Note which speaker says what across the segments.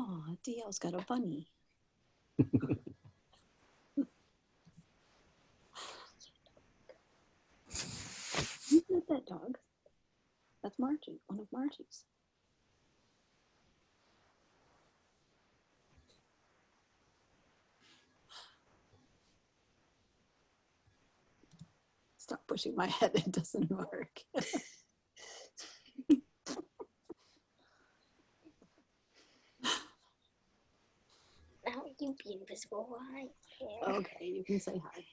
Speaker 1: Oh, DL's got a bunny. You met that dog. That's Margie, one of Margie's. Stop pushing my head, it doesn't work.
Speaker 2: Now you be invisible.
Speaker 1: Okay, you can say hi.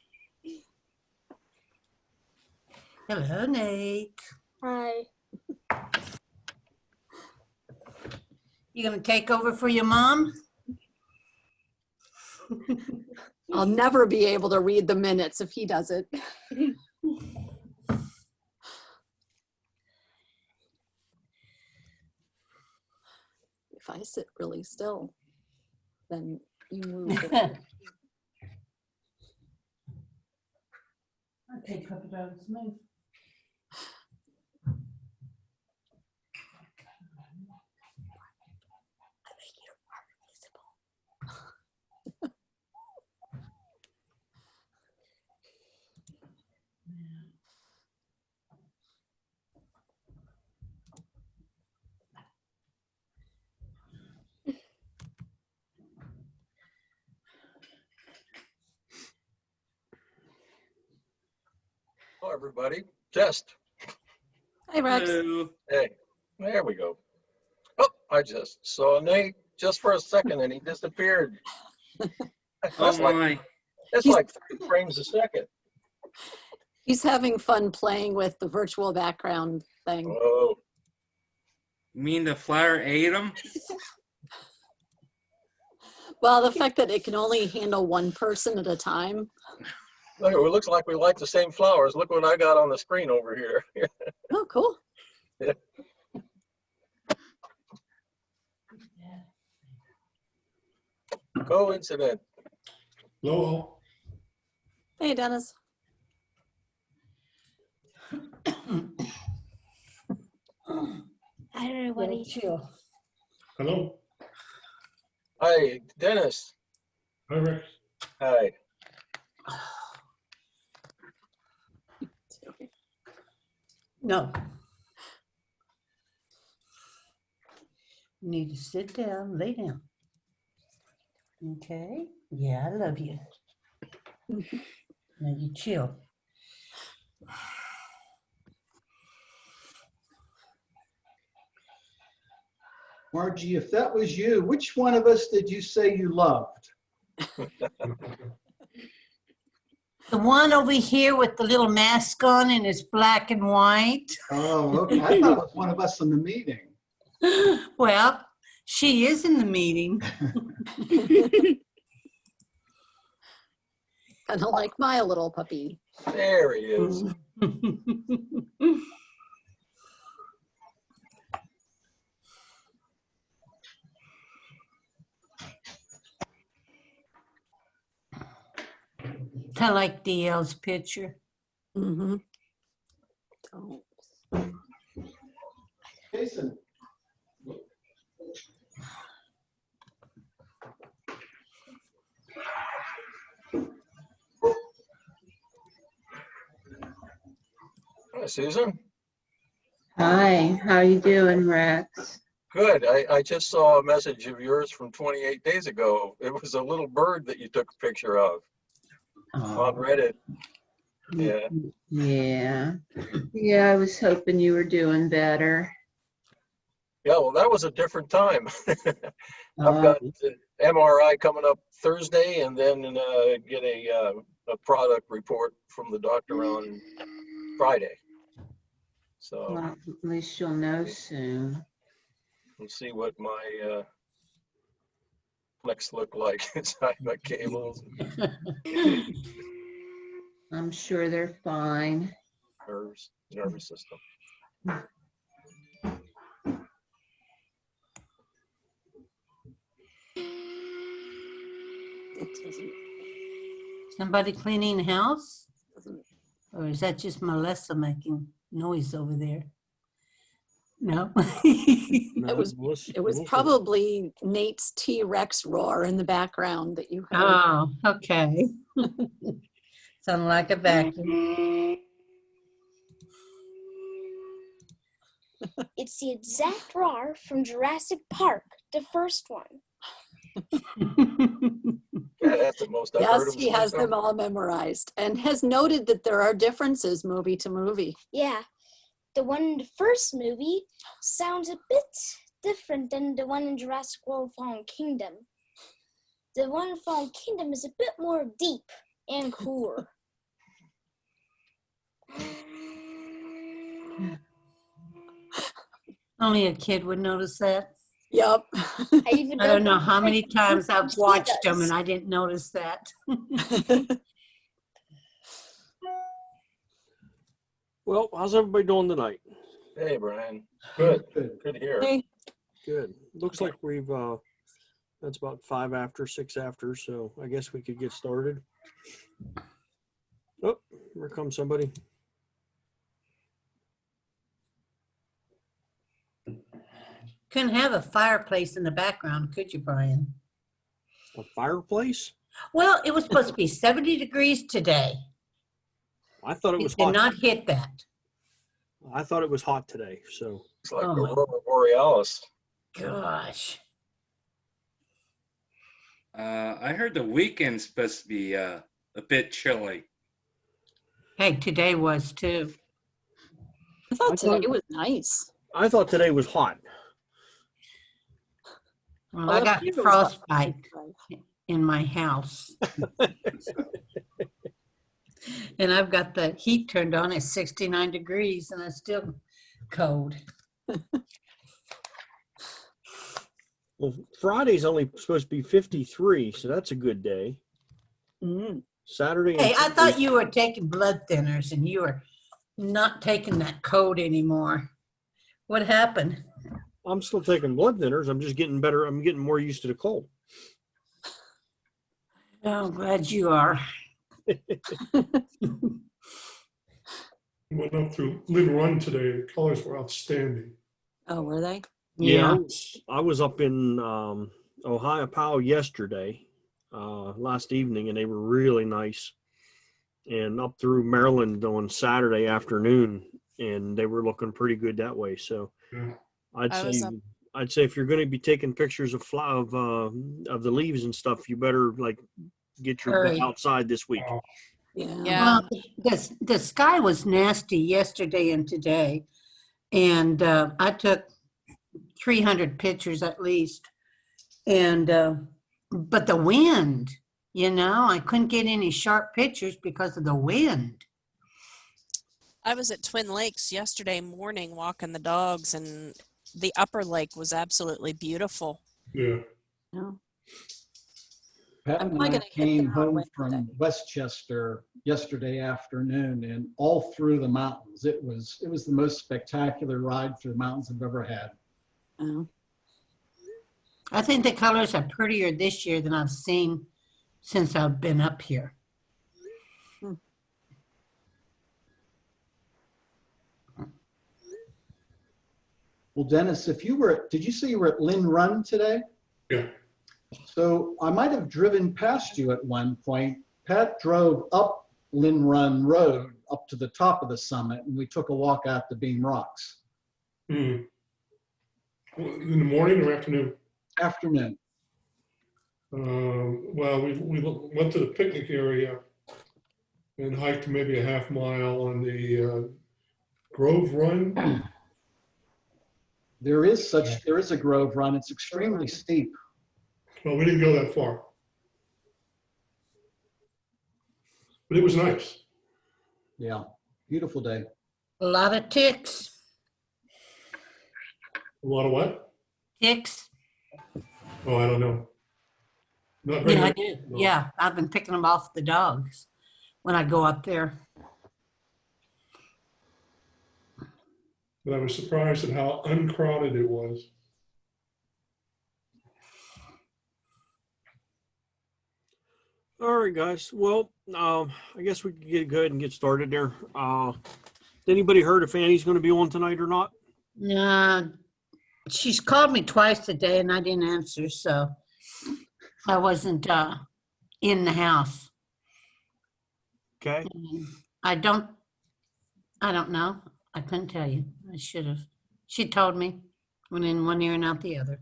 Speaker 3: Hello, Nate.
Speaker 2: Hi.
Speaker 3: You gonna take over for your mom?
Speaker 1: I'll never be able to read the minutes if he does it. If I sit really still, then you move.
Speaker 3: Okay, Papa Dogs, move.
Speaker 4: Hello, everybody. Test.
Speaker 1: Hi, Rex.
Speaker 5: Hello.
Speaker 4: Hey, there we go. Oh, I just saw Nate just for a second and he disappeared.
Speaker 5: Oh
Speaker 4: That's like,
Speaker 5: my.
Speaker 4: it's like 3 frames a second.
Speaker 1: He's having fun playing with the virtual background thing.
Speaker 4: Oh,
Speaker 5: You mean the flyer ate him?
Speaker 1: Well, the fact that it can only handle one person at a time.
Speaker 4: look, it looks like we like the same flowers. Look what I got on the screen over here.
Speaker 1: Oh, cool.
Speaker 4: Yeah. Coincident.
Speaker 6: Hello.
Speaker 1: Hey, Dennis.
Speaker 2: Hi, everybody.
Speaker 3: Chill.
Speaker 6: Hello.
Speaker 4: Hi, Dennis.
Speaker 6: Hi, Rex.
Speaker 4: Hi.
Speaker 3: No. You need to sit down, lay down. Okay? Yeah, I love you. Now you chill.
Speaker 7: Margie, if that was you, which one of us did you say you loved?
Speaker 3: The one over here with the little mask on and it's black and white.
Speaker 7: Oh, okay. I thought it was one of us in the meeting.
Speaker 3: Well, she is in the meeting.
Speaker 1: Kind of like my little puppy.
Speaker 4: There he is.
Speaker 3: I like DL's picture.
Speaker 1: Mm-hmm. Don't.
Speaker 7: Jason.
Speaker 4: Hi, Susan.
Speaker 8: Hi, how you doing, Rex?
Speaker 4: Good. I just saw a message of yours from 28 days ago. It was a little bird that you took a picture of on Reddit. Yeah.
Speaker 8: Yeah, I was hoping you were doing better.
Speaker 4: Yeah, well, that was a different time. I've got the MRI coming up Thursday and then get a product report from the doctor on Friday. So
Speaker 8: Well, at least you'll know soon.
Speaker 4: we'll see what my flex look like inside my cables.
Speaker 8: I'm sure they're fine.
Speaker 4: Nervous system.
Speaker 1: It doesn't.
Speaker 3: Somebody cleaning the house?
Speaker 1: Doesn't.
Speaker 3: Or is that just Melissa making noise over there? No.
Speaker 9: No,
Speaker 1: was- It was
Speaker 9: Melissa.
Speaker 1: probably Nate's T-Rex roar in the background that you heard.
Speaker 3: Oh, okay. Sound like a vacuum.
Speaker 2: It's the exact roar from Jurassic Park, the first one.
Speaker 4: Yeah, that's the most I've heard
Speaker 1: Yes,
Speaker 4: of
Speaker 1: he has
Speaker 4: them.
Speaker 1: them all memorized and has noted that there are differences movie to movie.
Speaker 2: Yeah, the one in the first movie sounds a bit different than the one in Jurassic World Fallen Kingdom. The one in Fallen Kingdom is a bit more deep and cooler.
Speaker 3: Only a kid would notice that.
Speaker 1: Yep.
Speaker 2: even
Speaker 3: I don't know
Speaker 2: think
Speaker 3: how many times I've
Speaker 2: He
Speaker 3: watched them
Speaker 2: does.
Speaker 3: and I didn't notice that.
Speaker 9: Well, how's everybody doing tonight?
Speaker 4: Hey, Brian. Good.
Speaker 7: Good.
Speaker 4: Good to hear.
Speaker 1: Hey,
Speaker 9: Good. Looks like we've, that's about 5 after, 6 after, so I guess we could get started. Oh, here comes somebody.
Speaker 3: Couldn't have a fireplace in the background, could you, Brian?
Speaker 9: A fireplace?
Speaker 3: Well, it was supposed to be 70 degrees today.
Speaker 9: I thought it was
Speaker 3: It did
Speaker 9: hot.
Speaker 3: not hit that.
Speaker 9: I thought it was hot today, so.
Speaker 4: It's like
Speaker 3: Oh,
Speaker 4: the
Speaker 3: my-
Speaker 4: Aurora Borealis.
Speaker 3: Gosh.
Speaker 5: I heard the weekend's supposed to be a bit chilly.
Speaker 3: Hey, today was too.
Speaker 1: I thought
Speaker 9: I thought-
Speaker 1: today was nice.
Speaker 9: I thought today was hot.
Speaker 3: Well, I got
Speaker 1: It was about
Speaker 3: frostbite
Speaker 1: 65.
Speaker 3: in my house. And I've got the heat turned on at 69 degrees and it's still cold.
Speaker 9: Well, Friday's only supposed to be 53, so that's a good day.
Speaker 1: Mm.
Speaker 9: Saturday and
Speaker 3: Hey, I thought
Speaker 9: Sunday-
Speaker 3: you were taking blood thinners and you were not taking that cold anymore. What happened?
Speaker 9: I'm still taking blood thinners. I'm just getting better. I'm getting more used to the cold.
Speaker 3: Oh, glad you are.
Speaker 6: Went up through Lynn Run today. The colors were outstanding.
Speaker 1: Oh, were they?
Speaker 3: Yeah.
Speaker 9: I was up in Ohio Powell yesterday, last evening, and they were really nice. And up through Maryland on Saturday afternoon, and they were looking pretty good that way. So
Speaker 6: Yeah.
Speaker 9: I'd
Speaker 10: I was
Speaker 9: say
Speaker 10: up-
Speaker 9: I'd say if you're going to be taking pictures of the leaves and stuff, you better like get your butt
Speaker 3: Hurry.
Speaker 9: outside this week.
Speaker 6: Wow.
Speaker 1: Yeah.
Speaker 10: Yeah.
Speaker 3: Well, the sky was nasty yesterday and today. And I took 300 pictures at least. And, but the wind, I couldn't get any sharp pictures because of the wind.
Speaker 10: I was at Twin Lakes yesterday morning walking the dogs, and the upper lake was absolutely beautiful.
Speaker 6: Yeah.
Speaker 1: No.
Speaker 7: Pat
Speaker 1: I'm
Speaker 7: and
Speaker 1: probably
Speaker 7: I
Speaker 1: gonna hit
Speaker 7: came
Speaker 1: there on
Speaker 7: home
Speaker 1: Wednesday.
Speaker 7: from Westchester yesterday afternoon and all through the mountains. It was the most spectacular ride through the mountains I've ever had.
Speaker 1: Oh.
Speaker 3: I think the colors are prettier this year than I've seen since I've been up here.
Speaker 7: Well, Dennis, did you say you were at Lynn Run today?
Speaker 6: Yeah.
Speaker 7: So I might have driven past you at one point. Pat drove up Lynn Run Road up to the top of the summit, and we took a walk out to Beam Rocks.
Speaker 6: Hmm. In the morning or afternoon?
Speaker 7: Afternoon.
Speaker 6: Well, we went to the picnic area and hiked maybe a half mile on the Grove Run.
Speaker 7: There is a Grove Run. It's extremely steep.
Speaker 6: Well, we didn't go that far. But it was nice.
Speaker 7: Yeah, beautiful day.
Speaker 3: A lot of ticks.
Speaker 6: A lot of what?
Speaker 3: Ticks.
Speaker 6: Oh, I don't know. Not very
Speaker 3: Yeah, I
Speaker 6: much.
Speaker 3: do.
Speaker 6: No.
Speaker 3: Yeah, I've been picking them off the dogs when I go up there.
Speaker 6: But I was surprised at how uncrowded it was.
Speaker 9: All right, guys. Well, I guess we can go ahead and get started there. Anybody heard if Annie's going to be on tonight or not?
Speaker 3: She's called me twice today and I didn't answer, so I wasn't in the house.
Speaker 9: Okay.
Speaker 3: And I don't know. I couldn't tell you. I should have. She told me. Went in one ear and out the other.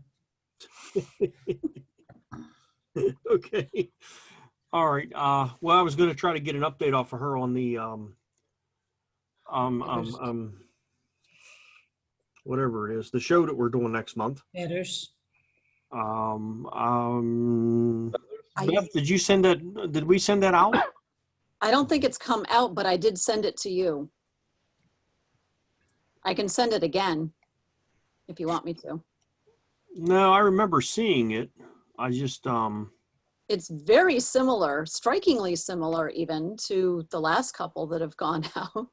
Speaker 9: Okay. All right. Well, I was going to try to get an update off of her on the whatever it is, the show that we're doing next month.
Speaker 3: Betters.
Speaker 9: Beth, did you send that? Did we send that out?
Speaker 1: I don't think it's come out, but I did send it to you. I can send it again if you want me to.
Speaker 9: No, I remember seeing it. I just
Speaker 1: It's very similar, strikingly similar even to the last couple that have gone out.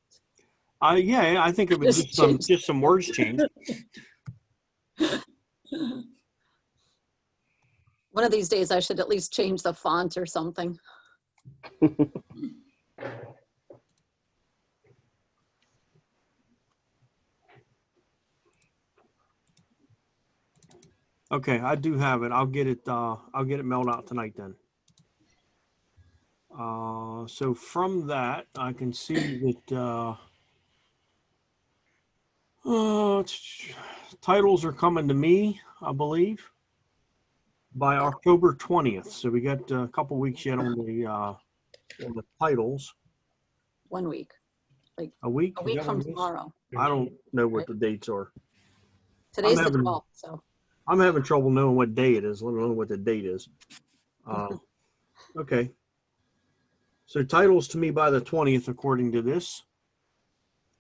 Speaker 9: yeah, I think it was just some words changed.
Speaker 1: One of these days I should at least change the font or something.
Speaker 9: Okay, I do have it. I'll get it mailed out tonight then. So from that, I can see that titles are coming to me, I believe, by October 20th. So we got a couple weeks yet on the titles.
Speaker 1: 1 week. Like
Speaker 9: A week?
Speaker 1: a week
Speaker 9: Is that
Speaker 1: from
Speaker 9: what it is?
Speaker 1: tomorrow.
Speaker 9: I don't know what the dates are.
Speaker 1: Today's the
Speaker 9: having-
Speaker 1: 12th, so.
Speaker 9: I'm having trouble knowing what day it is, let alone what the date is. Okay. So titles to me by the 20th, according to this.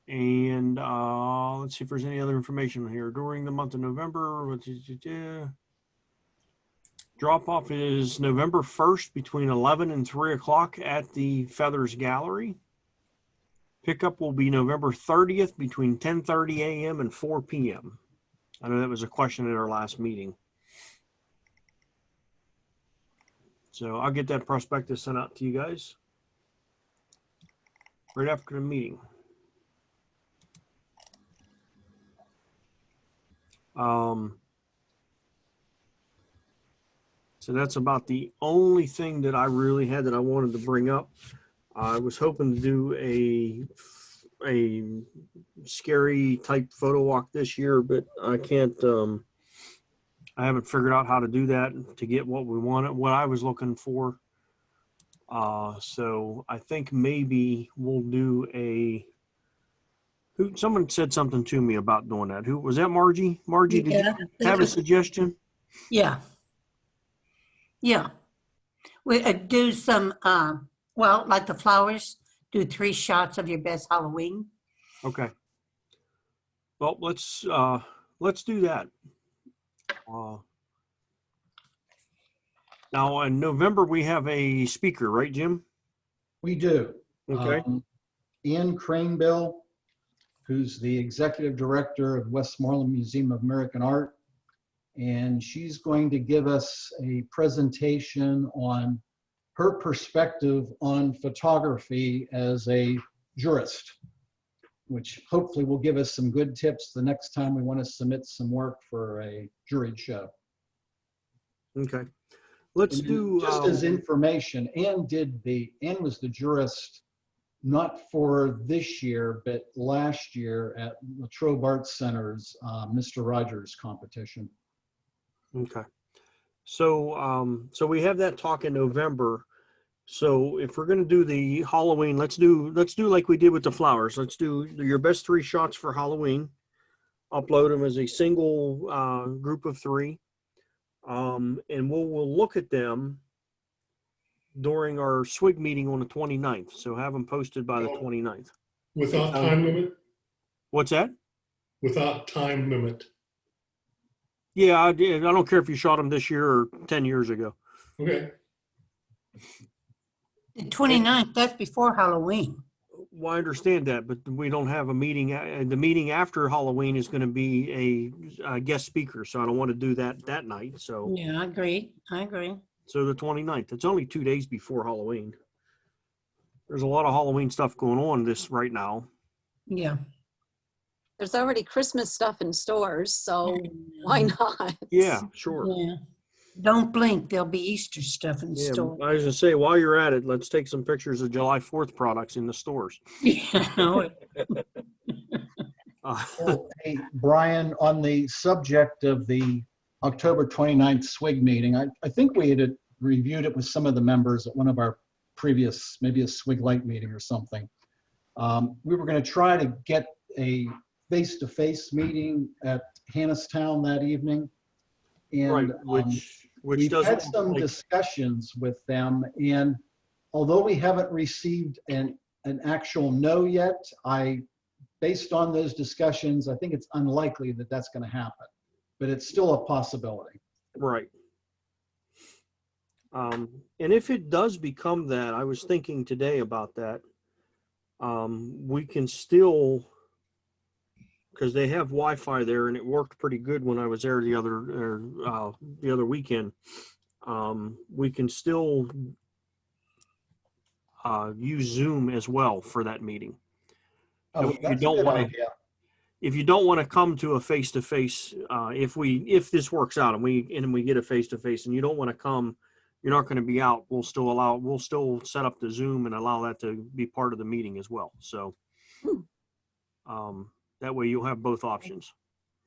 Speaker 9: And let's see if there's any other information here. During the month of November, drop off is November 1st between 11 and 3 o'clock at the Feathers Gallery. Pickup will be November 30th between 10:30 a.m. and 4 p.m. I know that was a question at our last meeting. So I'll get that prospectus sent out to you guys right after the meeting. So that's about the only thing that I really had that I wanted to bring up. I was hoping to do a scary type photo walk this year, but I can't. I haven't figured out how to do that to get what we wanted, what I was looking for. So I think maybe we'll do someone said something to me about doing that. Who was that? Margie? Margie, did you have a suggestion?
Speaker 3: Yeah. Yeah. We do some, well, like the flowers, do 3 shots of your best Halloween.
Speaker 9: Okay. Well, let's do that. Now in November we have a speaker, right, Jim?
Speaker 7: We do.
Speaker 9: Okay.
Speaker 7: Ann Craneville, who's the executive director of Westmoreland Museum of American Art. And she's going to give us a presentation on her perspective on photography as a jurist, which hopefully will give us some good tips the next time we want to submit some work for a juried show.
Speaker 9: Okay. Let's do
Speaker 7: just as information. Ann was the jurist not for this year, but last year at the Trove Arts Center's Mr. Rogers competition.
Speaker 9: Okay. So we have that talk in November. So if we're going to do the Halloween, let's do like we did with the flowers. Let's do your best 3 shots for Halloween. Upload them as a single group of 3. And we'll look at them during our SWIG meeting on the 29th. So have them posted by the 29th.
Speaker 6: Without time limit?
Speaker 9: What's that?
Speaker 6: Without time limit.
Speaker 9: Yeah, I did. I don't care if you shot them this year or 10 years ago.
Speaker 6: Okay.
Speaker 3: The 29th, that's before Halloween.
Speaker 9: Well, I understand that, but we don't have a meeting. The meeting after Halloween is going to be a guest speaker, so I don't want to do that night. So
Speaker 3: Yeah, I agree.
Speaker 9: So the 29th. It's only 2 days before Halloween. There's a lot of Halloween stuff going on right now.
Speaker 3: Yeah.
Speaker 1: There's already Christmas stuff in stores, so why not?
Speaker 9: Yeah, sure.
Speaker 3: Yeah. Don't blink. There'll be Easter stuff in
Speaker 9: Yeah,
Speaker 3: store.
Speaker 9: I was gonna say, while you're at it, let's take some pictures of July 4th products in the stores.
Speaker 3: Yeah, no,
Speaker 7: Well, hey, Brian, on the subject of the October 29th SWIG meeting, I think we had reviewed it with some of the members at one of our previous, maybe a SWIG Light meeting or something. We were going to try to get a face-to-face meeting at Hannistown that evening.
Speaker 9: Right,
Speaker 7: And
Speaker 9: which
Speaker 7: we've
Speaker 9: doesn't,
Speaker 7: had some
Speaker 9: like,
Speaker 7: discussions with them, and although we haven't received an actual no yet, based on those discussions, I think it's unlikely that that's going to happen, but it's still a possibility.
Speaker 9: right. And if it does become that, I was thinking today about that. We can still, because they have Wi-Fi there, and it worked pretty good when I was there the other weekend. We can still use Zoom as well for that meeting.
Speaker 7: Oh,
Speaker 9: If you
Speaker 7: that's a
Speaker 9: don't
Speaker 7: good
Speaker 9: want to,
Speaker 7: idea.
Speaker 9: if you don't want to come to a face-to-face, if this works out and we get a face-to-face, and you don't want to come, you're not going to be out, we'll still set up the Zoom and allow that to be part of the meeting as well. So that way you'll have both options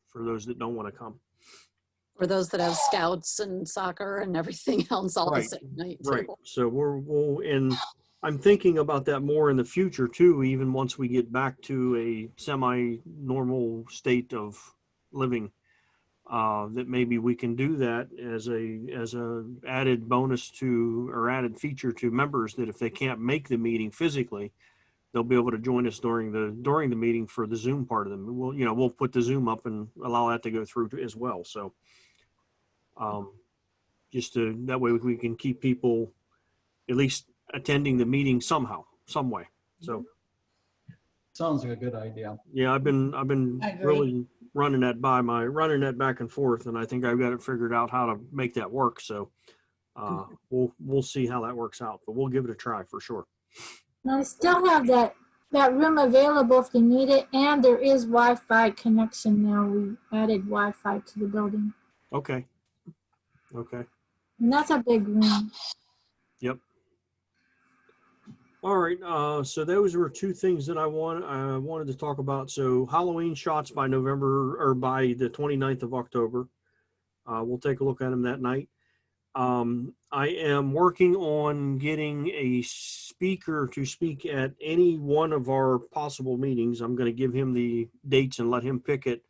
Speaker 9: for those that don't want to come.
Speaker 1: Or those that have scouts and soccer and everything else all the
Speaker 9: Right,
Speaker 1: same night.
Speaker 9: Right.
Speaker 1: too.
Speaker 9: So and I'm thinking about that more in the future too, even once we get back to a semi-normal state of living, that maybe we can do that as a added bonus to, or added feature to members, that if they can't make the meeting physically, they'll be able to join us during the meeting for the Zoom part of them. We'll put the Zoom up and allow that to go through as well. So that way we can keep people at least attending the meeting somehow, some way. So
Speaker 7: Sounds like a good idea.
Speaker 9: yeah, I've been
Speaker 3: I agree.
Speaker 9: really running that back and forth, and I think I've got it figured out how to make that work. So we'll see how that works out, but we'll give it a try for sure.
Speaker 11: I still have that room available if you need it, and there is Wi-Fi connection now. We added Wi-Fi to the building,
Speaker 9: Okay.
Speaker 11: and that's a big room.
Speaker 9: Yep. All right. So those were two things that I wanted to talk about. So Halloween shots by the 29th of October. We'll take a look at them that night. I am working on getting a speaker to speak at any one of our possible meetings. I'm going to give him the dates and let him pick it.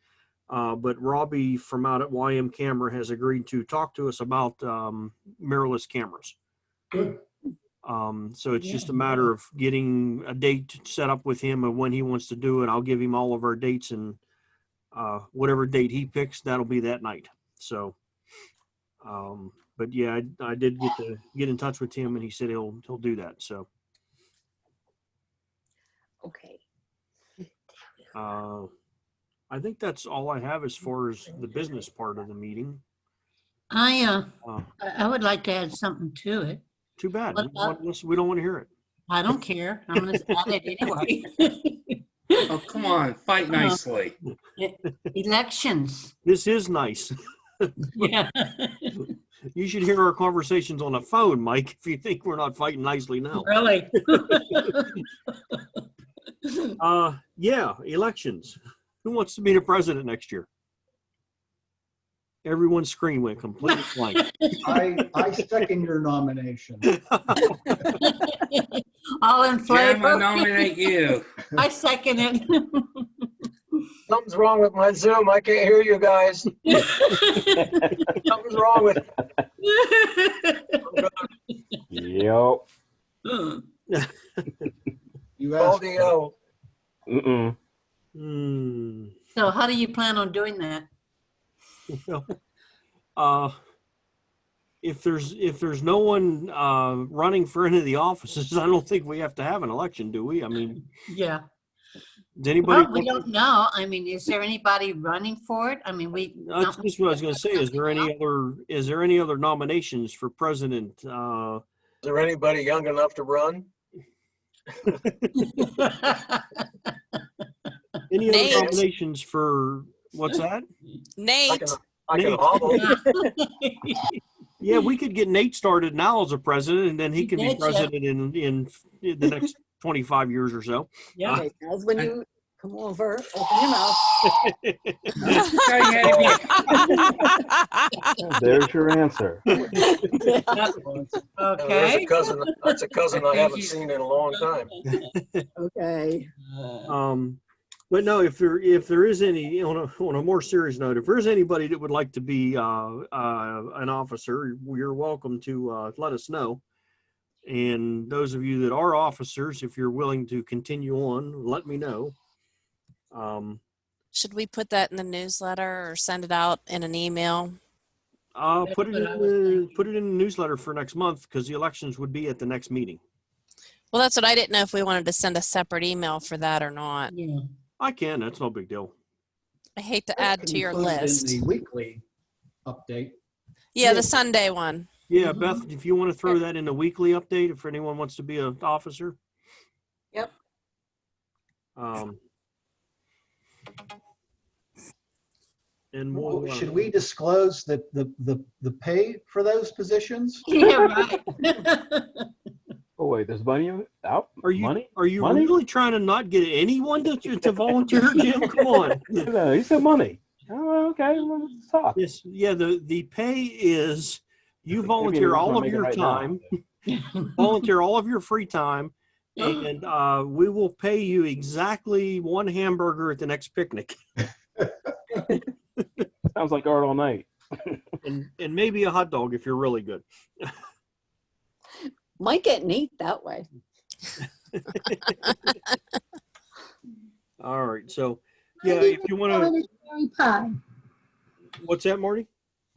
Speaker 9: But Robbie from out at YM Camera has agreed to talk to us about mirrorless cameras.
Speaker 6: Good.
Speaker 9: So it's just a matter of getting a date set up with him and when he wants to do it. I'll give him all of our dates, and whatever date he picks, that'll be that night. So, but yeah, I did get in touch with him, and he said he'll do that. So,
Speaker 1: Okay.
Speaker 9: I think that's all I have as far as the business part of the meeting.
Speaker 3: I would like to add something to it.
Speaker 9: Too bad.
Speaker 3: What
Speaker 9: We don't want to hear it.
Speaker 3: I don't care. I'm going to add it anyway.
Speaker 5: Oh, come on, fight nicely.
Speaker 3: Elections.
Speaker 9: This is nice.
Speaker 3: Yeah.
Speaker 9: You should hear our conversations on the phone, Mike, if you think we're not fighting nicely now.
Speaker 3: Really?
Speaker 9: Yeah, elections. Who wants to be the president next year? Everyone's screen went completely blank.
Speaker 7: I second your nomination.
Speaker 3: All in
Speaker 5: Jim,
Speaker 3: favor?
Speaker 5: I nominate you.
Speaker 3: I second it.
Speaker 4: Something's wrong with my Zoom. I can't hear you guys. Something's wrong with
Speaker 12: Yep.
Speaker 7: You asked.
Speaker 4: LDO.
Speaker 12: Mm-mm.
Speaker 3: So how do you plan on doing that?
Speaker 9: If there's no one running for any of the offices, I don't think we have to have an election, do we? I mean,
Speaker 3: Yeah.
Speaker 9: does anybody?
Speaker 3: Well, we don't know. I mean, is there anybody running for it? I mean,
Speaker 9: That's just what I was going to say. Is there any other nominations for president?
Speaker 4: Is there anybody young enough to run?
Speaker 9: Any other
Speaker 10: Nate.
Speaker 9: nominations for, what's that?
Speaker 10: Nate.
Speaker 4: I can
Speaker 9: Nate.
Speaker 4: hobble.
Speaker 9: Yeah, we could get Nate started now as a president, and then he
Speaker 3: You
Speaker 9: can be
Speaker 3: betcha.
Speaker 9: president in the next 25 years or so.
Speaker 3: Yeah.
Speaker 1: Okay, now's when you come over, open your mouth.
Speaker 12: There's your answer.
Speaker 4: There's a cousin. That's a cousin I haven't seen in a long time.
Speaker 1: Okay.
Speaker 9: But no, if there is any, on a more serious note, if there's anybody that would like to be an officer, you're welcome to let us know. And those of you that are officers, if you're willing to continue on, let me know.
Speaker 10: Should we put that in the newsletter or send it out in an email?
Speaker 9: Put it in the newsletter for next month, because the elections would be at the next meeting.
Speaker 10: Well, that's what I didn't know, if we wanted to send a separate email for that or not.
Speaker 3: Yeah.
Speaker 9: I can. That's no big deal.
Speaker 10: I hate to add to your list.
Speaker 7: In the weekly update.
Speaker 10: Yeah, the Sunday one.
Speaker 9: Yeah, Beth, if you want to throw that in the weekly update, if anyone wants to be an officer.
Speaker 1: Yep.
Speaker 9: And we'll,
Speaker 7: Should we disclose the pay for those positions?
Speaker 3: Yeah, right.
Speaker 12: Oh wait, there's money out.
Speaker 9: Are you
Speaker 12: money?
Speaker 9: really trying to not get anyone to volunteer, Jim? Come on.
Speaker 12: No, he said money. Oh, okay, let's talk.
Speaker 9: Yes, yeah. The pay is you volunteer all of your time, volunteer all of your free time, and we will pay you exactly one hamburger at the next picnic.
Speaker 12: Sounds like art all night.
Speaker 9: and maybe a hot dog if you're really good.
Speaker 1: Might get neat that way.
Speaker 9: All right, so yeah, if you want to.
Speaker 11: Cherry pie.
Speaker 9: What's that, Marty?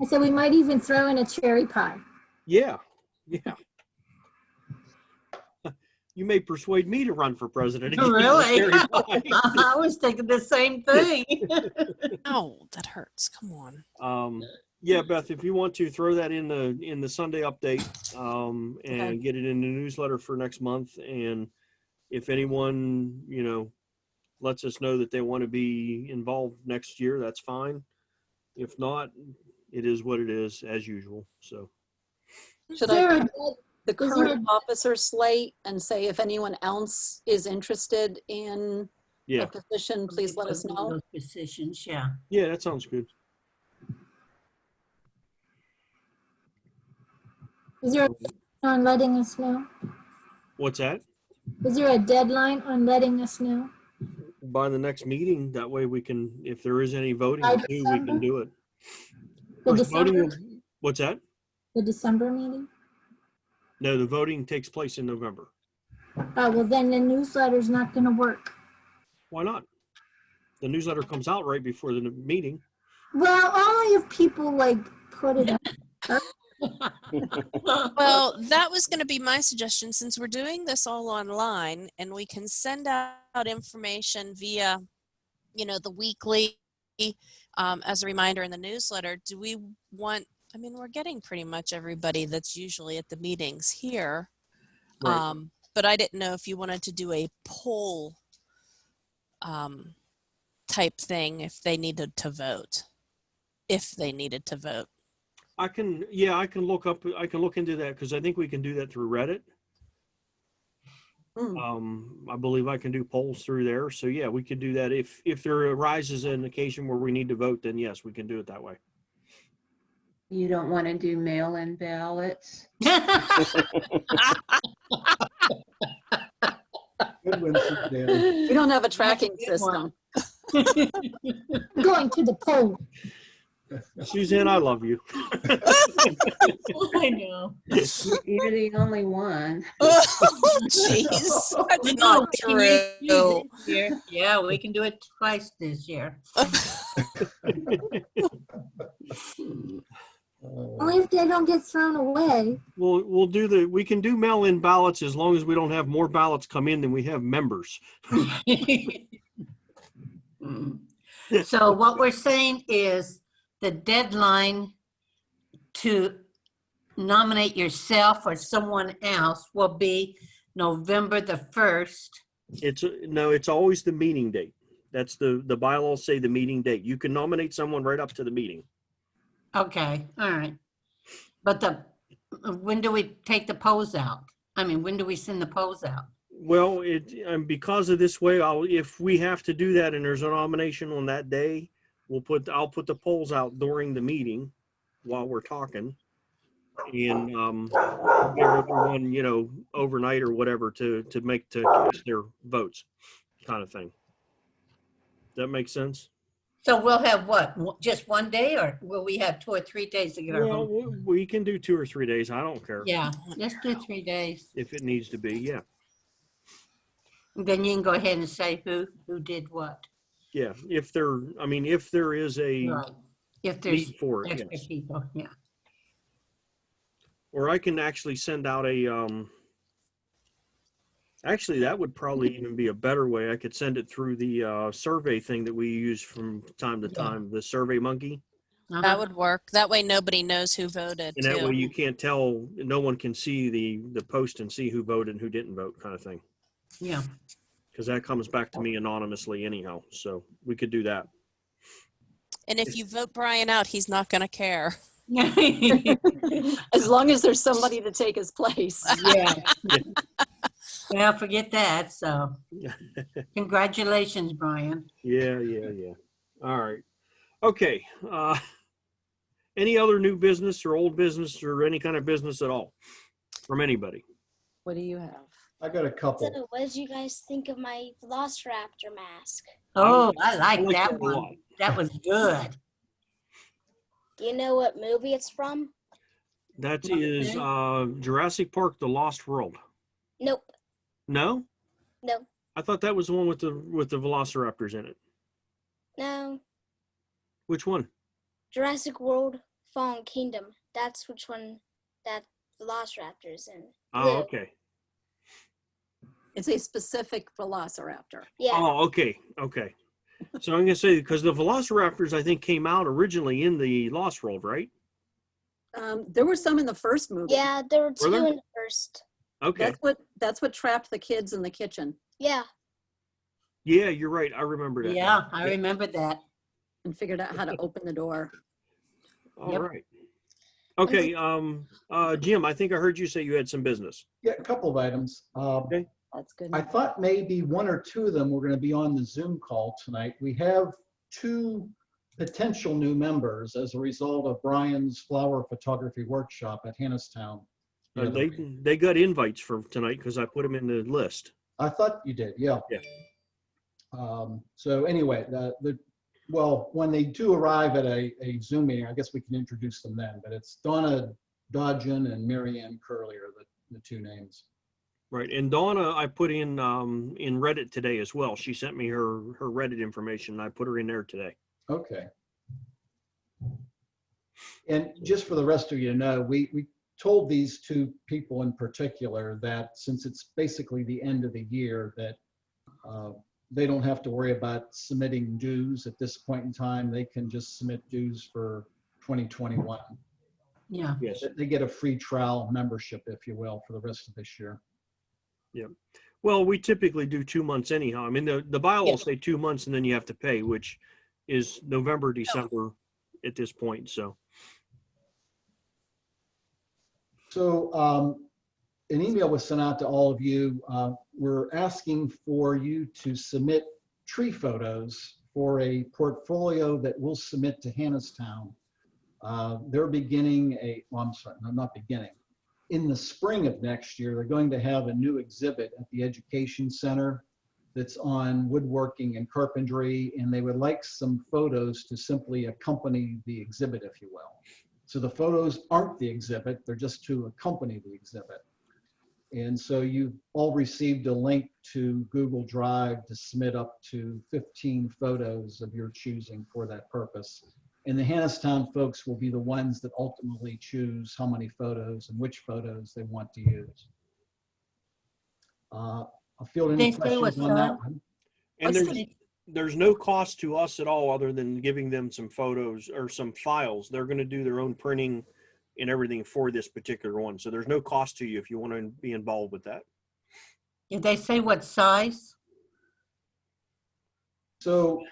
Speaker 11: I said we might even throw in a cherry pie.
Speaker 9: Yeah, yeah. You may persuade me to run for president.
Speaker 3: Really? I was thinking the same thing.
Speaker 10: Oh, that hurts. Come on.
Speaker 9: Yeah, Beth, if you want to throw that in the Sunday update, and get it in the newsletter for next month, and if anyone lets us know that they want to be involved next year, that's fine. If not, it is what it is, as usual. So,
Speaker 1: Should I put the current officer slate and say if anyone else is interested in a position, please let us know?
Speaker 3: Those positions, yeah.
Speaker 9: Yeah, that sounds good.
Speaker 11: Is there a deadline on letting us know?
Speaker 9: What's that?
Speaker 11: Is there a deadline on letting us know?
Speaker 9: By the next meeting, that way we can, if there is any voting
Speaker 11: By
Speaker 9: to do, we can do it.
Speaker 11: The
Speaker 9: First
Speaker 11: December,
Speaker 9: voting, what's that?
Speaker 11: the December meeting?
Speaker 9: No, the voting takes place in November.
Speaker 11: Oh, well then the newsletter's not gonna work.
Speaker 9: Why not? The newsletter comes out right before the meeting.
Speaker 11: Well, only if people like put it up.
Speaker 10: Well, that was going to be my suggestion, since we're doing this all online and we can send out information via, the weekly, as a reminder in the newsletter. Do we want, we're getting pretty much everybody that's usually at the meetings here.
Speaker 9: Right.
Speaker 10: But I didn't know if you wanted to do a poll type thing if they needed to vote.
Speaker 9: I can look into that, because I think we can do that through Reddit. I believe I can do polls through there. So yeah, we could do that. If there arises an occasion where we need to vote, then yes, we can do it that way.
Speaker 8: You don't want to do mail-in ballots?
Speaker 7: Good one, Suzanne.
Speaker 1: We don't have a tracking system.
Speaker 11: Going to the poll.
Speaker 9: Suzanne, I love you.
Speaker 3: I know.
Speaker 8: You're the only one.
Speaker 10: Oh, jeez. That's not true.
Speaker 3: Yeah, we can do it twice this year.
Speaker 11: Only if they don't get thrown away.
Speaker 9: We can do mail-in ballots as long as we don't have more ballots come in than we have members.
Speaker 3: So what we're saying is the deadline to nominate yourself or someone else will be November the 1st.
Speaker 9: It's always the meeting date. That's the bylaws say the meeting date. You can nominate someone right up to the meeting.
Speaker 3: Okay, all right. But when do we take the polls out? I mean, when do we send the polls out?
Speaker 9: Well, because of this way, if we have to do that and there's a nomination on that day, I'll put the polls out during the meeting while we're talking, and give everyone, overnight or whatever to cast their votes, kind of thing. That makes sense?
Speaker 3: So we'll have what, just one day, or will we have 2 or 3 days to get our
Speaker 9: Well,
Speaker 3: vote?
Speaker 9: we can do 2 or 3 days. I don't care.
Speaker 3: Yeah, let's do 3 days.
Speaker 9: If it needs to be, yeah.
Speaker 3: Then you can go ahead and say who did what.
Speaker 9: Yeah, if there is a
Speaker 3: Right. If there's
Speaker 9: need for it,
Speaker 3: extra
Speaker 9: yes.
Speaker 3: people, yeah.
Speaker 9: Or I can actually send out actually, that would probably even be a better way. I could send it through the survey thing that we use from time to time, the Survey Monkey.
Speaker 10: That would work. That way nobody knows who voted
Speaker 9: And that way
Speaker 10: too.
Speaker 9: you can't tell, no one can see the post and see who voted and who didn't vote, kind of thing.
Speaker 3: Yeah.
Speaker 9: Because that comes back to me anonymously anyhow. So we could do that.
Speaker 10: And if you vote Brian out, he's not going to care.
Speaker 1: As long as there's somebody to take his place.
Speaker 3: Yeah. Well, forget that. So congratulations, Brian.
Speaker 9: Yeah. All right. Okay. Any other new business or old business or any kind of business at all from anybody?
Speaker 1: What do you have?
Speaker 7: I got a couple.
Speaker 2: So what did you guys think of my Velociraptor mask?
Speaker 3: Oh, I like
Speaker 9: like
Speaker 3: that
Speaker 9: that a
Speaker 3: one.
Speaker 9: lot.
Speaker 3: That was good.
Speaker 2: Do you know what movie it's from?
Speaker 9: That is Jurassic Park: The Lost World.
Speaker 2: Nope.
Speaker 9: No?
Speaker 2: No.
Speaker 9: I thought that was the one with the velociraptors in it.
Speaker 2: No.
Speaker 9: Which one?
Speaker 2: Jurassic World Fallen Kingdom. That's which one that Velociraptor's in.
Speaker 9: Oh,
Speaker 2: Blue.
Speaker 9: okay.
Speaker 1: It's a specific velociraptor.
Speaker 2: Yeah.
Speaker 9: Oh, okay. So I'm gonna say, because the velociraptors I think came out originally in the Lost World, right?
Speaker 1: There were some in the first movie.
Speaker 2: Yeah, there were two
Speaker 9: there?
Speaker 2: in the first.
Speaker 9: Okay.
Speaker 1: That's what trapped the kids in the kitchen
Speaker 2: Yeah.
Speaker 9: Yeah, you're right. I remember that.
Speaker 3: Yeah, I remember that.
Speaker 1: and figured out how to open the door.
Speaker 9: All right. Okay. Jim, I think I heard you say you had some business.
Speaker 7: Yeah, a couple of items.
Speaker 9: Okay.
Speaker 1: That's good.
Speaker 7: I thought maybe 1 or 2 of them were going to be on the Zoom call tonight. We have 2 potential new members as a result of Brian's flower photography workshop at Hannistown. the other week.
Speaker 9: They got invites for tonight because I put them in the list.
Speaker 7: I thought you did, yeah.
Speaker 9: Yeah.
Speaker 7: So anyway, well, when they do arrive at a Zoom meeting, I guess we can introduce them then, but it's Donna Dodgen and Marianne Curley are the 2 names.
Speaker 9: Right. And Donna, I put in Reddit today as well. She sent me her Reddit information. I put her in there today.
Speaker 7: Okay. And just for the rest of you to know, we told these 2 people in particular that since it's basically the end of the year, that they don't have to worry about submitting dues at this point in time. They can just submit dues for 2021.
Speaker 3: Yeah.
Speaker 9: Yes.
Speaker 7: They get a free trial membership, if you will, for the rest of this year.
Speaker 9: Yeah. Well, we typically do 2 months anyhow. I mean, the bylaws say 2 months and then you have to pay, which is November, December at this point. So
Speaker 7: an email was sent out to all of you. We're asking for you to submit tree photos for a portfolio that we'll submit to Hannistown. They're beginning in the spring of next year, they're going to have a new exhibit at the Education Center that's on woodworking and carpentry, and they would like some photos to simply accompany the exhibit, if you will. So the photos aren't the exhibit, they're just to accompany the exhibit. And so you've all received a link to Google Drive to submit up to 15 photos of your choosing for that purpose. And the Hannistown folks will be the ones that ultimately choose how many photos and which photos they want to use. I'll field any questions on that one.
Speaker 9: And there's no cost to us at all other than giving them some photos or some files. They're going to do their own printing and everything for this particular one. So there's no cost to you if you want to be involved with that.
Speaker 3: Did they say what size?
Speaker 7: So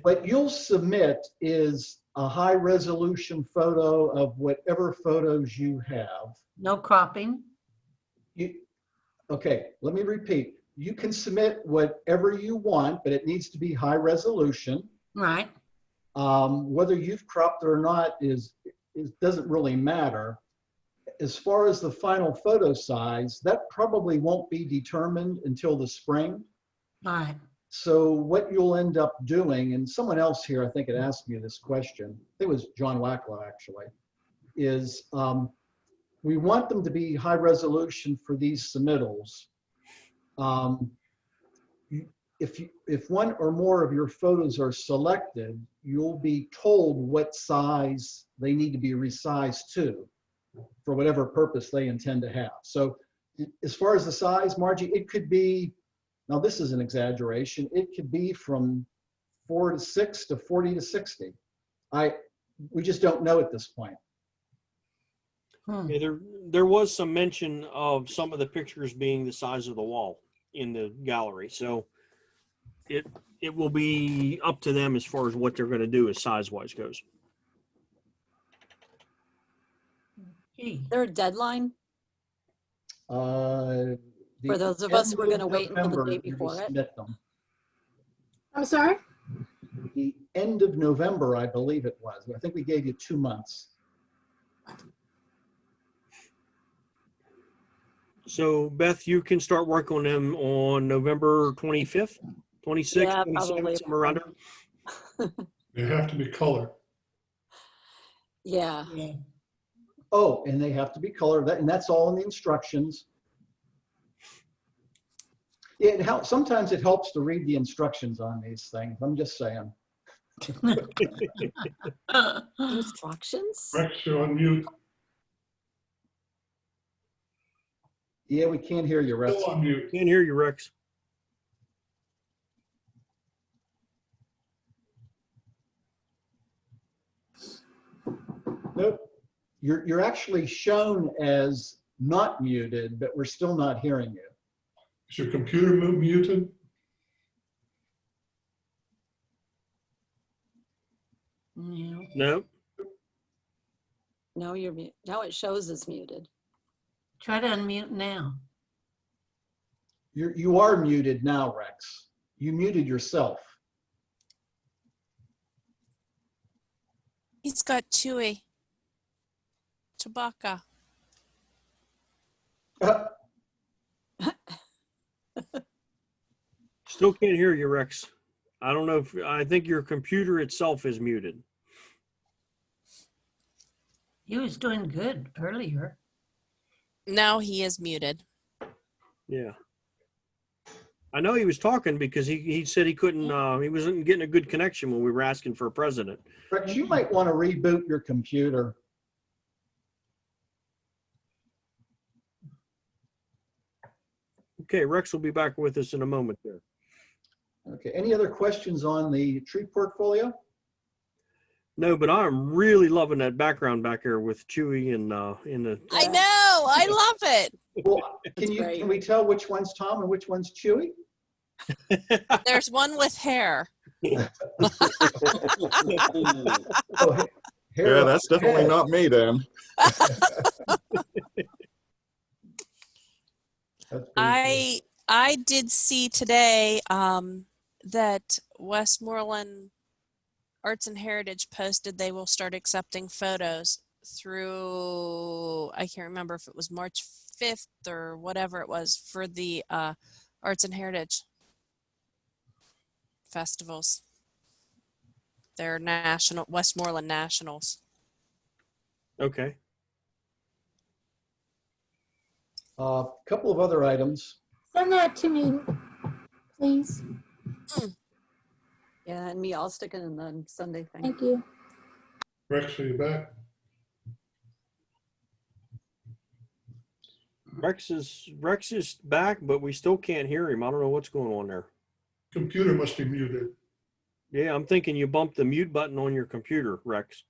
Speaker 7: what you'll submit is a high resolution photo of whatever photos you have.
Speaker 3: No cropping?
Speaker 7: Okay, let me repeat. You can submit whatever you want, but it needs to be high resolution.
Speaker 3: Right.
Speaker 7: Whether you've cropped it or not doesn't really matter. As far as the final photo size, that probably won't be determined until the spring.
Speaker 3: All right.
Speaker 7: So what you'll end up doing, and someone else here I think had asked me this question, I think it was John Wacklow actually, is we want them to be high resolution for these submittals. If one or more of your photos are selected, you'll be told what size they need to be resized to for whatever purpose they intend to have. So as far as the size, Margie, it could be, now this is an exaggeration, it could be from 4 to 6 to 40 to 60. We just don't know at this point.
Speaker 9: Yeah, there was some mention of some of the pictures being the size of the wall in the gallery. So it will be up to them as far as what they're going to do as size-wise goes.
Speaker 1: Is there a deadline
Speaker 7: For
Speaker 1: for those of us who are going to wait until the day before it?
Speaker 11: I'm sorry?
Speaker 7: The end of November, I believe it was. I think we gave you 2 months.
Speaker 9: So Beth, you can start work on them on November 25th, 26th,
Speaker 1: Yeah,
Speaker 9: 27th,
Speaker 1: probably.
Speaker 9: somewhere around there.
Speaker 6: They have to be color.
Speaker 1: Yeah.
Speaker 7: Oh, and they have to be colored, and that's all in the instructions. It helps. Sometimes it helps to read the instructions on these things. I'm just saying.
Speaker 1: Instructions?
Speaker 6: Rex, you're on mute.
Speaker 7: Yeah, we can't hear you, Rex.
Speaker 6: Still on mute.
Speaker 9: Can't hear you, Rex.
Speaker 7: Nope. You're actually shown as not muted, but we're still not hearing you.
Speaker 6: Is your computer muted?
Speaker 9: No.
Speaker 1: No, you're mute. Now it shows it's muted.
Speaker 3: Try to unmute now.
Speaker 7: You are muted now, Rex. You muted yourself.
Speaker 10: He's got Chewy. Chewbacca.
Speaker 9: Still can't hear you, Rex. I don't know if, I think your computer itself is muted.
Speaker 3: He was doing good earlier.
Speaker 10: Now he is muted.
Speaker 9: Yeah. I know he was talking because he said he couldn't, he wasn't getting a good connection when we were asking for a president.
Speaker 7: Rex, you might want to reboot your computer.
Speaker 9: Okay, Rex will be back with us in a moment there.
Speaker 7: Okay, any other questions on the tree portfolio?
Speaker 9: No, but I'm really loving that background back there with Chewy and in the.
Speaker 10: I know. I love it.
Speaker 7: Well, can we tell which one's Tom and which one's Chewy?
Speaker 10: There's one with hair.
Speaker 7: Oh,
Speaker 13: yeah, that's definitely not me then.
Speaker 10: I did see today that Westmoreland Arts and Heritage posted they will start accepting photos through, I can't remember if it was March 5th or whatever it was, for the Arts and Heritage festivals. They're national, Westmoreland Nationals.
Speaker 9: Okay.
Speaker 7: A couple of other items.
Speaker 11: Send that to me, please.
Speaker 1: Yeah, and me, I'll stick it in the Sunday thing.
Speaker 11: Thank you.
Speaker 6: Rex, are you back?
Speaker 9: Rex is back, but we still can't hear him. I don't know what's going on there.
Speaker 6: Computer must be muted.
Speaker 9: Yeah, I'm thinking you bumped the mute button on your computer, Rex.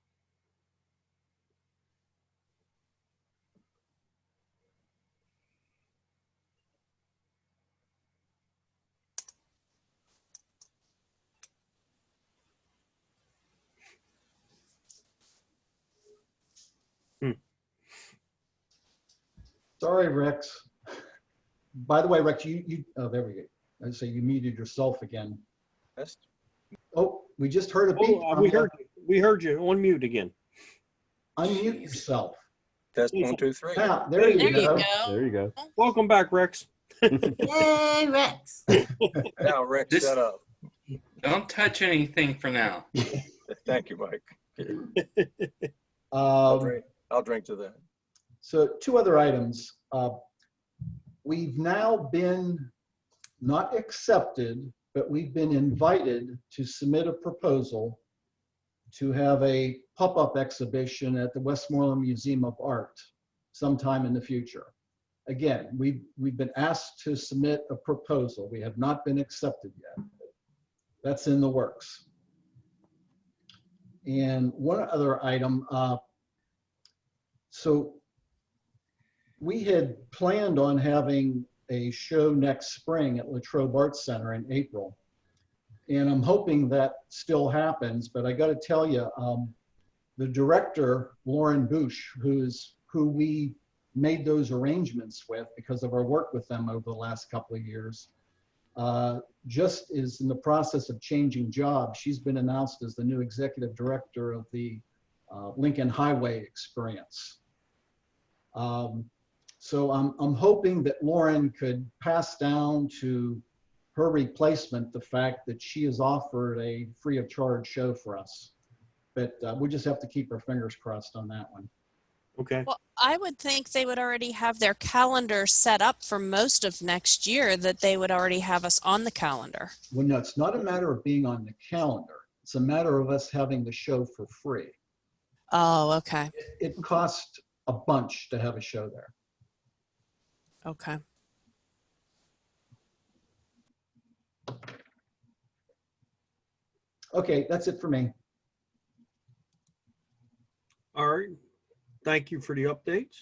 Speaker 7: Sorry, Rex. By the way, Rex, oh, there we go. I say you muted yourself again.
Speaker 4: Yes.
Speaker 7: Oh, we just heard a beep.
Speaker 9: Oh,
Speaker 7: from
Speaker 9: we
Speaker 7: you.
Speaker 9: heard you. We heard you. On mute again.
Speaker 7: Unmute yourself.
Speaker 4: Test 1, 2, 3.
Speaker 7: Ah, there
Speaker 10: There
Speaker 7: you
Speaker 10: you
Speaker 7: go.
Speaker 10: go.
Speaker 12: There you go.
Speaker 9: Welcome back, Rex.
Speaker 3: Yay, Rex.
Speaker 4: Now, Rex,
Speaker 5: This-
Speaker 4: shut up.
Speaker 5: Don't touch anything for now.
Speaker 4: Thank you, Mike.
Speaker 7: Um,
Speaker 4: I'll drink to that.
Speaker 7: So 2 other items. We've now been not accepted, but we've been invited to submit a proposal to have a pop-up exhibition at the Westmoreland Museum of Art sometime in the future. Again, we've been asked to submit a proposal. We have not been accepted yet. That's in the works. And one other item, so we had planned on having a show next spring at Latrobe Arts Center in April. And I'm hoping that still happens, but I got to tell you, the director, Lauren Bush, who we made those arrangements with because of our work with them over the last couple of years, just is in the process of changing jobs. She's been announced as the new executive director of the Lincoln Highway Experience. So I'm hoping that Lauren could pass down to her replacement the fact that she has offered a free of charge show for us. But we just have to keep our fingers crossed on that one.
Speaker 9: Okay.
Speaker 10: Well, I would think they would already have their calendar set up for most of next year, that they would already have us on the calendar.
Speaker 7: Well, no, it's not a matter of being on the calendar. It's a matter of us having the show for free.
Speaker 10: Oh, okay.
Speaker 7: It costs a bunch to have a show there.
Speaker 10: Okay.
Speaker 7: Okay, that's it for me.
Speaker 9: All right. Thank you for the updates.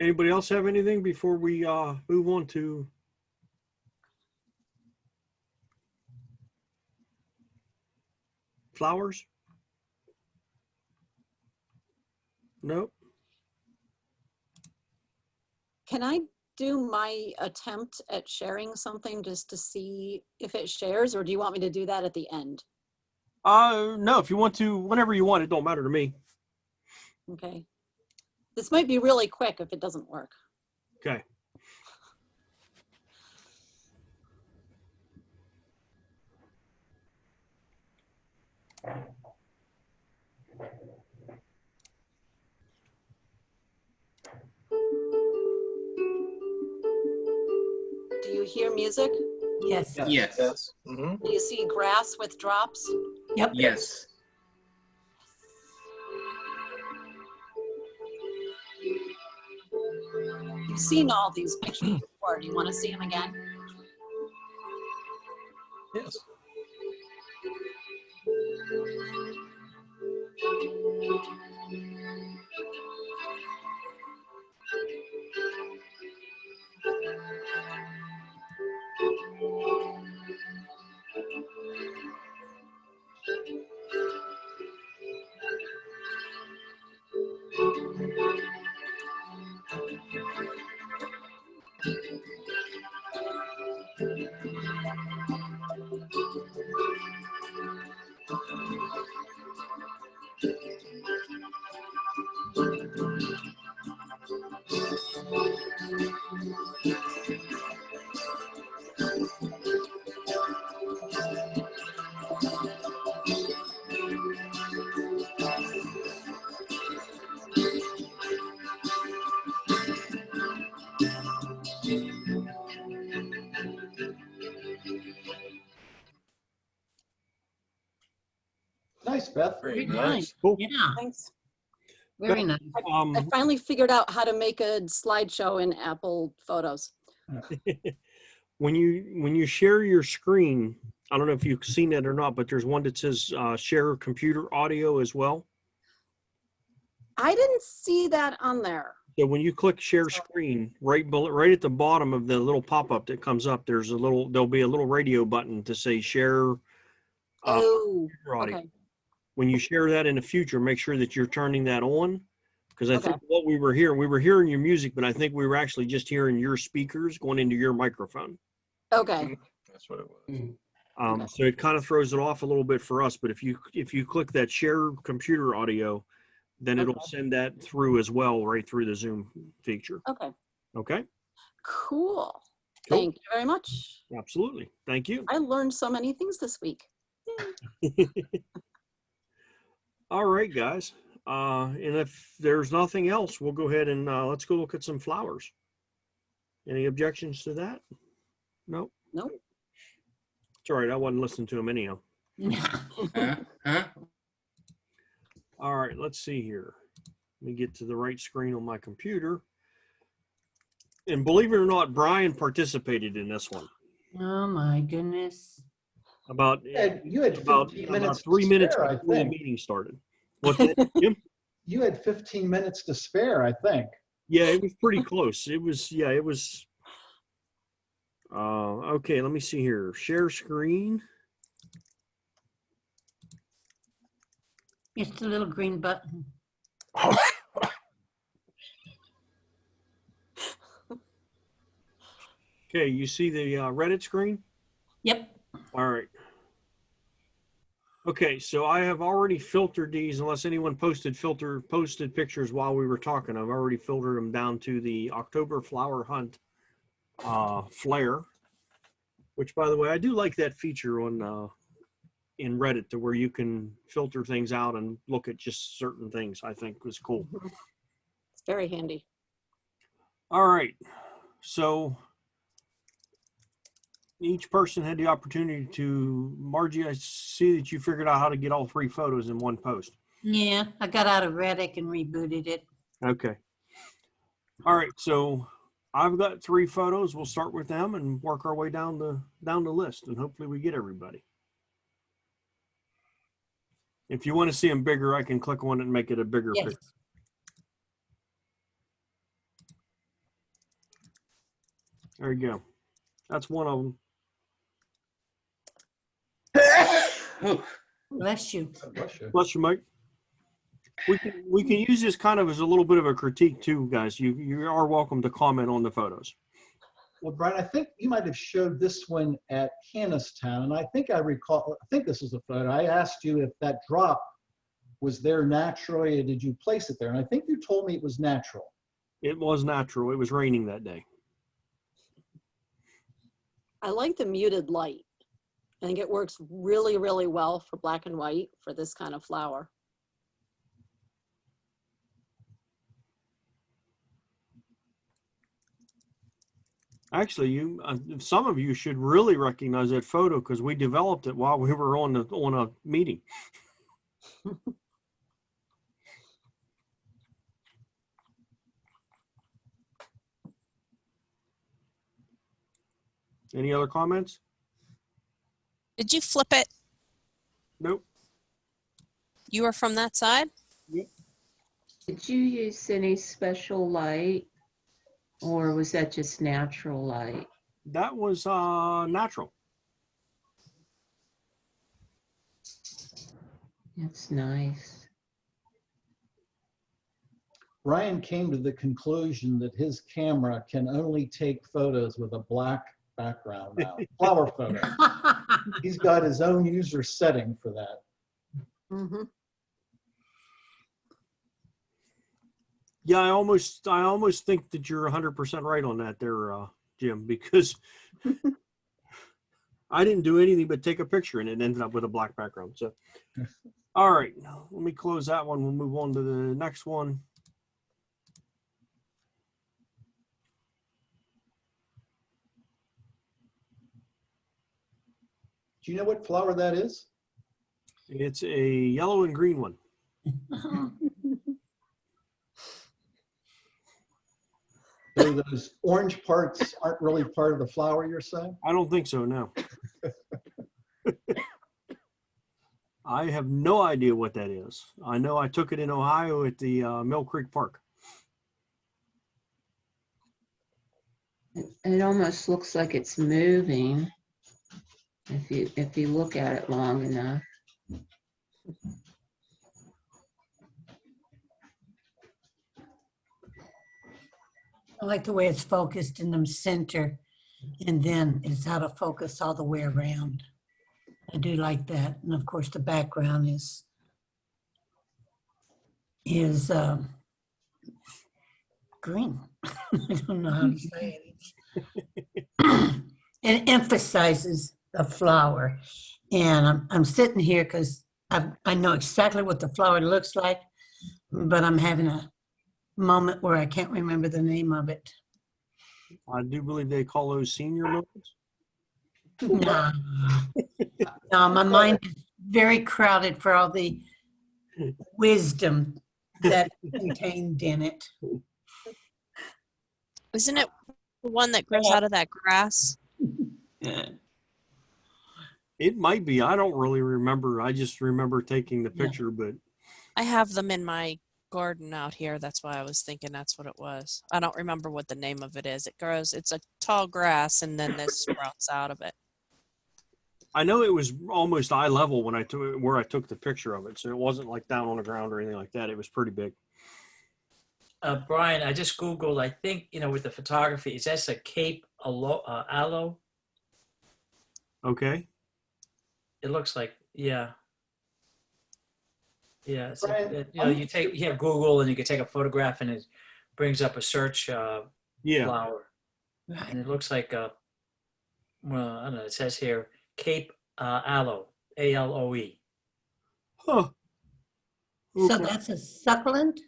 Speaker 9: Anybody else have anything before we move on to flowers? Nope.
Speaker 1: Can I do my attempt at sharing something just to see if it shares, or do you want me to do that at the end?
Speaker 9: No, if you want to, whenever you want, it don't matter to me.
Speaker 1: Okay. This might be really quick if it doesn't work.
Speaker 9: Okay.
Speaker 1: Do you hear music?
Speaker 3: Yes.
Speaker 5: Yes.
Speaker 4: Yes. Mm-hmm.
Speaker 1: Do you see grass with drops?
Speaker 3: Yep.
Speaker 5: Yes.
Speaker 1: You've seen all these pictures before. Do you want to see them again?
Speaker 4: Yes.
Speaker 7: Nice, Beth.
Speaker 4: Very
Speaker 3: Very
Speaker 4: nice.
Speaker 3: nice.
Speaker 9: Cool.
Speaker 3: Yeah,
Speaker 1: Thanks.
Speaker 3: very nice.
Speaker 1: I finally figured out how to make a slideshow in Apple Photos.
Speaker 9: When you share your screen, I don't know if you've seen it or not, but there's one that says share computer audio as well.
Speaker 1: I didn't see that on there.
Speaker 9: So when you click share screen, right at the bottom of the little pop-up that comes up, there'll be a little radio button to say share
Speaker 1: Oh,
Speaker 9: computer audio.
Speaker 1: okay.
Speaker 9: when you share that in the future, make sure that you're turning that on. Because I
Speaker 1: Okay.
Speaker 9: think what we were hearing your music, but I think we were actually just hearing your speakers going into your microphone.
Speaker 1: Okay.
Speaker 4: That's what it was.
Speaker 1: Okay.
Speaker 9: So it kind of throws it off a little bit for us. But if you click that share computer audio, then it'll send that through as well, right through the Zoom feature.
Speaker 1: Okay.
Speaker 9: Okay.
Speaker 1: Cool.
Speaker 9: Cool.
Speaker 1: Thank you very much.
Speaker 9: Absolutely. Thank you.
Speaker 1: I learned so many things this week.
Speaker 9: All right, guys. And if there's nothing else, we'll go ahead and let's go look at some flowers. Any objections to that? Nope.
Speaker 1: Nope.
Speaker 9: It's all right. I wasn't listening to him anyhow. All right, let's see here. Let me get to the right screen on my computer. And believe it or not, Brian participated in this one.
Speaker 3: Oh my goodness.
Speaker 9: About
Speaker 7: You had 15 minutes
Speaker 9: 3
Speaker 7: to
Speaker 9: minutes
Speaker 7: spare, I
Speaker 9: before the
Speaker 7: think.
Speaker 9: meeting started. What's that, Jim?
Speaker 7: You had 15 minutes to spare, I think.
Speaker 9: Yeah, it was pretty close. It was, yeah, it was. Okay, let me see here. Share screen.
Speaker 3: It's the little green button.
Speaker 9: Okay, you see the Reddit screen?
Speaker 3: Yep.
Speaker 9: All right. Okay, so I have already filtered these, unless anyone posted pictures while we were talking. I've already filtered them down to the October Flower Hunt flare, which, by the way, I do like that feature on in Reddit, to where you can filter things out and look at just certain things. I think was cool.
Speaker 1: It's very handy.
Speaker 9: All right, so each person had the opportunity to, Margie, I see that you figured out how to get all 3 photos in one post.
Speaker 3: Yeah, I got out of Reddick and rebooted it.
Speaker 9: Okay. All right, so I've got 3 photos. We'll start with them and work our way down the list, and hopefully we get everybody. If you want to see them bigger, I can click on it and make it a bigger picture. There you go. That's one of them.
Speaker 3: Bless you.
Speaker 9: Bless you, Mike. We can use this kind of as a little bit of a critique too, guys. You are welcome to comment on the photos.
Speaker 7: Well, Brian, I think you might have showed this one at Canisstown, and I think I recall, I think this is a photo. I asked you if that drop was there naturally, or did you place it there? And I think you told me it was natural.
Speaker 9: It was natural. It was raining that day.
Speaker 1: I like the muted light. I think it works really, really well for black and white for this kind of flower.
Speaker 9: Actually, some of you should really recognize that photo, because we developed it while we were on a meeting. Any other comments?
Speaker 10: Did you flip it?
Speaker 9: Nope.
Speaker 10: You were from that side?
Speaker 9: Yep.
Speaker 8: Did you use any special light, or was that just natural light?
Speaker 9: That was natural.
Speaker 8: That's nice.
Speaker 7: Brian came to the conclusion that his camera can only take photos with a black background now. Flower photo. He's got his own user setting for that.
Speaker 1: Mm-hmm.
Speaker 9: Yeah, I almost think that you're 100% right on that there, Jim, because I didn't do anything but take a picture and it ended up with a black background. So, all right, let me close that one. We'll move on to the next one.
Speaker 7: Do you know what flower that is?
Speaker 9: It's a yellow and green one.
Speaker 7: So those orange parts aren't really part of the flower, you're saying?
Speaker 9: I don't think so, no. I have no idea what that is. I know I took it in Ohio at the Mill Creek Park.
Speaker 8: It almost looks like it's moving if you look at it long enough.
Speaker 3: I like the way it's focused in the center and then it's out of focus all the way around. I do like that. And of course the background is green. I don't know how to say it. It emphasizes the flower. And I'm sitting here because I know exactly what the flower looks like, but I'm having a moment where I can't remember the name of it.
Speaker 9: I do believe they call those senior moments.
Speaker 3: No, no, my mind is very crowded for all the wisdom that is contained in it.
Speaker 10: Isn't it the one that grows out of that grass?
Speaker 9: It might be. I don't really remember. I just remember taking the
Speaker 3: Yeah.
Speaker 9: picture, but
Speaker 10: I have them in my garden out here. That's why I was thinking that's what it was. I don't remember what the name of it is. It grows, it's a tall grass and then this sprouts out of it.
Speaker 9: I know it was almost eye level when I took the picture of it. So it wasn't like down on the ground or anything like that. It was pretty big.
Speaker 14: Brian, I just Googled, I think, with the photography, is that a Cape Aloe?
Speaker 9: Okay.
Speaker 14: It looks like, yeah. Yeah, it's
Speaker 7: Brian,
Speaker 14: you have Google and you can take a photograph and it brings up a search
Speaker 9: Yeah.
Speaker 14: flower. And it looks like, well, I don't know, it says here, Cape Aloe, A-L-O-E.
Speaker 9: Huh.
Speaker 3: So
Speaker 9: Okay.
Speaker 3: that's a succulent?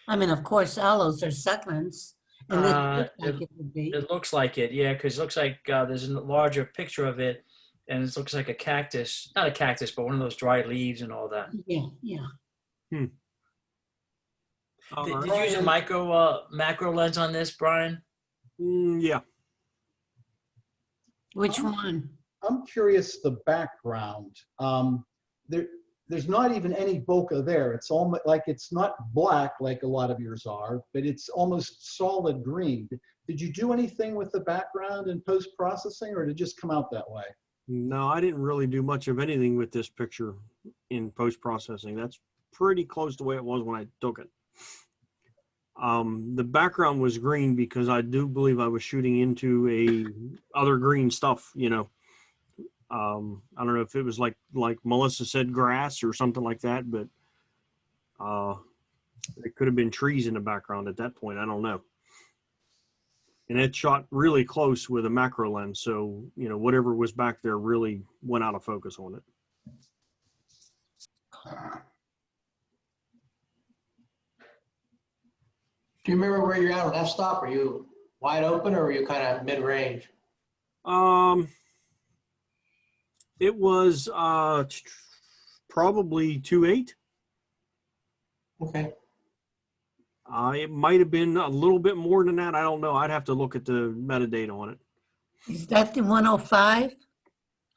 Speaker 3: I mean, of course, aloes are succulents. And this looks like it would be.
Speaker 14: It looks like it, yeah, because it looks like there's a larger picture of it, and it looks like a cactus, not a cactus, but one of those dry leaves and all that.
Speaker 3: Yeah, yeah.
Speaker 14: Did
Speaker 9: right.
Speaker 14: you use a macro lens on this, Brian?
Speaker 9: Yeah.
Speaker 3: Which one?
Speaker 7: I'm curious the background. There's not even any bokeh there. It's almost like it's not black like a lot of yours are, but it's almost solid green. Did you do anything with the background in post-processing, or did it just come out that way?
Speaker 9: No, I didn't really do much of anything with this picture in post-processing. That's pretty close to the way it was when I took it. The background was green because I do believe I was shooting into other green stuff, I don't know if it was like Melissa said, grass or something like that, but it could have been trees in the background at that point. I don't know. And it shot really close with a macro lens. So, whatever was back there really went out of focus on it.
Speaker 15: Do you remember where you're at on f-stop? Are you wide open or were you kind of mid-range?
Speaker 9: It was probably 2.8.
Speaker 15: Okay.
Speaker 9: It might have been a little bit more than that. I don't know. I'd have to look at the metadata on it.
Speaker 3: Is that the 105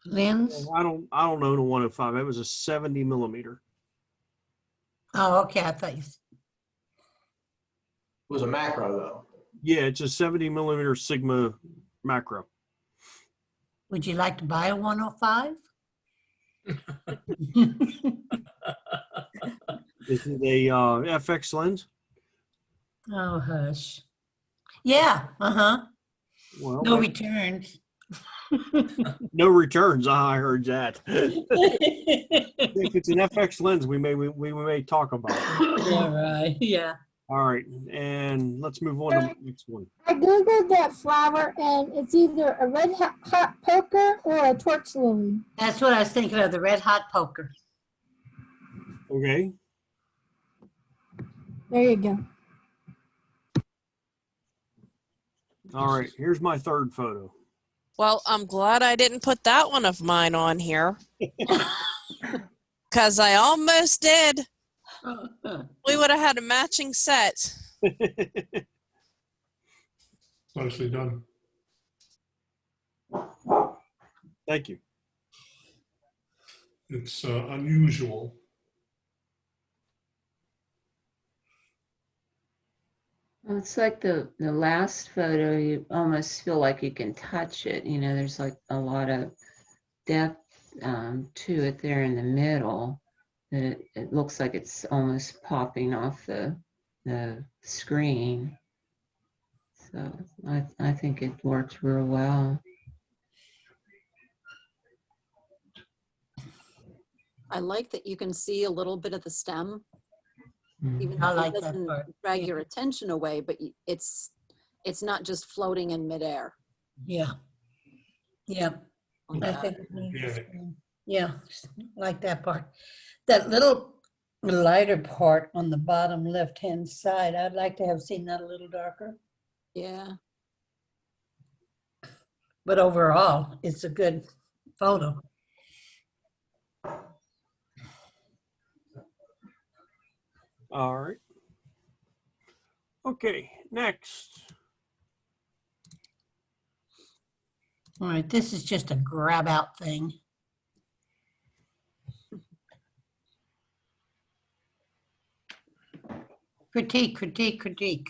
Speaker 3: lens?
Speaker 9: I don't know the 105. It was a 70 millimeter.
Speaker 3: Oh, okay. I thought you.
Speaker 15: It was a macro though.
Speaker 9: Yeah, it's a 70 millimeter Sigma macro.
Speaker 3: Would you like to buy a 105?
Speaker 9: This is a FX lens.
Speaker 3: Oh, hush. Yeah,
Speaker 9: Well,
Speaker 3: no returns.
Speaker 9: No returns. I heard that. If it's an FX lens, we may talk about it.
Speaker 3: Yeah, right. Yeah.
Speaker 9: All right, and let's move on to the next one.
Speaker 11: I googled that flower, and it's either a red hot poker or a torch lily.
Speaker 3: That's what I was thinking of, the red hot poker.
Speaker 9: Okay.
Speaker 11: There you go.
Speaker 9: All right, here's my third photo.
Speaker 10: Well, I'm glad I didn't put that one of mine on here. Because I almost did. We would have had a matching set.
Speaker 6: Nicely done.
Speaker 9: Thank you.
Speaker 6: It's unusual.
Speaker 8: Well, it's like the last photo, you almost feel like you can touch it. There's like a lot of depth to it there in the middle. That it looks like it's almost popping off the screen. So I think it works real well.
Speaker 1: I like that you can see a little bit of the stem, even
Speaker 3: I
Speaker 1: though
Speaker 3: like
Speaker 1: it
Speaker 3: that
Speaker 1: doesn't
Speaker 3: part.
Speaker 1: drag your attention away, but it's not just floating in midair.
Speaker 3: Yeah. Yeah.
Speaker 1: Like
Speaker 3: I
Speaker 1: that.
Speaker 3: think,
Speaker 6: Yeah.
Speaker 3: yeah, like that part. That little lighter part on the bottom left-hand side, I'd like to have seen that a little darker.
Speaker 1: Yeah.
Speaker 3: But overall, it's a good photo.
Speaker 9: All right. Okay, next.
Speaker 3: All right, this is just a grab out thing. Critique, critique, critique.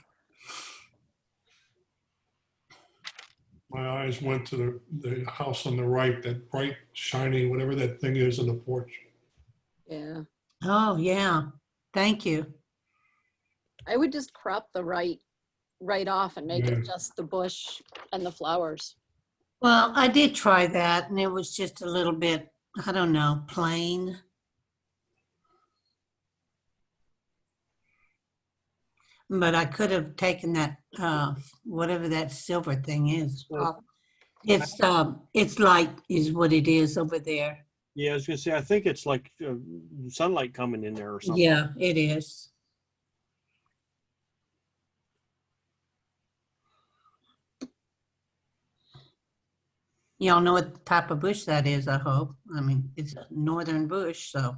Speaker 6: My eyes went to the house on the right, that bright, shiny, whatever that thing is on the porch.
Speaker 1: Yeah.
Speaker 3: Oh, yeah. Thank you.
Speaker 1: I would just crop the right off and make
Speaker 6: Yeah.
Speaker 1: it just the bush and the flowers.
Speaker 3: Well, I did try that and it was just a little bit, I don't know, plain. But I could have taken that, whatever that silver thing is off. It's light is what it is over there.
Speaker 9: Yeah, I was gonna say, I think it's like sunlight coming in there or something.
Speaker 3: Yeah, it is. Y'all know what type of bush that is, I hope. I mean, it's a northern bush, so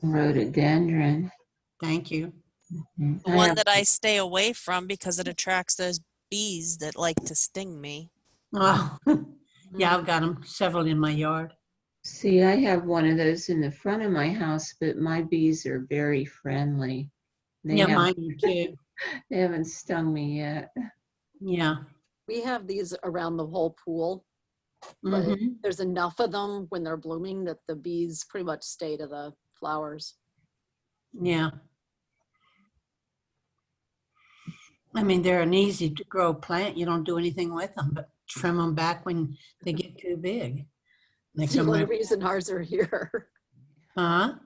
Speaker 8: Rhododendron.
Speaker 3: thank you.
Speaker 8: Mhm.
Speaker 10: The
Speaker 8: I
Speaker 10: one
Speaker 8: have-
Speaker 10: that I stay away from because it attracts those bees that like to sting me.
Speaker 3: Oh, yeah, I've got them several in my yard.
Speaker 8: See, I have one of those in the front of my house, but my bees are very friendly. They
Speaker 3: Yeah,
Speaker 8: haven't-
Speaker 3: mine too.
Speaker 8: They haven't stung me yet.
Speaker 3: Yeah.
Speaker 1: We have these around the whole pool, but
Speaker 3: Mhm.
Speaker 1: there's enough of them when they're blooming that the bees pretty much stay to the flowers.
Speaker 3: Yeah. I mean, they're an easy to grow plant. You don't do anything with them, but trim them back when they get too big. Make
Speaker 1: That's the
Speaker 3: them
Speaker 1: only
Speaker 3: right.
Speaker 1: reason ours are here.
Speaker 3: Huh?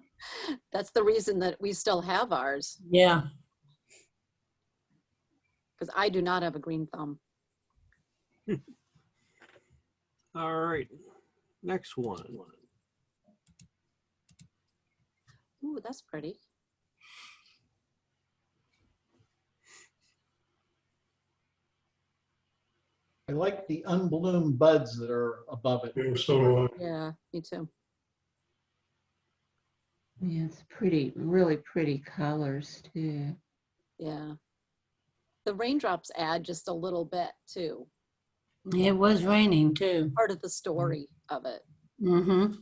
Speaker 1: That's the reason that we still have ours,
Speaker 3: Yeah.
Speaker 1: because I do not have a green thumb.
Speaker 9: All right, next one.
Speaker 1: Ooh, that's pretty.
Speaker 7: I like the unbloomed buds that are above it.
Speaker 6: Yeah, so do I.
Speaker 1: Yeah, me too.
Speaker 8: Yeah, it's pretty, really pretty colors too.
Speaker 1: Yeah. The raindrops add just a little bit too.
Speaker 3: It was raining too.
Speaker 1: Part of the story of it.
Speaker 3: Mm-hmm.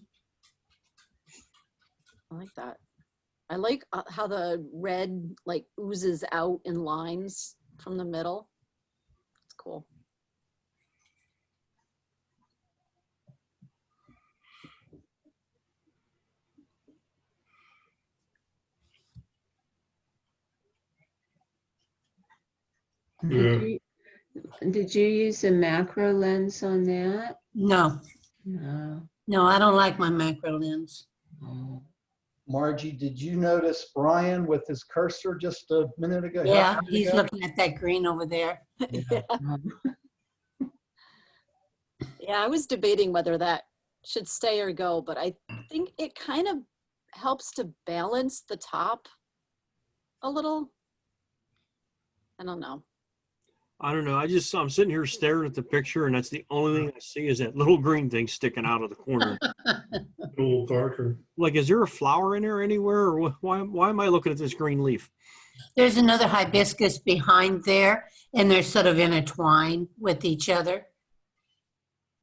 Speaker 1: I like that. I like how the red like oozes out in lines from the middle. It's cool.
Speaker 8: Did you use a macro lens on that?
Speaker 3: No,
Speaker 8: No.
Speaker 3: no, I don't like my macro lens.
Speaker 8: Oh.
Speaker 7: Margie, did you notice Brian with his cursor just a minute ago?
Speaker 3: Yeah,
Speaker 7: half a minute
Speaker 3: he's
Speaker 7: ago?
Speaker 3: looking at that green over there.
Speaker 1: Yeah. Yeah, I was debating whether that should stay or go, but I think it kind of helps to balance the top a little. I don't know.
Speaker 9: I don't know. I'm sitting here staring at the picture, and that's the only thing I see is that little green thing sticking out of the corner.
Speaker 6: A little darker.
Speaker 9: Like, is there a flower in there anywhere, or why am I looking at this green leaf?
Speaker 3: There's another hibiscus behind there, and they're sort of intertwined with each other.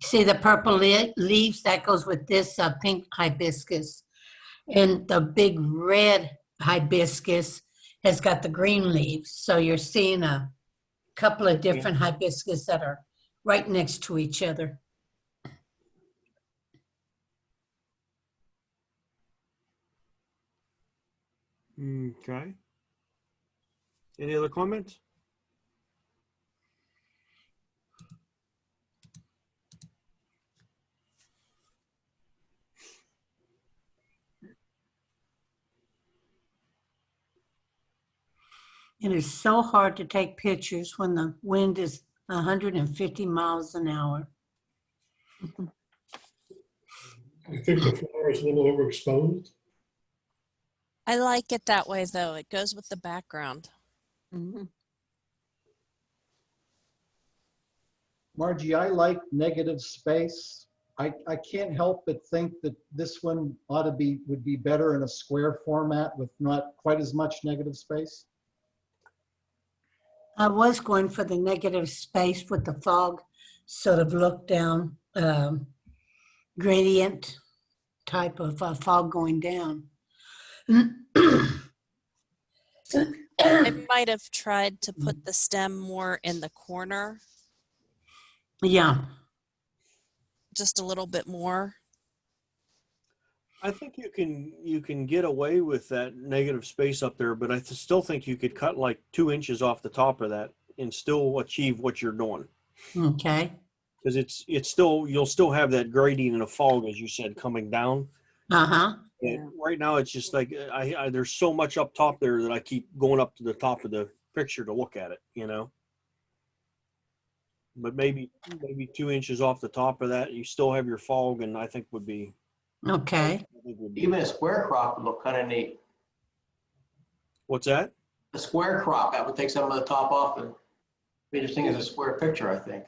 Speaker 3: See the purple leaves? That goes with this pink hibiscus. And the big red hibiscus has got the green leaves. So you're seeing a couple of different hibiscus that are right next to each other.
Speaker 9: Okay. Any other comments?
Speaker 3: It is so hard to take pictures when the wind is 150 miles an hour.
Speaker 6: I think the flower is a little overexposed.
Speaker 10: I like it that way, though. It goes with the background.
Speaker 1: Mhm.
Speaker 7: Margie, I like negative space. I can't help but think that this one would be better in a square format with not quite as much negative space.
Speaker 3: I was going for the negative space with the fog sort of look down, gradient type of fog going down.
Speaker 10: I might have tried to put the stem more in the corner,
Speaker 3: Yeah,
Speaker 10: just a little bit more.
Speaker 9: I think you can get away with that negative space up there, but I still think you could cut like 2 inches off the top of that and still achieve what you're doing.
Speaker 3: okay.
Speaker 9: Because it's still, you'll still have that gradient and a fog, as you said, coming down.
Speaker 3: Uh-huh.
Speaker 9: And right now, it's just like there's so much up top there that I keep going up to the top of the picture to look at it, you know. But maybe 2 inches off the top of that, you still have your fog, and I think would be
Speaker 3: Okay.
Speaker 15: Even a square crop would look kind of neat.
Speaker 9: What's that?
Speaker 15: A square crop, that would take some of the top off and be interesting as a square picture, I think.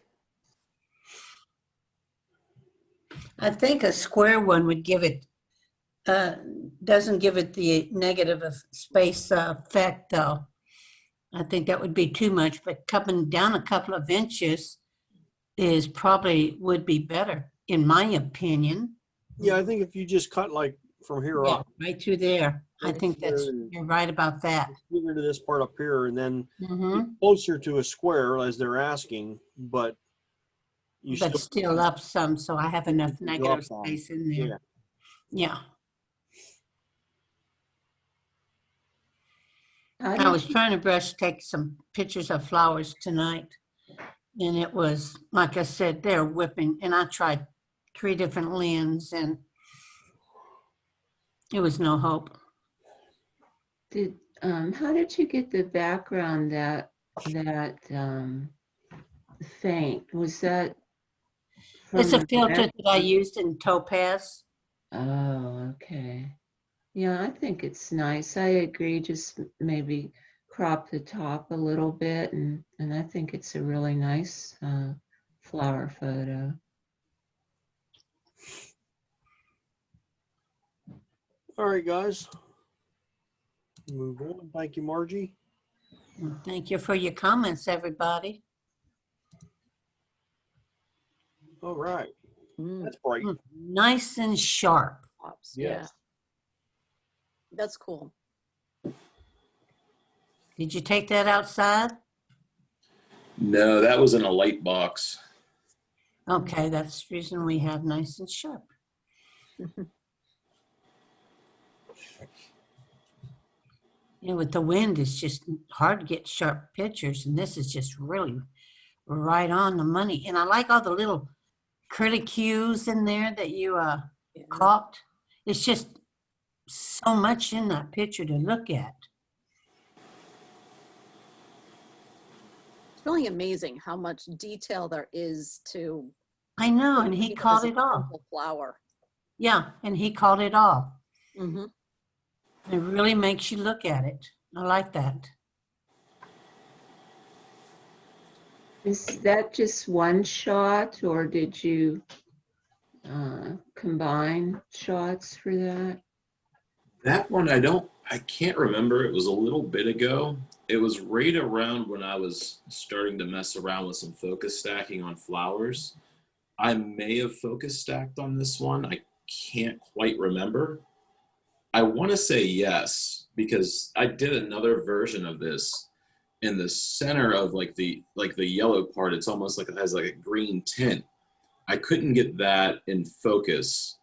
Speaker 3: I think a square one would give it, doesn't give it the negative of space effect though. I think that would be too much, but coming down a couple of inches is probably would be better, in my opinion.
Speaker 9: Yeah, I think if you just cut like from here
Speaker 3: Yeah,
Speaker 9: up,
Speaker 3: right through there. I think that's, you're right about that.
Speaker 9: get rid of this part up here, and then
Speaker 3: Mm-hmm.
Speaker 9: get closer to a square as they're asking, but you
Speaker 3: But still up some, so I have enough negative
Speaker 9: drop down.
Speaker 3: space in there. Yeah. I was trying to take some pictures of flowers tonight. And it was, like I said, they're whipping. And I tried 3 different lens and it was no hope.
Speaker 8: How did you get the background that faint? Was that
Speaker 3: It's
Speaker 8: from
Speaker 3: a filter that I used in Topaz.
Speaker 8: Oh, okay. Yeah, I think it's nice. I agree. Just maybe crop the top a little bit, and I think it's a really nice flower photo.
Speaker 9: All right, guys. Move on. Thank you, Margie.
Speaker 3: Thank you for your comments, everybody.
Speaker 9: All right. That's bright.
Speaker 3: Nice and sharp.
Speaker 1: Yeah. That's cool.
Speaker 3: Did you take that outside?
Speaker 16: No, that was in a light box.
Speaker 3: Okay, that's the reason we have nice and sharp. With the wind, it's just hard to get sharp pictures, and this is just really right on the money. And I like all the little critic cues in there that you caught. It's just so much in that picture to look at.
Speaker 1: It's really amazing how much detail there is to.
Speaker 3: I know, and he caught it all.
Speaker 1: Flower.
Speaker 3: Yeah, and he caught it all.
Speaker 1: Mm-hmm.
Speaker 3: It really makes you look at it. I like that.
Speaker 8: Is that just one shot, or did you combine shots for that?
Speaker 16: That one, I can't remember. It was a little bit ago. It was right around when I was starting to mess around with some focus stacking on flowers. I may have focus stacked on this one. I can't quite remember. I want to say yes, because I did another version of this. In the center of like the yellow part, it's almost like it has like a green tint. I couldn't get that in focus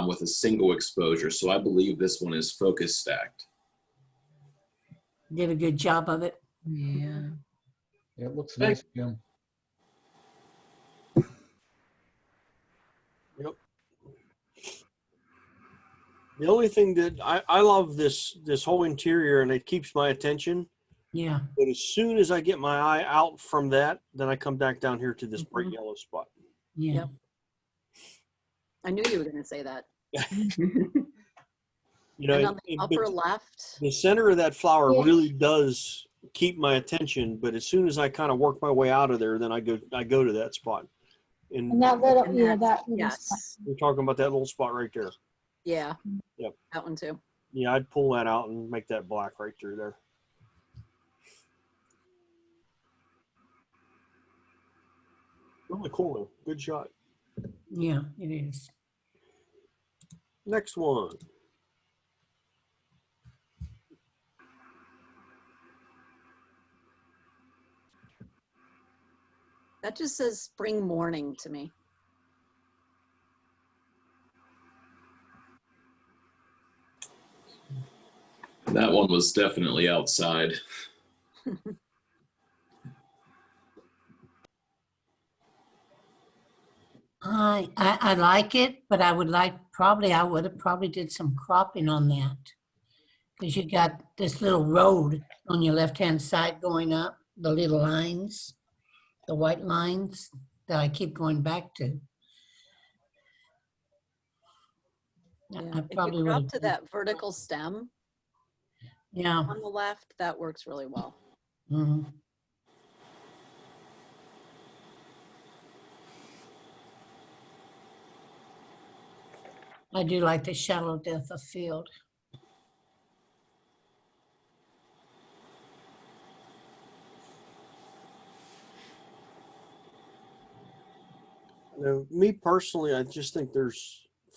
Speaker 16: with a single exposure, so I believe this one is focus stacked.
Speaker 3: Did a good job of it.
Speaker 8: Yeah.
Speaker 7: It looks nice, Jim.
Speaker 9: Yep. The only thing that I love this whole interior, and it keeps my attention,
Speaker 3: Yeah.
Speaker 9: But as soon as I get my eye out from that, then I come back down here to this bright yellow spot.
Speaker 3: Yeah.
Speaker 1: Yep. I knew you were going to say that.
Speaker 9: You know,
Speaker 1: And on the upper
Speaker 9: but
Speaker 1: left,
Speaker 9: the center of that flower
Speaker 11: Yeah.
Speaker 9: really does keep my attention. But as soon as I kind of work my way out of there, then I go to that spot.
Speaker 11: And that little,
Speaker 1: and
Speaker 11: yeah,
Speaker 1: that's-
Speaker 11: that little spot.
Speaker 1: yes,
Speaker 9: We're talking about that little spot right there.
Speaker 1: yeah,
Speaker 9: Yep.
Speaker 1: that one too.
Speaker 9: Yeah, I'd pull that out and make that black right through there. Really cool though. Good shot.
Speaker 3: Yeah, it is.
Speaker 9: Next one.
Speaker 1: That just says spring morning to me.
Speaker 16: That one was definitely outside.
Speaker 3: I like it, but I would have probably did some cropping on that. Because you got this little road on your left-hand side going up, the little lines, the white lines that I keep going back to.
Speaker 1: Yeah.
Speaker 3: I
Speaker 1: If
Speaker 3: probably
Speaker 1: you
Speaker 3: would
Speaker 1: crop
Speaker 3: have.
Speaker 1: to that vertical stem
Speaker 3: Yeah.
Speaker 1: on the left, that works really well.
Speaker 3: Mhm. I do like the shallow depth of field.
Speaker 9: You know, me personally, I just think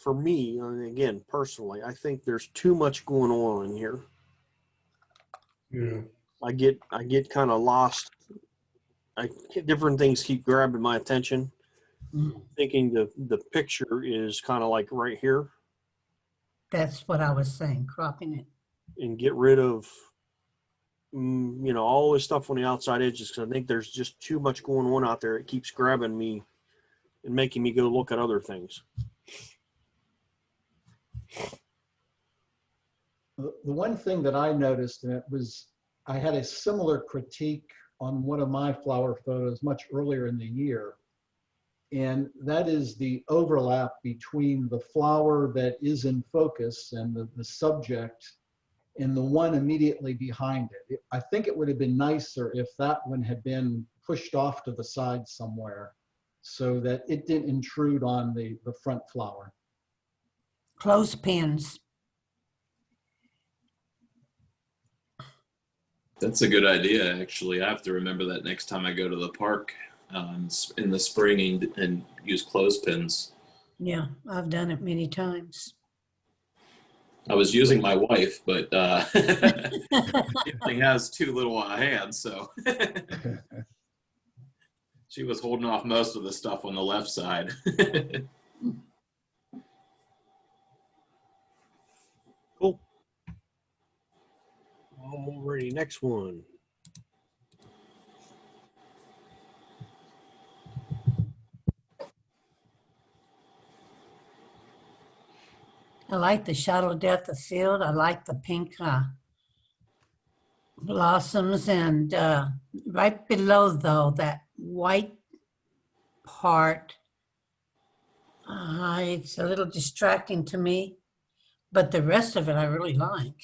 Speaker 9: for me, and again, personally, I think there's too much going on in here.
Speaker 6: Yeah.
Speaker 9: I get kind of lost. Different things keep grabbing my attention. Thinking the picture is kind of like right here,
Speaker 3: That's what I was saying, cropping it.
Speaker 9: and get rid of all this stuff on the outside edges, because I think there's just too much going on out there. It keeps grabbing me and making me go look at other things.
Speaker 7: The one thing that I noticed, and I had a similar critique on one of my flower photos much earlier in the year, and that is the overlap between the flower that is in focus and the subject and the one immediately behind it. I think it would have been nicer if that one had been pushed off to the side somewhere so that it didn't intrude on the front flower.
Speaker 3: Clothespins.
Speaker 16: That's a good idea, actually. I have to remember that next time I go to the park in the spring and use clothespins.
Speaker 3: Yeah, I've done it many times.
Speaker 16: I was using my wife, but she only has two little hands, so she was holding off most of the stuff on the left side.
Speaker 9: Cool. Alrighty, next one.
Speaker 3: I like the shallow depth of field. I like the pink blossoms, and right below though, that white part, it's a little distracting to me, but the rest of it I really like.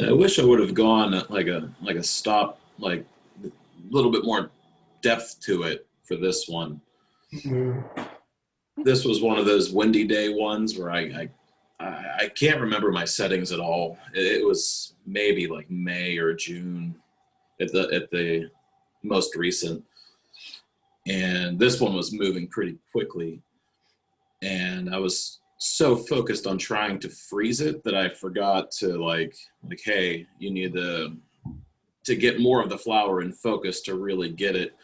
Speaker 16: I wish I would have gone like a stop, like a little bit more depth to it for this one.
Speaker 6: Yeah.
Speaker 16: This was one of those windy day ones where I can't remember my settings at all. It was maybe like May or June at the most recent, and this one was moving pretty quickly, and I was so focused on trying to freeze it that I forgot to like hey, you need to get more of the flower in focus to really get it.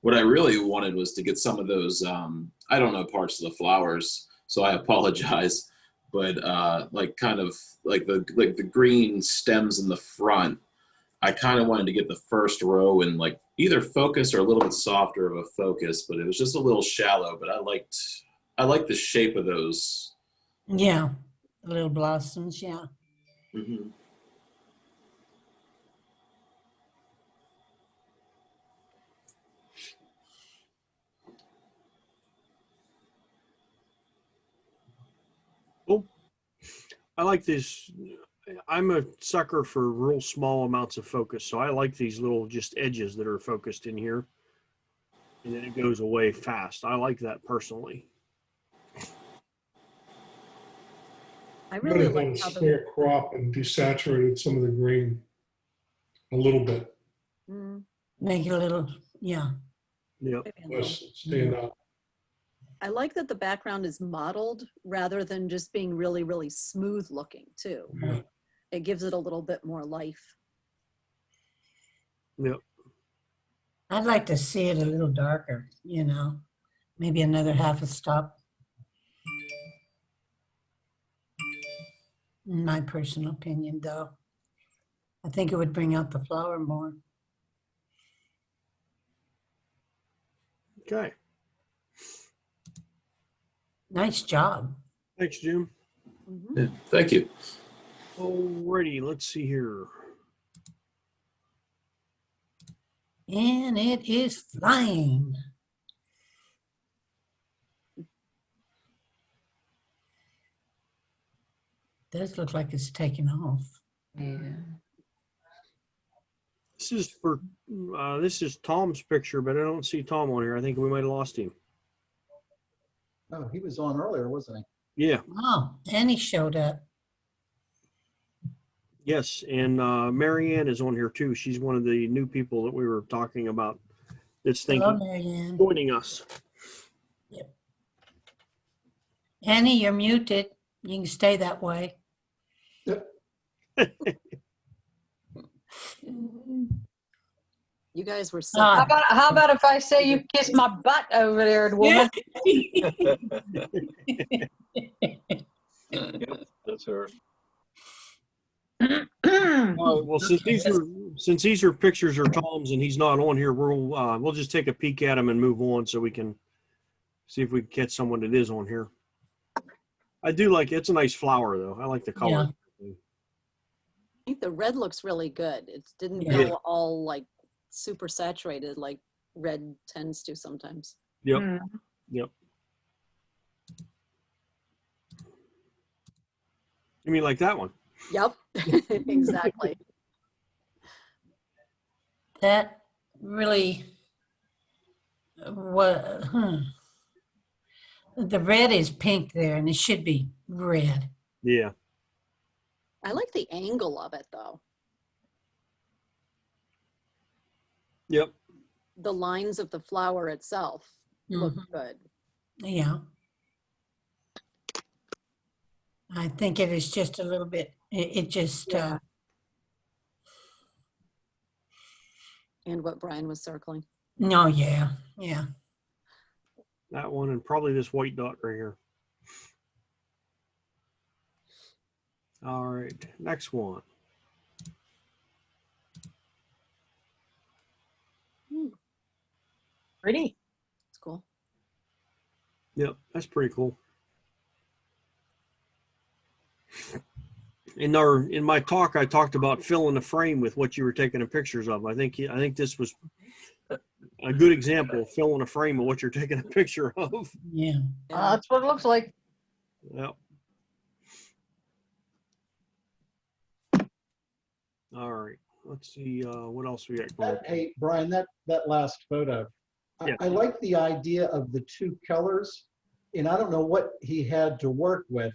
Speaker 16: What I really wanted was to get some of those I don't know parts of the flowers, so I apologize, but like kind of like the green stems in the front, I kind of wanted to get the first row in like either focus or a little bit softer of a focus, but it was just a little shallow. But I liked the shape of those.
Speaker 3: Yeah, The little blossoms, yeah.
Speaker 16: Mhm.
Speaker 9: Oh, I like this. I'm a sucker for real small amounts of focus, so I like these little just edges that are focused in here, and then it goes away fast. I like that personally.
Speaker 1: I
Speaker 6: You
Speaker 1: really
Speaker 6: might
Speaker 1: like
Speaker 6: want to
Speaker 1: how the,
Speaker 6: spare crop and desaturated some of the green a little bit,
Speaker 1: mm,
Speaker 3: Make it a little, yeah.
Speaker 9: Yep.
Speaker 1: maybe a little.
Speaker 6: less stand out.
Speaker 1: I like that the background is modeled rather than just being really, really smooth looking too.
Speaker 6: Yeah.
Speaker 1: It gives it a little bit more life.
Speaker 9: Yep.
Speaker 3: I'd like to see it a little darker, maybe another half a stop. In my personal opinion, though. I think it would bring out the flower more.
Speaker 9: Okay.
Speaker 3: Nice job.
Speaker 9: Thanks, Jim.
Speaker 1: Mhm.
Speaker 16: Yeah, thank you.
Speaker 9: Alrighty, let's see here.
Speaker 3: And it is flying. Does look like it's taking off.
Speaker 8: Yeah.
Speaker 9: This is Tom's picture, but I don't see Tom on here. I think we might have lost him.
Speaker 7: Oh, he was on earlier, wasn't
Speaker 9: Yeah.
Speaker 3: Oh, and he showed up.
Speaker 9: Yes, and Marianne is on here too. She's one of the new people that we were talking about that's
Speaker 3: Hello,
Speaker 9: thinking
Speaker 3: Marianne.
Speaker 9: joining us.
Speaker 3: Yep. Annie, you're muted. You can stay that way.
Speaker 1: You guys were so.
Speaker 3: Ah.
Speaker 17: How about if I say you kiss my butt over there, woman?
Speaker 4: Yep, that's her.
Speaker 9: Well, since these are pictures of Tom's and he's not on here, we'll just take a peek at him and move on so we can see if we can catch someone that is on here. I do like it's a nice flower though. I like the color.
Speaker 1: I think the red looks really good. It didn't
Speaker 9: Yeah.
Speaker 1: go all like super saturated like red tends to sometimes.
Speaker 9: Yep. Yep. You mean like that one?
Speaker 1: Yep, exactly.
Speaker 3: That really was, the red is pink there and it should be red.
Speaker 9: Yeah.
Speaker 1: I like the angle of it though.
Speaker 9: Yep.
Speaker 1: The lines of the flower itself look good.
Speaker 3: Yeah. I think it is just a little bit, it just,
Speaker 1: Yeah. And what Brian was circling.
Speaker 3: no, yeah.
Speaker 9: That one and probably this white dot right here. All right, next one.
Speaker 17: Pretty.
Speaker 1: It's cool.
Speaker 9: Yep, that's pretty cool. In my talk, I talked about filling the frame with what you were taking the pictures of. I think this was a good example of filling a frame of what you're taking a picture of.
Speaker 3: Yeah.
Speaker 17: That's what it looks like.
Speaker 9: Yep. All right. Let's see what else we got going on.
Speaker 7: Hey, Brian, that last photo,
Speaker 9: Yeah.
Speaker 7: I like the idea of the two colors, and I don't know what he had to work with.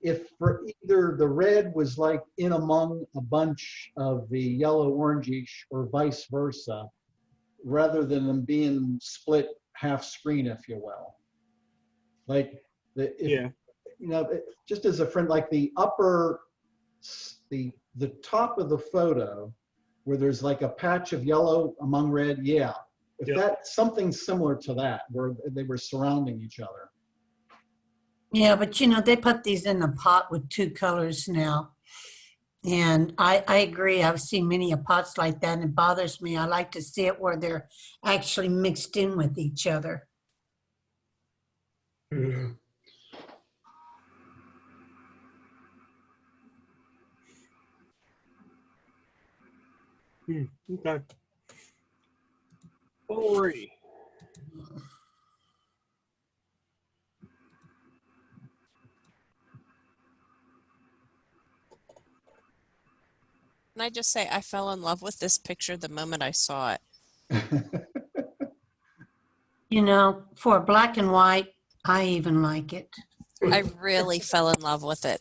Speaker 7: If for either the red was like in among a bunch of the yellow orangish or vice versa, rather than them being split half screen, if you will. Like just as a friend, like the top of the photo where there's like a patch of yellow among red, yeah. If that's something similar to that, where they were surrounding each other.
Speaker 3: Yeah, but they put these in a pot with two colors now. And I agree. I've seen many pots like that and it bothers me. I like to see it where they're actually mixed in with each other.
Speaker 6: Yeah.
Speaker 9: Okay. Alrighty.
Speaker 10: Can I just say I fell in love with this picture the moment I saw it.
Speaker 3: You know, for black and white, I even like it.
Speaker 10: I really fell in love with it.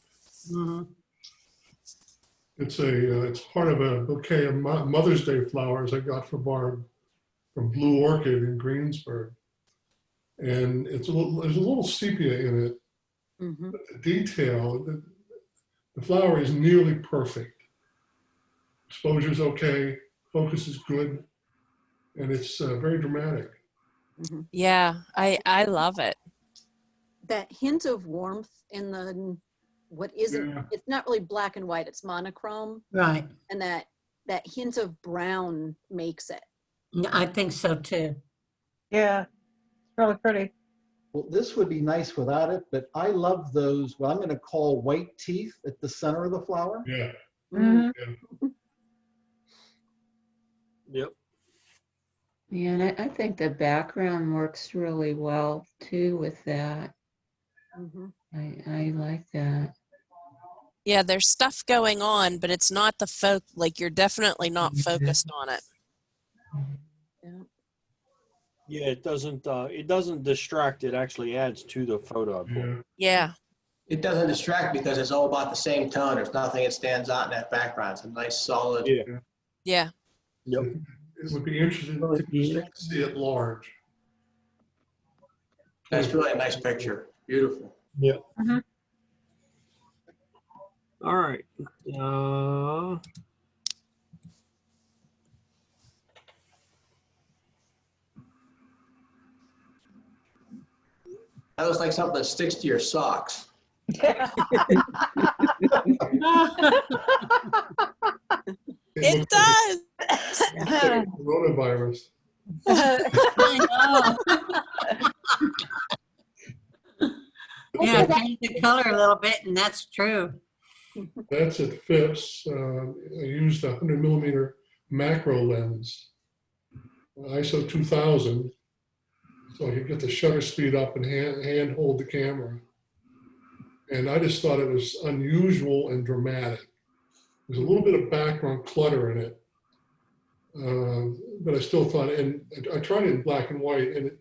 Speaker 3: Mhm.
Speaker 6: It's part of a bouquet of Mother's Day flowers I got for Barb from Blue Orchid in Greensburg. And there's a little sepia in it.
Speaker 1: Mhm.
Speaker 6: But the detail, the flower is nearly perfect. Exposure's okay, focus is good, and it's very dramatic.
Speaker 1: Mhm.
Speaker 10: Yeah, I love it.
Speaker 1: That hint of warmth in the what isn't
Speaker 6: Yeah.
Speaker 1: it's not really black and white, it's monochrome,
Speaker 3: Right.
Speaker 1: and that hint of brown makes it.
Speaker 3: Yeah, I think so too.
Speaker 17: Yeah, it's really pretty.
Speaker 7: Well, this would be nice without it, but I love those, what I'm going to call white teeth at the center of the flower.
Speaker 6: Yeah.
Speaker 17: Mhm.
Speaker 6: Yeah.
Speaker 9: Yep.
Speaker 8: Yeah, and I think the background works really well too with that.
Speaker 1: Mhm.
Speaker 8: I like that.
Speaker 10: Yeah, there's stuff going on, but it's not like you're definitely not focused on it.
Speaker 9: Yeah, it doesn't distract. It actually adds to the photo.
Speaker 6: Yeah.
Speaker 10: Yeah.
Speaker 15: It doesn't distract because it's all about the same tone. There's nothing that stands out in that background. It's a nice solid.
Speaker 9: Yeah.
Speaker 10: Yeah.
Speaker 9: Yep.
Speaker 6: It would be interesting to see it large.
Speaker 15: That's really a nice picture. Beautiful.
Speaker 9: Yep.
Speaker 17: Mhm.
Speaker 9: All right.
Speaker 15: That looks like something that sticks to your socks.
Speaker 10: It does.
Speaker 6: Coronavirus.
Speaker 3: I know. Yeah, change the color a little bit, and that's true.
Speaker 6: That's at Phipps. I used a 100mm macro lens, ISO 2000, so I could get the shutter speed up and hand hold the camera. And I just thought it was unusual and dramatic. There's a little bit of background clutter in it, but I still thought, and I tried it in black and white, and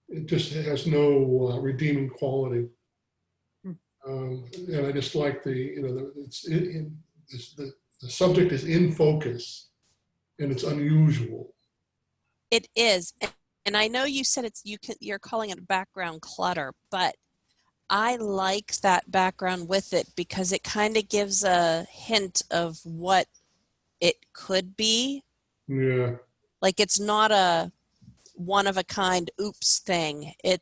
Speaker 6: it just has no redeeming quality. And I just like the subject is in focus, and it's unusual.
Speaker 10: It is. And I know you said you're calling it background clutter, but I like that background with it because it kind of gives a hint of what it could be.
Speaker 6: Yeah.
Speaker 10: Like it's not a one of a kind oops thing.
Speaker 15: I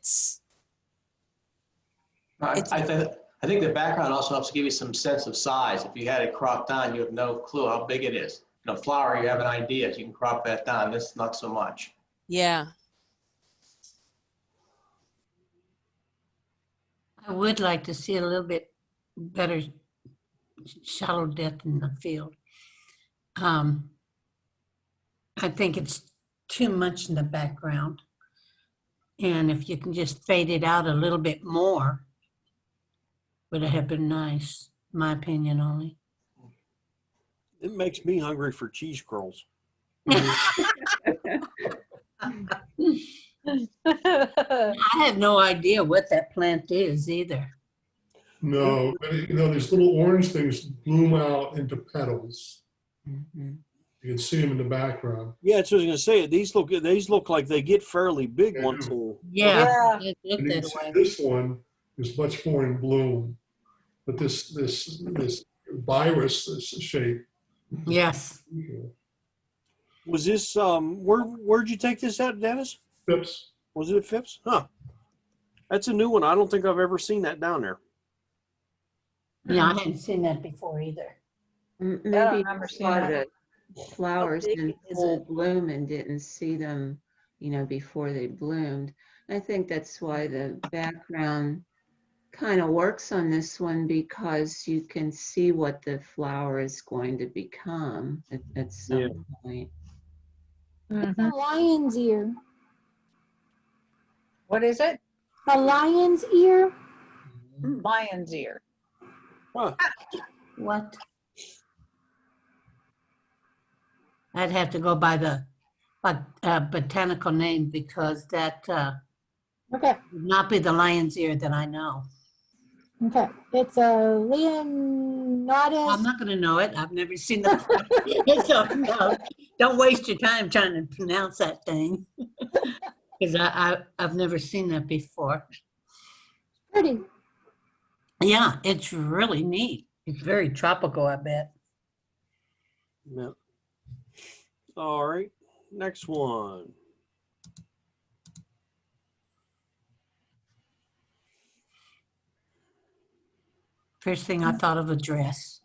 Speaker 15: think the background also helps give you some sense of size. If you had it cropped down, you have no clue how big it is. In a flower, you have an idea. You can crop that down. This, not so much.
Speaker 10: Yeah.
Speaker 3: I would like to see a little bit better shallow depth in the field. I think it's too much in the background. And if you can just fade it out a little bit more, would have been nice, my opinion only.
Speaker 9: It makes me hungry for cheese curls.
Speaker 3: I have no idea what that plant is either.
Speaker 6: No, but these little orange things bloom out into petals.
Speaker 3: Mm-hmm.
Speaker 6: You can see them in the background.
Speaker 9: Yeah, that's what I was gonna say. These look like they get fairly big once they're.
Speaker 3: Yeah.
Speaker 6: And you can see this one is much more in bloom, but this virus shape.
Speaker 3: Yes.
Speaker 9: Was this where'd you take this at, Dennis?
Speaker 6: Phipps.
Speaker 9: Was it at Phipps? Huh. That's a new one. I don't think I've ever seen that down there.
Speaker 3: Yeah, I hadn't seen that before either.
Speaker 8: Maybe
Speaker 17: I don't remember
Speaker 8: you
Speaker 17: seeing
Speaker 8: saw
Speaker 17: that.
Speaker 8: the flowers
Speaker 1: big
Speaker 8: in
Speaker 1: is
Speaker 8: full
Speaker 1: it?
Speaker 8: bloom and didn't see them, before they bloomed. I think that's why the background kind of works on this one because you can see what the flower is going to become at some point.
Speaker 11: It's a lion's ear.
Speaker 17: What is it?
Speaker 11: A lion's ear?
Speaker 17: Lion's ear.
Speaker 3: What? I'd have to go by the botanical name because that
Speaker 11: Okay.
Speaker 3: would not be the lion's ear that I know.
Speaker 11: Okay. It's a Leonidas.
Speaker 3: I'm not going to know it. I've never seen it. So, no, don't waste your time trying to pronounce that thing because I've never seen that before.
Speaker 11: Pretty.
Speaker 3: Yeah, it's really neat. It's very tropical, I bet.
Speaker 9: Yeah. All right, next one.
Speaker 3: First thing I thought of a dress.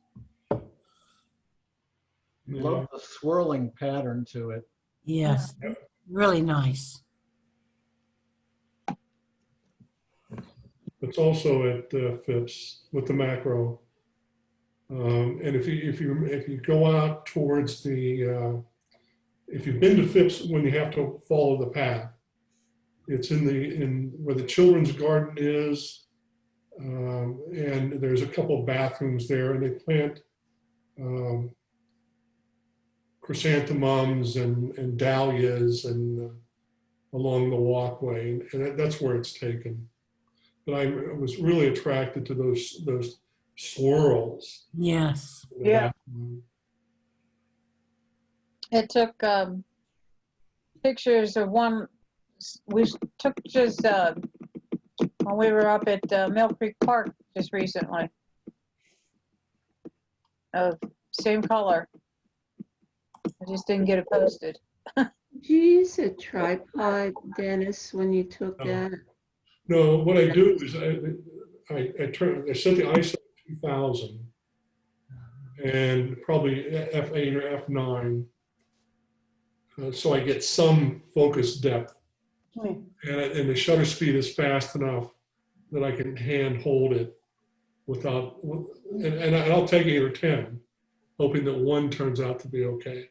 Speaker 7: Love the swirling pattern to it.
Speaker 3: Yes, really nice.
Speaker 6: It's also at Phipps with the macro. And if you go out towards the, if you've been to Phipps when you have to follow the path, it's in where the children's garden is, and there's a couple of bathrooms there, and they plant chrysanthemums and dahlias and along the walkway, and that's where it's taken. But I was really attracted to those swirls.
Speaker 3: Yes.
Speaker 17: Yeah. It took pictures of one. We took just when we were up at Mill Creek Park just recently. Of same color. I just didn't get it posted.
Speaker 8: Did you use a tripod, Dennis, when you took that?
Speaker 6: No, what I do is I set the ISO 2000 and probably f8 or f9, so I get some focus depth, and the shutter speed is fast enough that I can hand hold it without, and I'll take 8 or 10, hoping that one turns out to be okay.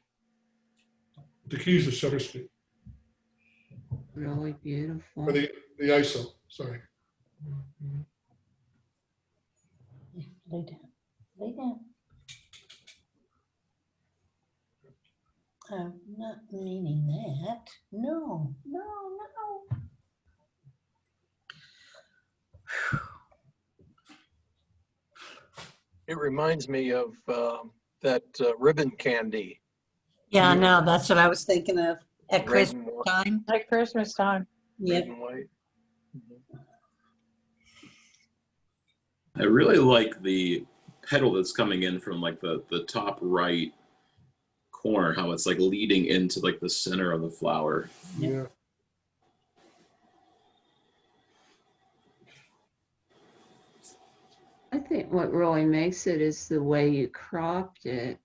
Speaker 6: The key is the shutter speed.
Speaker 8: Really beautiful.
Speaker 6: Or the ISO, sorry.
Speaker 3: Lay down. Lay down. I'm not meaning that. No, no, no.
Speaker 4: It reminds me of that ribbon candy.
Speaker 3: Yeah, no, that's what I was thinking of at
Speaker 4: Red
Speaker 3: Christmas
Speaker 4: and white.
Speaker 3: time.
Speaker 17: Like Christmas time.
Speaker 3: Yeah.
Speaker 4: Red and white.
Speaker 16: I really like the petal that's coming in from like the top right corner, how it's like leading into like the center of the flower.
Speaker 6: Yeah.
Speaker 8: I think what really makes it is the way you cropped it.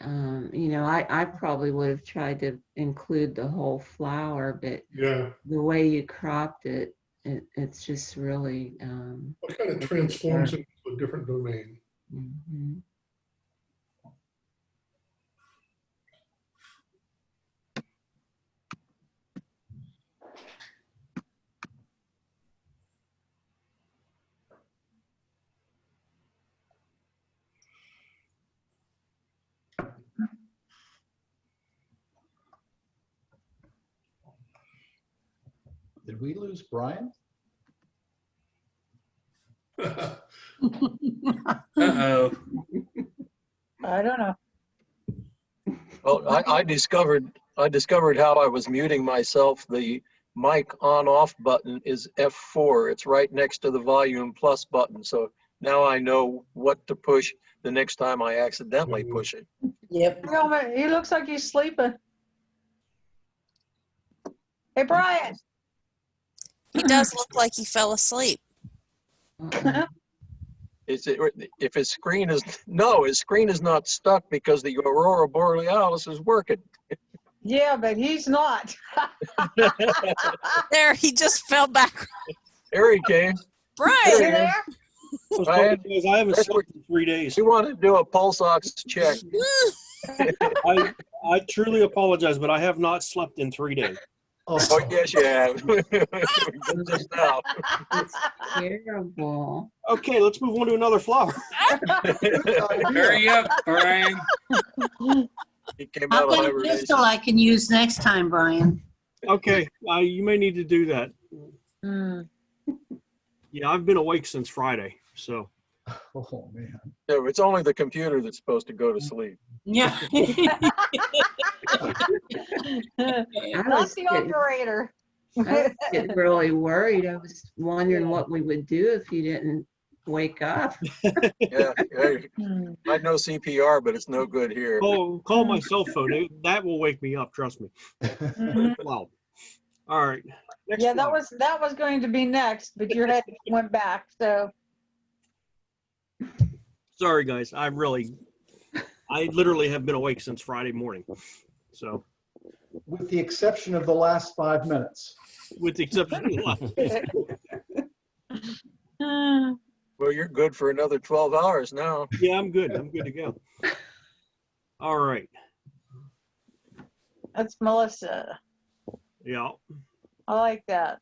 Speaker 8: You know, I probably would have tried to include the whole flower, but
Speaker 6: Yeah.
Speaker 8: the way you cropped it, it's just really.
Speaker 6: What kind of transforms it into a different domain?
Speaker 8: Mhm.
Speaker 7: Did we lose Brian?
Speaker 5: Uh-oh.
Speaker 17: I don't know.
Speaker 4: Well, I discovered how I was muting myself. The mic on off button is F4. It's right next to the volume plus button. So now I know what to push the next time I accidentally push it.
Speaker 3: Yep.
Speaker 17: No, but he looks like he's sleeping. Hey, Brian.
Speaker 10: He does look like he fell asleep.
Speaker 4: If his screen is, no, his screen is not stuck because the Aurora Borealis is working.
Speaker 17: Yeah, but he's not.
Speaker 10: There, he just fell back.
Speaker 4: There he came.
Speaker 10: Brian.
Speaker 17: You there?
Speaker 4: Brian,
Speaker 9: I haven't slept in 3 days.
Speaker 4: you want to do a pulse ox check?
Speaker 9: I truly apologize, but I have not slept in 3 days.
Speaker 4: Oh, yes, you have. Just now.
Speaker 8: It's terrible.
Speaker 9: Okay, let's move on to another flower.
Speaker 5: Hurry up, Brian.
Speaker 4: He came
Speaker 3: I've
Speaker 4: out of
Speaker 3: got a
Speaker 4: hibernation.
Speaker 3: pistol I can use next time, Brian.
Speaker 9: Okay, you may need to do that. Yeah, I've been awake since Friday, so.
Speaker 7: Oh, man.
Speaker 4: No, it's only the computer that's supposed to go to sleep.
Speaker 3: Yeah.
Speaker 17: Not the operator.
Speaker 8: I was getting really worried. I was wondering what we would do if you didn't wake up.
Speaker 4: Yeah, I know CPR, but it's no good here.
Speaker 9: Call my cell phone. That will wake me up, trust me. Wow. All right. Next
Speaker 17: Yeah,
Speaker 9: flower.
Speaker 17: that was going to be next, but your head went back. So
Speaker 9: Sorry, guys. I literally have been awake since Friday morning. So.
Speaker 7: With the exception of the last 5 minutes.
Speaker 9: With the exception of the last.
Speaker 4: Well, you're good for another 12 hours now.
Speaker 9: Yeah, I'm good. I'm good to go. All right.
Speaker 17: that's Melissa.
Speaker 9: Yeah.
Speaker 17: I like that.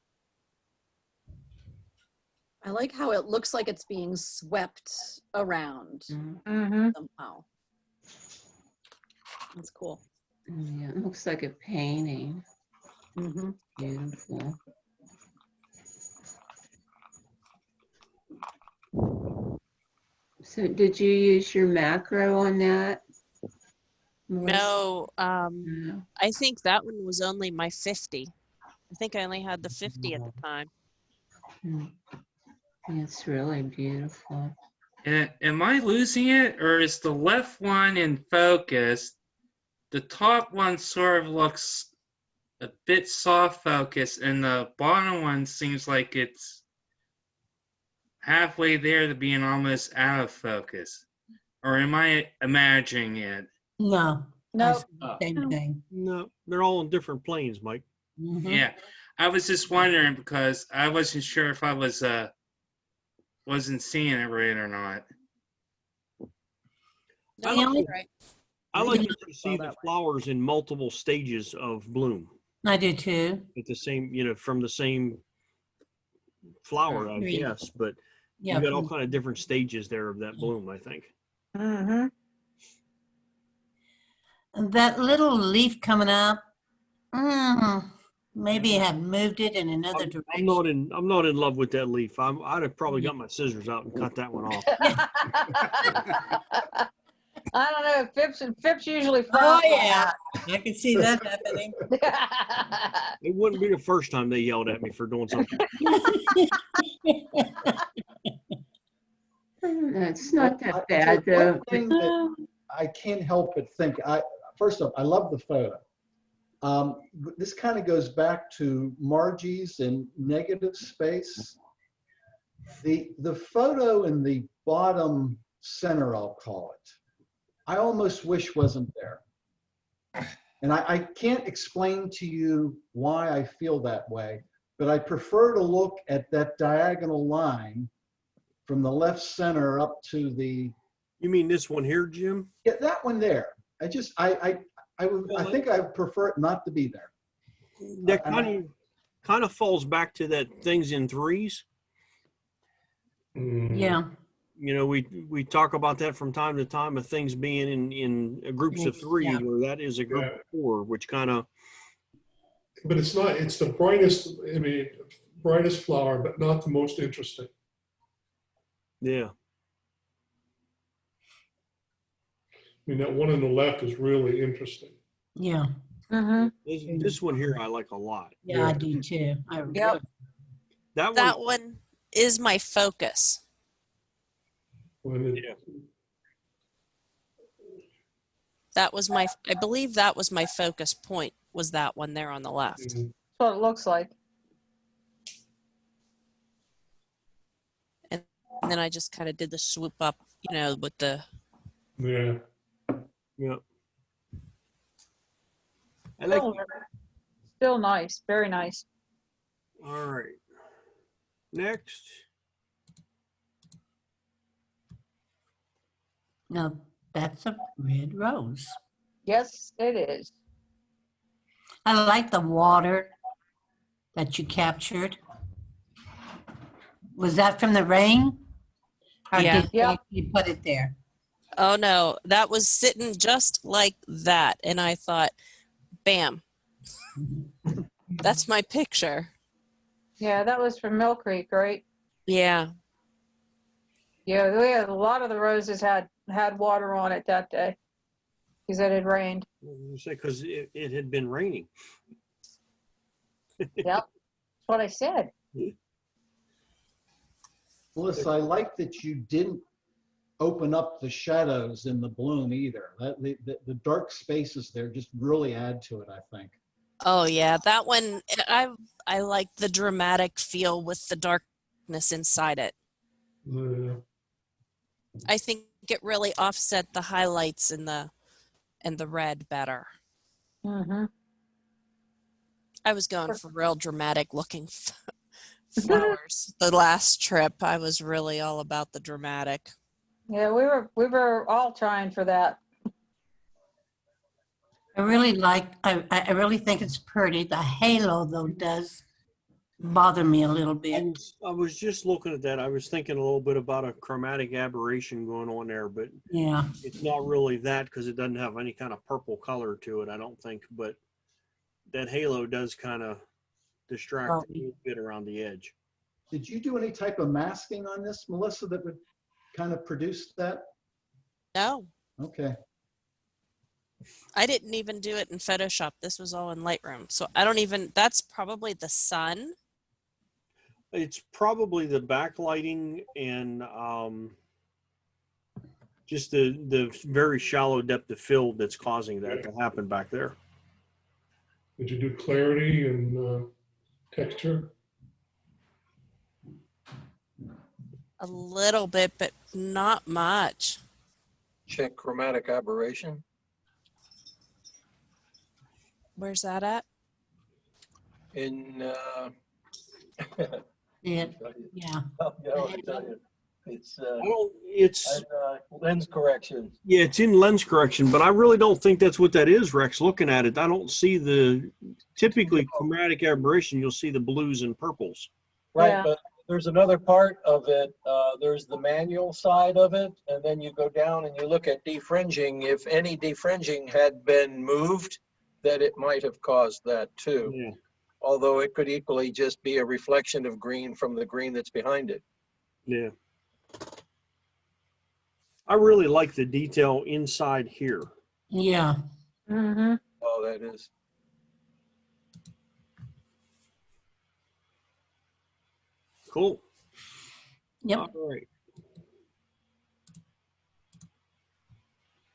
Speaker 1: I like how it looks like it's being swept around
Speaker 17: Mm-hmm.
Speaker 1: somehow. That's cool.
Speaker 8: Yeah, it looks like a painting.
Speaker 1: Mm-hmm.
Speaker 8: Beautiful. So did you use your macro on that? Melissa?
Speaker 10: No,
Speaker 8: No.
Speaker 10: I think that one was only my 50. I think I only had the 50 at the time.
Speaker 8: It's really beautiful.
Speaker 5: Am I losing it, or is the left one in focus? The top one sort of looks a bit soft focus, and the bottom one seems like it's halfway there to being almost out of focus. Or am I imagining it?
Speaker 3: No.
Speaker 17: No.
Speaker 3: Same thing.
Speaker 9: No, they're all on different planes, Mike.
Speaker 3: Mhm.
Speaker 5: Yeah, I was just wondering because I wasn't sure if I wasn't seeing it right or not.
Speaker 10: No,
Speaker 3: The only-
Speaker 10: you're right.
Speaker 9: I like
Speaker 3: Yeah.
Speaker 9: to see the flowers in multiple stages of bloom
Speaker 3: I do too.
Speaker 9: at the same, from the same flower, I
Speaker 3: Tree.
Speaker 9: guess. But
Speaker 3: Yeah.
Speaker 9: you got all kind of different stages there of that bloom, I think.
Speaker 17: Mm-hmm.
Speaker 3: That little leaf coming up, maybe have moved it in another direction.
Speaker 9: I'm not in love with that leaf. I'd have probably got my scissors out and cut that one off.
Speaker 17: I don't know. Phipps usually
Speaker 3: Oh,
Speaker 17: frowns on
Speaker 3: yeah. I can see that happening.
Speaker 17: that.
Speaker 9: It wouldn't be the first time they yelled at me for doing something.
Speaker 8: It's not that
Speaker 7: One
Speaker 8: bad though.
Speaker 7: thing that I can't help but think, first off, I love the photo. This kind of goes back to Margie's and negative space. The photo in the bottom center, I'll call it, I almost wish wasn't there. And I can't explain to you why I feel that way, but I prefer to look at that diagonal line from the left center up to the.
Speaker 9: You mean this one here, Jim?
Speaker 7: Yeah, that one there. I think I would prefer it not to be there.
Speaker 9: That kind of falls back to that things in threes.
Speaker 3: Yeah.
Speaker 9: We talk about that from time to time of things being in groups of three,
Speaker 3: Yeah.
Speaker 9: where that is a group of four, which kind of.
Speaker 6: But it's not, it's the brightest flower, but not the most interesting.
Speaker 9: Yeah.
Speaker 6: I mean, that one on the left is really interesting.
Speaker 3: Yeah.
Speaker 17: Mm-hmm.
Speaker 9: This one here I like a lot.
Speaker 3: Yeah, I do too.
Speaker 17: Yep.
Speaker 10: That one is my focus.
Speaker 9: Yeah.
Speaker 10: That was I believe that was my focus point, was that one there on the left.
Speaker 17: That's what it looks like.
Speaker 10: And then I just kind of did the swoop up, with the.
Speaker 6: Yeah.
Speaker 9: Yeah. I like.
Speaker 17: Still nice. Very nice.
Speaker 9: All right. Next.
Speaker 3: No, that's a red rose.
Speaker 17: Yes, it is.
Speaker 3: I like the water that you captured. Was that from the rain? Or
Speaker 10: Yeah.
Speaker 3: did you
Speaker 17: Yep.
Speaker 3: actually put it there?
Speaker 10: Oh no, that was sitting just like that. And I thought, bam, that's my picture.
Speaker 17: Yeah, that was from Mill Creek, right?
Speaker 10: Yeah.
Speaker 17: Yeah, we had a lot of the roses had water on it that day because it had rained.
Speaker 9: Because it had been raining.
Speaker 17: Yep, that's what I said.
Speaker 7: Melissa, I like that you didn't open up the shadows in the bloom either. The dark spaces there just really add to it, I think.
Speaker 10: Oh yeah, that one I like the dramatic feel with the darkness inside it.
Speaker 6: Yeah.
Speaker 10: I think it really offset the highlights in the red better.
Speaker 17: Mm-hmm.
Speaker 10: I was going for real dramatic looking flowers. The last trip, I was really all about the dramatic.
Speaker 17: Yeah, we were all trying for that.
Speaker 3: I really think it's pretty. The halo though does bother me a little bit.
Speaker 9: I was just looking at that. I was thinking a little bit about a chromatic aberration going on there, but
Speaker 3: Yeah.
Speaker 9: it's not really that because it doesn't have any kind of purple color to it, I don't think. But that halo does kind of distract a little bit around the edge.
Speaker 7: Did you do any type of masking on this, Melissa, that would kind of produce that?
Speaker 10: No,
Speaker 7: Okay.
Speaker 10: I didn't even do it in Photoshop. This was all in Lightroom. So I don't even, that's probably the sun.
Speaker 9: It's probably the backlighting and just the very shallow depth of field that's causing that to happen back there.
Speaker 6: Did you do clarity and texture?
Speaker 10: A little bit, but not much.
Speaker 4: Check chromatic aberration.
Speaker 10: Where's that at?
Speaker 4: In
Speaker 3: Yeah.
Speaker 4: It's
Speaker 9: It's
Speaker 4: lens correction.
Speaker 9: yeah, it's in lens correction, but I really don't think that's what that is, Rex. Looking at it, I don't see the typically chromatic aberration. You'll see the blues and purples.
Speaker 4: Right,
Speaker 17: Yeah.
Speaker 4: but there's another part of it. There's the manual side of it, and then you go down and you look at defringing. If any defringing had been moved, that it might have caused that too.
Speaker 9: Yeah.
Speaker 4: Although it could equally just be a reflection of green from the green that's behind it.
Speaker 9: Yeah. I really like the detail inside here.
Speaker 3: Yeah.
Speaker 17: Mm-hmm.
Speaker 4: Oh, that is.
Speaker 9: Cool.
Speaker 3: Yep.
Speaker 9: All right.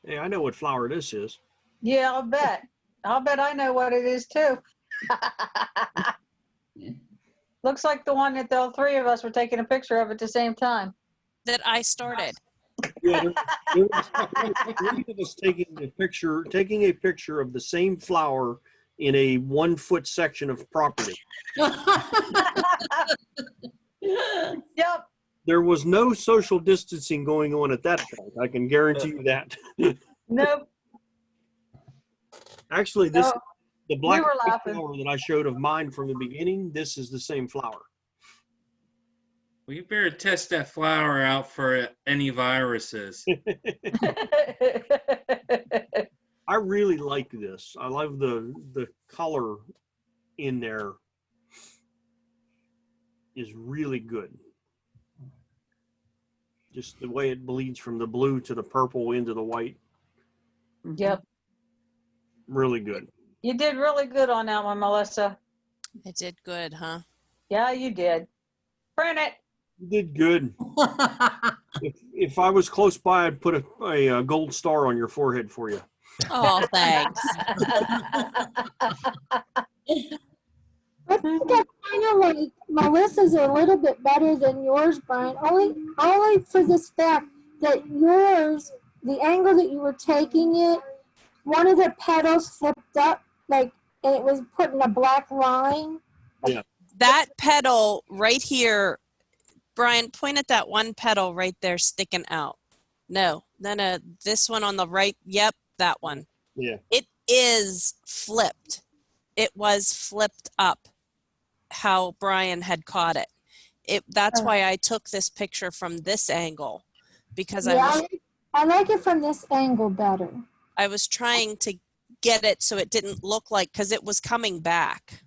Speaker 9: Hey, I know what flower this is.
Speaker 17: Yeah, I'll bet. I'll bet I know what it is too. Looks like the one that all three of us were taking a picture of at the same time.
Speaker 10: That I started.
Speaker 9: Yeah, there was three of us taking a picture of the same flower in a 1 foot section of property.
Speaker 17: Yep.
Speaker 9: There was no social distancing going on at that point. I can guarantee you that.
Speaker 17: Nope.
Speaker 9: Actually, this
Speaker 17: No,
Speaker 9: the black
Speaker 17: we were laughing.
Speaker 9: flower that I showed of mine from the beginning. This is the same flower.
Speaker 5: We better test that flower out for any viruses.
Speaker 9: I really like this. I love the color in there is really good. Just the way it bleeds from the blue to the purple into the white.
Speaker 17: Yep.
Speaker 9: Really good.
Speaker 17: You did really good on that one, Melissa.
Speaker 10: I did good, huh?
Speaker 17: Yeah, you did. Print it.
Speaker 9: You did good. If I was close by, I'd put a gold star on your forehead for you.
Speaker 10: Oh, thanks.
Speaker 11: I think I kind of like Melissa's a little bit better than yours, Brian. Only for this fact that yours, the angle that you were taking it, one of the petals flipped up, and it was put in a black line.
Speaker 9: Yeah.
Speaker 10: That petal right here, Brian, point at that one petal right there sticking out. No, No, this one on the right. Yep, that one.
Speaker 9: Yeah.
Speaker 10: It is flipped. It was flipped up how Brian had caught it. That's why I took this picture from this angle, because
Speaker 11: Yeah, I like it from this angle better.
Speaker 10: I was trying to get it so it didn't look like, because it was coming back.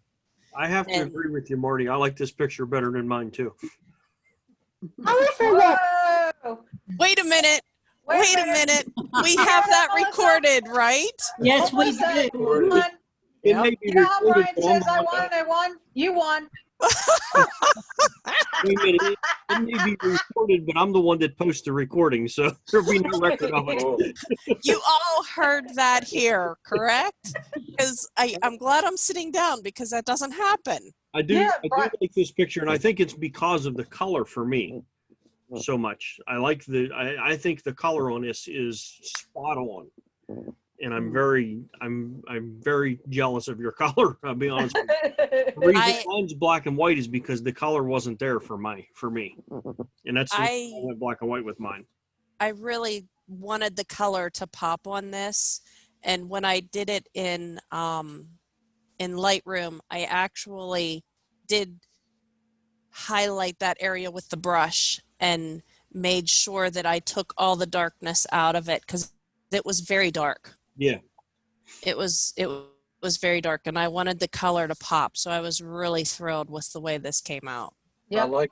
Speaker 9: I have to agree with you, Marty. I like this picture better than mine too.
Speaker 17: Whoa!
Speaker 10: Wait a minute. Wait a minute. We have that recorded, right?
Speaker 3: Yes, we
Speaker 17: Melissa,
Speaker 3: do.
Speaker 17: you won.
Speaker 9: It may be
Speaker 17: You know how
Speaker 9: recorded,
Speaker 17: Brian
Speaker 9: but I'm
Speaker 17: says,
Speaker 9: the
Speaker 17: I
Speaker 9: one
Speaker 17: won, I won? You won.
Speaker 9: wait a minute. It may be recorded, but I'm the one that posts the recording, so there'll be no record of it.
Speaker 10: You all heard that here, correct? Because I'm glad I'm sitting down, because that doesn't happen.
Speaker 9: I do like this picture, and I think it's because of the color for me so much. I think the color on this is spot on. And I'm very jealous of your color. I'll be honest with you. The reason mine's black and white is because the color wasn't there for me. And that's why I went black and white with mine.
Speaker 10: I really wanted the color to pop on this. And when I did it in Lightroom, I actually did highlight that area with the brush and made sure that I took all the darkness out of it, because it was very dark.
Speaker 9: Yeah.
Speaker 10: It was very dark, and I wanted the color to pop. So I was really thrilled with the way this came out.
Speaker 4: I like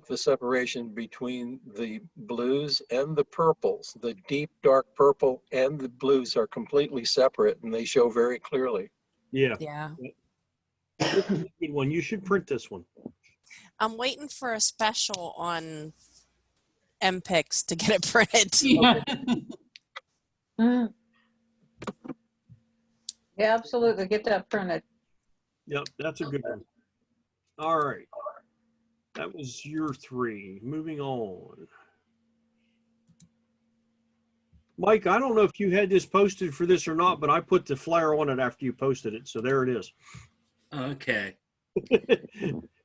Speaker 4: the separation between the blues and the purples. The deep dark purple and the blues are completely separate, and they show very clearly.
Speaker 9: Yeah.
Speaker 10: Yeah.
Speaker 9: Good one. You should print this one.
Speaker 10: I'm waiting for a special on MPix to get it printed.
Speaker 17: Yeah. Yeah, absolutely. Get that printed.
Speaker 9: Yep, that's a good one. All right. That was your 3. Moving on. Mike, I don't know if you had this posted for this or not, but I put the flare on it after you posted it. So there it is.
Speaker 5: Okay.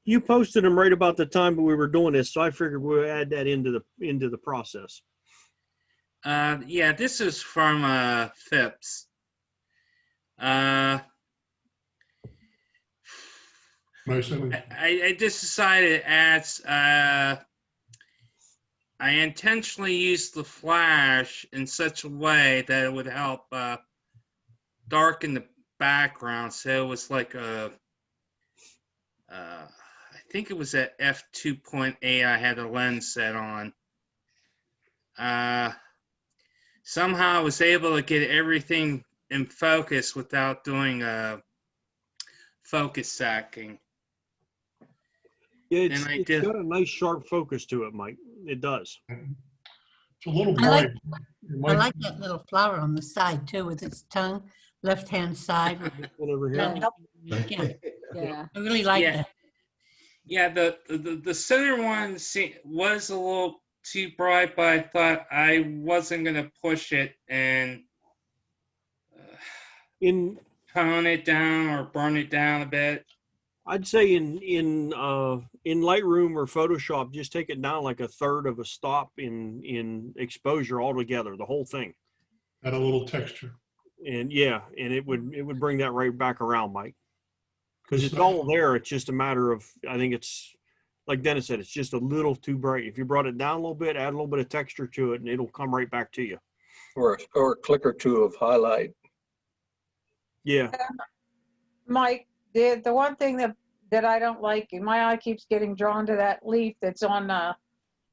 Speaker 9: You posted them right about the time that we were doing this, so I figured we'll add that into the process.
Speaker 5: Yeah, this is from Phipps.
Speaker 6: Nice image.
Speaker 5: I just decided as I intentionally used the flash in such a way that it would help darken the background. So it was like I think it was at f2.8 I had the lens set on. Somehow I was able to get everything in focus without doing focus stacking.
Speaker 9: Yeah, it's got a nice sharp focus to it, Mike. It does.
Speaker 6: It's a little
Speaker 3: I
Speaker 6: bright.
Speaker 3: like that little flower on the side too, with its tongue, left-hand side.
Speaker 9: Over here.
Speaker 3: Yeah. I really like that.
Speaker 5: Yeah, the center one was a little too bright, but I thought I wasn't gonna push it and tone it down or burn it down a bit.
Speaker 9: I'd say in Lightroom or Photoshop, just take it down like a third of a stop in exposure altogether, the whole thing.
Speaker 6: Add a little texture.
Speaker 9: And yeah, and it would bring that right back around, Mike. Because it's all there. It's just a matter of, I think it's like Dennis said, it's just a little too bright. If you brought it down a little bit, add a little bit of texture to it, and it'll come right back to you.
Speaker 4: Or a click or two of highlight.
Speaker 9: Yeah.
Speaker 17: Mike, the one thing that I don't like, my eye keeps getting drawn to that leaf that's on the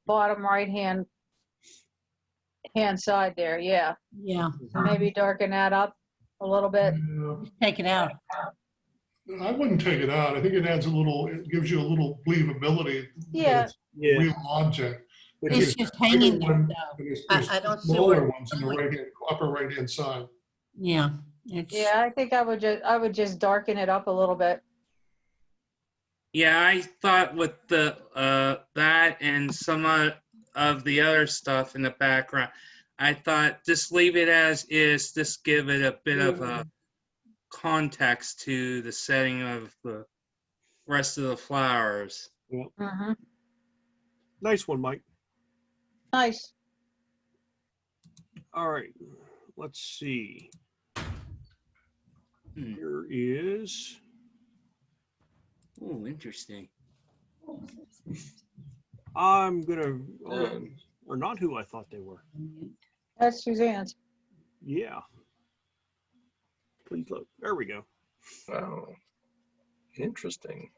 Speaker 17: bottom right hand side there. Yeah.
Speaker 3: Yeah.
Speaker 17: So maybe darken that up a little bit.
Speaker 3: Take it out.
Speaker 6: I wouldn't take it out. I think it adds it gives you a little believability.
Speaker 17: Yeah.
Speaker 6: That it's a real object.
Speaker 3: It's just hanging there, though. I don't see
Speaker 6: smaller
Speaker 3: where
Speaker 6: ones in the upper right hand side.
Speaker 3: Yeah.
Speaker 17: Yeah, I think I would just darken it up a little bit.
Speaker 5: Yeah, I thought with the that and some of the other stuff in the background, I thought just leave it as is. Just give it a bit of a context to the setting of the rest of the flowers.
Speaker 9: Yeah.
Speaker 17: Mm-hmm.
Speaker 9: Nice one, Mike.
Speaker 17: Nice.
Speaker 9: All right, let's see. Here is.
Speaker 18: Oh, interesting.
Speaker 9: I'm gonna, or not who I thought they were.
Speaker 17: That's Suzanne's.
Speaker 9: Yeah. Please look. There we go.
Speaker 4: Wow. Interesting.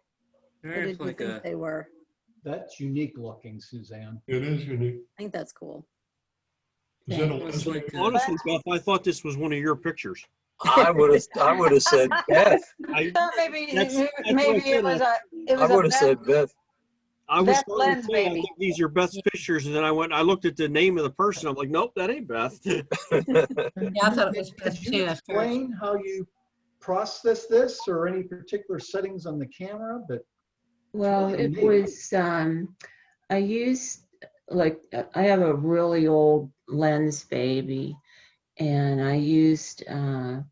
Speaker 1: What did you think they were?
Speaker 7: That's unique looking, Suzanne.
Speaker 6: It is unique.
Speaker 1: I think that's cool.
Speaker 6: Is that a
Speaker 18: Almost like
Speaker 9: Honestly, Beth, I thought this was one of your pictures.
Speaker 4: I would have said Beth.
Speaker 17: Maybe
Speaker 9: That's
Speaker 17: maybe
Speaker 9: what
Speaker 17: it was a
Speaker 4: I would have said Beth.
Speaker 9: I was
Speaker 17: Beth
Speaker 9: starting to
Speaker 17: Lens
Speaker 9: say, I
Speaker 17: baby.
Speaker 9: think these are Beth's pictures, and then I looked at the name of the person. I'm like, nope, that ain't Beth.
Speaker 3: Yeah, I thought it was Beth
Speaker 7: Could you
Speaker 3: too at first.
Speaker 7: explain how you process this or any particular settings on the camera? But
Speaker 8: Well,
Speaker 7: really
Speaker 8: it
Speaker 7: neat.
Speaker 8: was, I used, like, I have a really old lens baby, and I used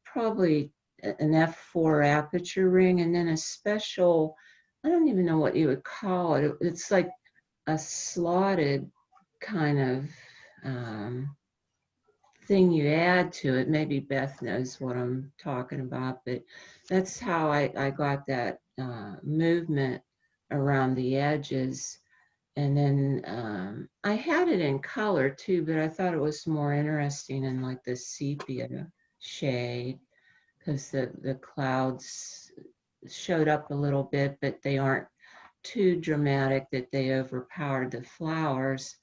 Speaker 8: probably an f4 aperture ring, and then a special, I don't even know what you would call it. It's like a slotted kind of thing you add to it. Maybe Beth knows what I'm talking about, but that's how I got that movement around the edges. And then I had it in color too, but I thought it was more interesting in like the sepia shade, because the clouds showed up a little bit, but they aren't too dramatic that they overpowered the flowers.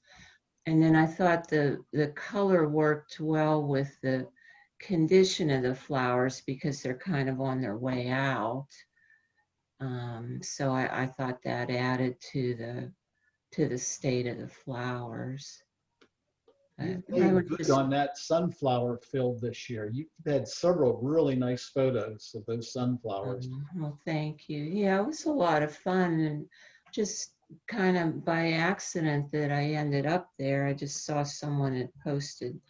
Speaker 8: And then I thought the color worked well with the condition of the flowers because they're kind of on their way out. So I thought that added to the state of the flowers.
Speaker 7: You
Speaker 8: I
Speaker 7: made
Speaker 8: would
Speaker 7: good
Speaker 8: just,
Speaker 7: on that sunflower field this year. You've had several really nice photos of those sunflowers.
Speaker 8: well, thank you. Yeah, it was a lot of fun, and just kind of by accident that I ended up there. I just saw someone had posted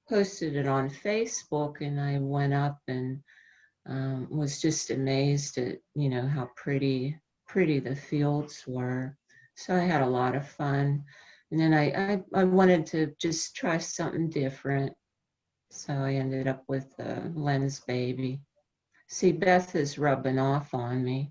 Speaker 8: it on Facebook, and I went up and was just amazed at, you know, how pretty the fields were. So I had a lot of fun. And then I wanted to just try something different. So I ended up with the lens baby. See, Beth is rubbing off on me.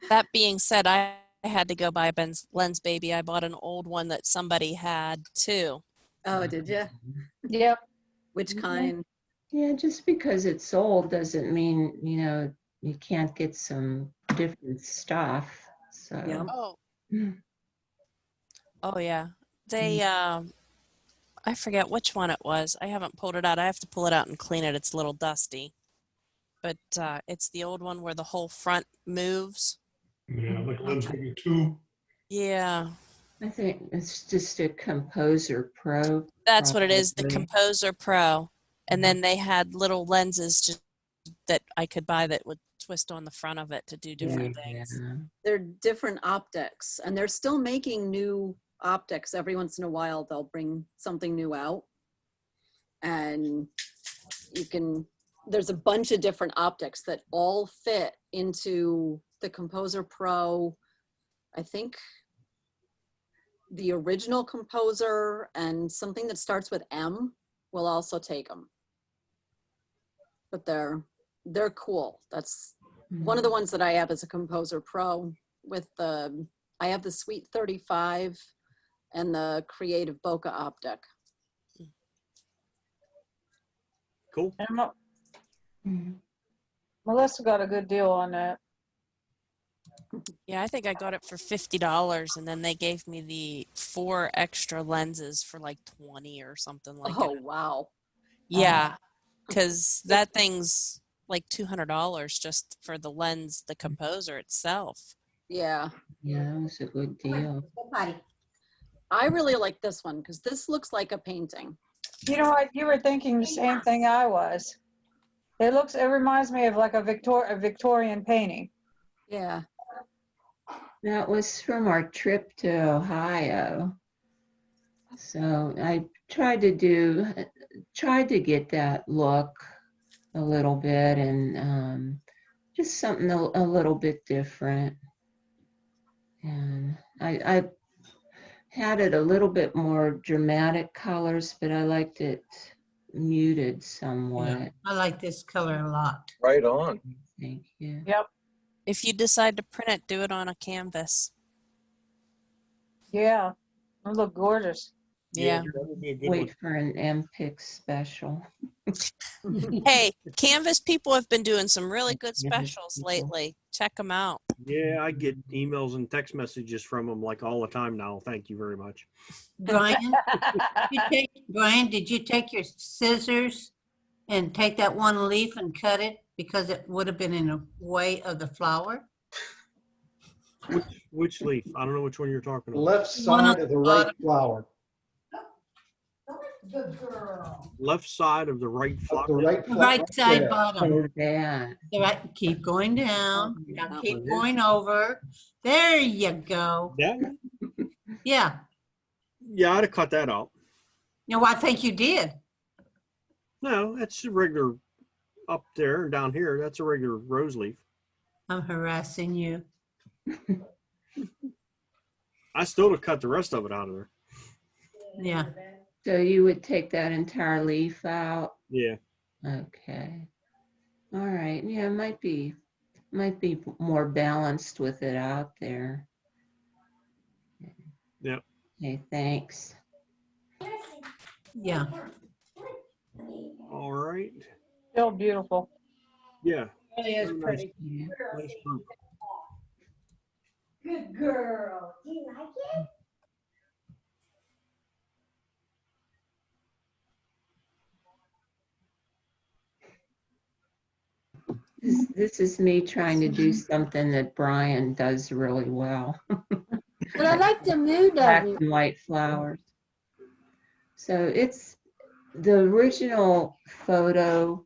Speaker 10: That being said, I had to go buy Ben's lens baby. I bought an old one that somebody had too.
Speaker 1: Oh, did you?
Speaker 17: Yep.
Speaker 1: Which kind?
Speaker 8: Yeah, just because it's old doesn't mean, you know, you can't get some different stuff. So,
Speaker 1: Yeah.
Speaker 10: Oh yeah. They I forget which one it was. I haven't pulled it out. I have to pull it out and clean it. It's a little dusty. But it's the old one where the whole front moves.
Speaker 6: Yeah, like lens maybe two.
Speaker 10: Yeah.
Speaker 8: I think it's just a Composer Pro.
Speaker 10: That's what it is, the
Speaker 8: probably.
Speaker 10: Composer Pro. And then they had little lenses just that I could buy that would twist on the front of it to do different things.
Speaker 1: They're different optics, and they're still making new optics. Every once in a while, they'll bring something new out. And there's a bunch of different optics that all fit into the Composer Pro. I think the original Composer and something that starts with M will also take them. But they're cool. That's one of the ones that I have as a Composer Pro with I have the Sweet 35 and the Creative Bokeh optic.
Speaker 9: Cool.
Speaker 17: And Melissa got a good deal on that.
Speaker 10: Yeah, I think I got it for $50, and then they gave me the 4 extra lenses for like 20 or something like
Speaker 1: Oh,
Speaker 10: that.
Speaker 1: wow.
Speaker 10: Yeah, because that thing's like $200 just for the lens, the Composer itself.
Speaker 1: Yeah.
Speaker 8: Yeah, it was a good deal.
Speaker 1: I really like this one because this looks like a painting.
Speaker 17: You know what? You were thinking the same thing I was. It reminds me of like a Victorian painting.
Speaker 1: Yeah.
Speaker 8: That was from our trip to Ohio. So I tried to get that look a little bit, and just something a little bit different. And I had it a little bit more dramatic colors, but I liked it muted somewhat.
Speaker 3: Yeah, I like this color a lot.
Speaker 4: Right on.
Speaker 8: Thank you.
Speaker 17: Yep.
Speaker 10: If you decide to print it, do it on a canvas.
Speaker 17: Yeah. It look gorgeous.
Speaker 10: Yeah.
Speaker 9: That would be a good
Speaker 8: Wait
Speaker 9: one.
Speaker 8: for an MPIC special.
Speaker 10: Hey, Canvas people have been doing some really good
Speaker 8: Canvas
Speaker 10: specials
Speaker 8: people.
Speaker 10: lately. Check them out.
Speaker 9: Yeah, I get emails and text messages from them like all the time now. Thank you very much.
Speaker 3: Brian, Brian, did you take your scissors and take that one leaf and cut it because it would have been in the way of the flower?
Speaker 9: Which leaf? I don't know which one you're talking
Speaker 7: The
Speaker 9: about.
Speaker 7: left side of the right flower.
Speaker 3: Good girl.
Speaker 9: Left side of the right flower.
Speaker 7: The right flower.
Speaker 3: Right side
Speaker 7: there.
Speaker 3: bottom.
Speaker 8: Oh, that.
Speaker 3: The right, keep going down. Now
Speaker 9: That
Speaker 3: keep
Speaker 9: one here.
Speaker 3: going over. There you go.
Speaker 9: That one?
Speaker 3: Yeah.
Speaker 9: Yeah, I'd have cut that out.
Speaker 3: No, I think you did.
Speaker 9: No, that's a regular up there and down here. That's a regular rose leaf.
Speaker 3: I'm harassing you.
Speaker 9: I still would have cut the rest of it out of there.
Speaker 3: Yeah.
Speaker 8: So you would take that entire leaf out?
Speaker 9: Yeah.
Speaker 8: Okay. All right. Yeah, it might be more balanced with it out there.
Speaker 9: Yep.
Speaker 8: Okay, thanks.
Speaker 3: Yeah.
Speaker 9: All right.
Speaker 17: Still beautiful.
Speaker 9: Yeah.
Speaker 3: It is
Speaker 9: Very
Speaker 3: pretty.
Speaker 8: Yeah.
Speaker 9: Nice group.
Speaker 11: Good girl. Do you like it?
Speaker 8: This is me trying to do something that Brian does really well.
Speaker 11: But I like the mood
Speaker 8: Black
Speaker 11: of it.
Speaker 8: and white flowers. So it's the original photo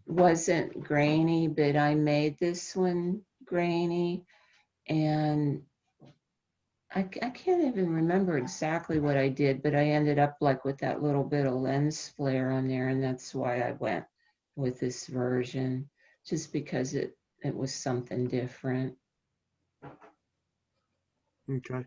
Speaker 8: wasn't grainy, but I made this one grainy, and I can't even remember exactly what I did, but I ended up like with that little bit of lens flare on there, and that's why I went with this version, just because it was something different.
Speaker 9: Okay.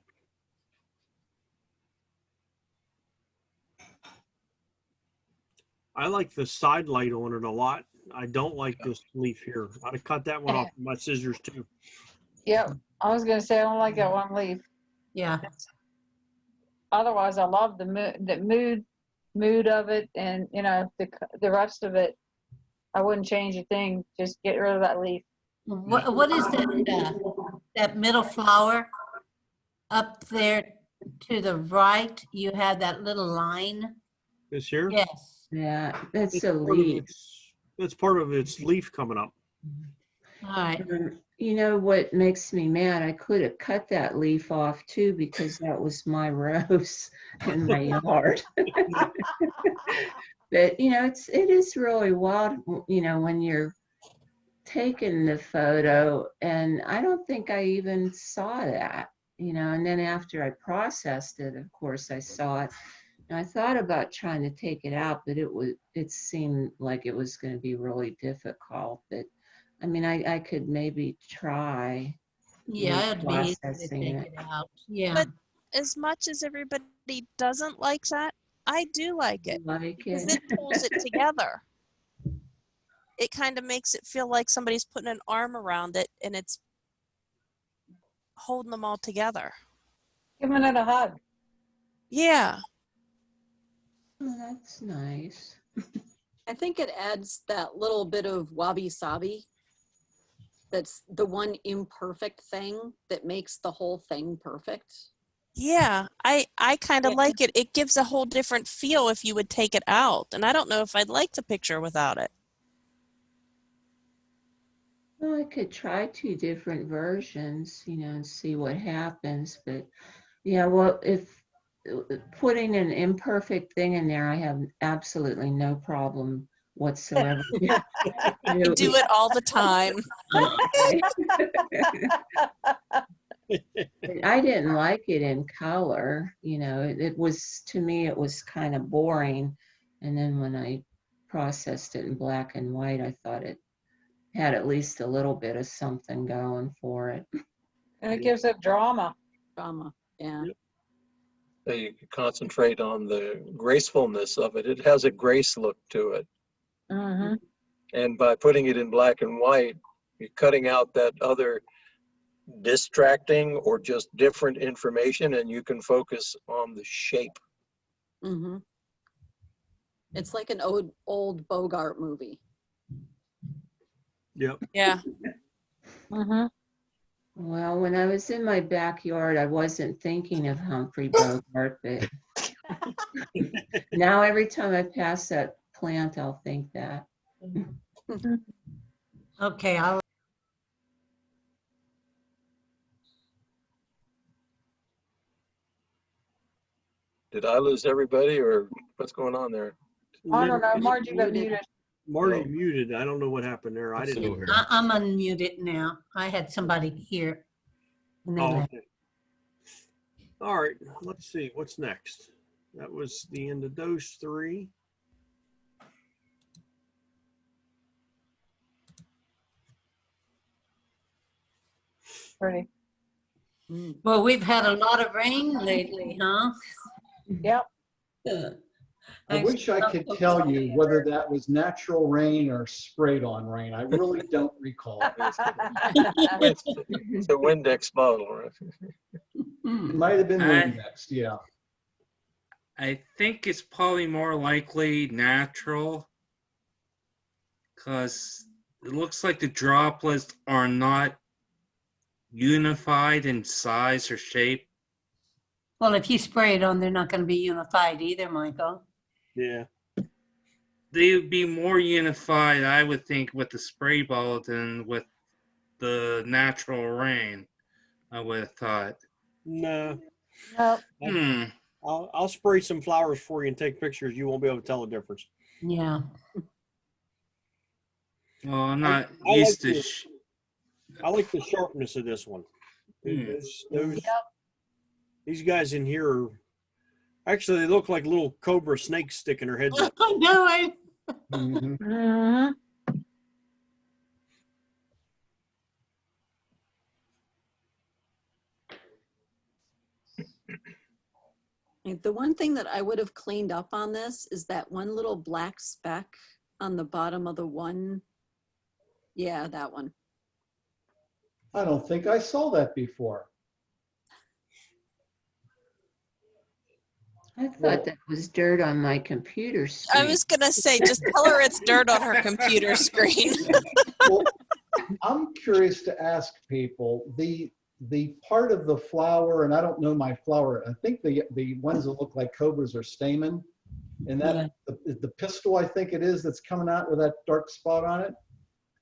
Speaker 9: I like the side light on it a lot. I don't like this leaf here. I'd have cut that one off with my scissors too.
Speaker 17: Yep. I was gonna say I don't like that one leaf.
Speaker 3: Yeah.
Speaker 17: Otherwise, I love the mood of it, and you know the rest of it. I wouldn't change a thing. Just get rid of that leaf.
Speaker 3: What is that, that middle flower up there to the right? You have that little line.
Speaker 9: This here?
Speaker 3: Yes.
Speaker 8: Yeah, that's
Speaker 9: It's
Speaker 8: a
Speaker 9: part of
Speaker 8: leaf.
Speaker 9: That's part of its leaf coming up.
Speaker 3: All right.
Speaker 8: You know what makes me mad? I could have cut that leaf off too, because that was my rose in my yard. But you know, it is really wild, you know, when you're taking the photo, and I don't think I even saw that, you know, and then after I processed it, of course I saw it. And I thought about trying to take it out, but it seemed like it was going to be really difficult. But I mean, I could maybe try.
Speaker 3: Yeah, it'd be easy to
Speaker 8: processing
Speaker 3: take
Speaker 8: it.
Speaker 3: it out. Yeah.
Speaker 10: But as much as everybody doesn't like that, I do like it
Speaker 8: Like
Speaker 10: because
Speaker 8: it.
Speaker 10: it pulls it together. It kind of makes it feel like somebody's putting an arm around it and it's holding them all together.
Speaker 17: Giving it a hug.
Speaker 10: Yeah.
Speaker 8: Oh, that's nice.
Speaker 1: I think it adds that little bit of wabi-sabi. That's the one imperfect thing that makes the whole thing perfect.
Speaker 10: Yeah, I kind of like it. It gives a whole different feel if you would take it out. And I don't know if I'd like the picture without it.
Speaker 8: Well, I could try 2 different versions, you know, and see what happens. But yeah, well, if putting an imperfect thing in there, I have absolutely no problem whatsoever.
Speaker 10: I do it all the time.
Speaker 8: I didn't like it in color, you know, it was, to me, it was kind of boring. And then when I processed it in black and white, I thought it had at least a little bit of something going for it.
Speaker 17: And it gives it drama.
Speaker 1: Drama, yeah.
Speaker 9: Yep.
Speaker 4: you concentrate on the gracefulness of it. It has a grace look to it.
Speaker 17: Mm-hmm.
Speaker 4: And by putting it in black and white, you're cutting out that other distracting or just different information, and you can focus on the shape.
Speaker 1: Mm-hmm. It's like an old Bogart movie.
Speaker 9: Yep.
Speaker 10: Yeah.
Speaker 17: Mm-hmm.
Speaker 8: Well, when I was in my backyard, I wasn't thinking of Humphrey Bogart, but now every time I pass that plant, I'll think that.
Speaker 3: Okay, I'll.
Speaker 4: Did I lose everybody, or what's going on there?
Speaker 17: I don't know. Margie got muted.
Speaker 9: Margie muted. I don't know what happened there. I didn't.
Speaker 3: I'm unmuted now. I had somebody here. And they
Speaker 9: Oh,
Speaker 3: left.
Speaker 9: okay. All right. Let's see. What's next? That was the end of those three.
Speaker 17: Pretty.
Speaker 3: Well, we've had a lot of rain lately, huh?
Speaker 17: Yep.
Speaker 7: I wish I could tell you whether that was natural rain or sprayed on rain. I really don't recall.
Speaker 4: It's a Windex bottle, right?
Speaker 7: It might have been Windex, yeah.
Speaker 5: I think it's probably more likely natural because it looks like the droplets are not unified in size or shape.
Speaker 3: Well, if you spray it on, they're not going to be unified either, Michael.
Speaker 5: Yeah. They would be more unified, I would think, with the spray bottle than with the natural rain, I would have thought.
Speaker 9: No.
Speaker 17: Nope.
Speaker 9: I'll spray some flowers for you and take pictures. You won't be able to tell the difference.
Speaker 3: Yeah.
Speaker 5: Well, I'm not
Speaker 9: I
Speaker 5: used
Speaker 9: like
Speaker 5: to.
Speaker 9: I like the sharpness of this one. These guys in here are actually, they look like little cobra snakes sticking their heads up.
Speaker 3: I know it.
Speaker 17: Mm-hmm.
Speaker 1: The one thing that I would have cleaned up on this is that one little black speck on the bottom of the one. Yeah, that one.
Speaker 7: I don't think I saw that before.
Speaker 8: I thought that was dirt on my computer screen.
Speaker 10: I was going to say, just tell her it's dirt on her computer screen.
Speaker 7: Well, I'm curious to ask people, the part of the flower, and I don't know my flower, I think the ones that look like cobras are stamen, and that the pistil, I think it is, that's coming out with that dark spot on it.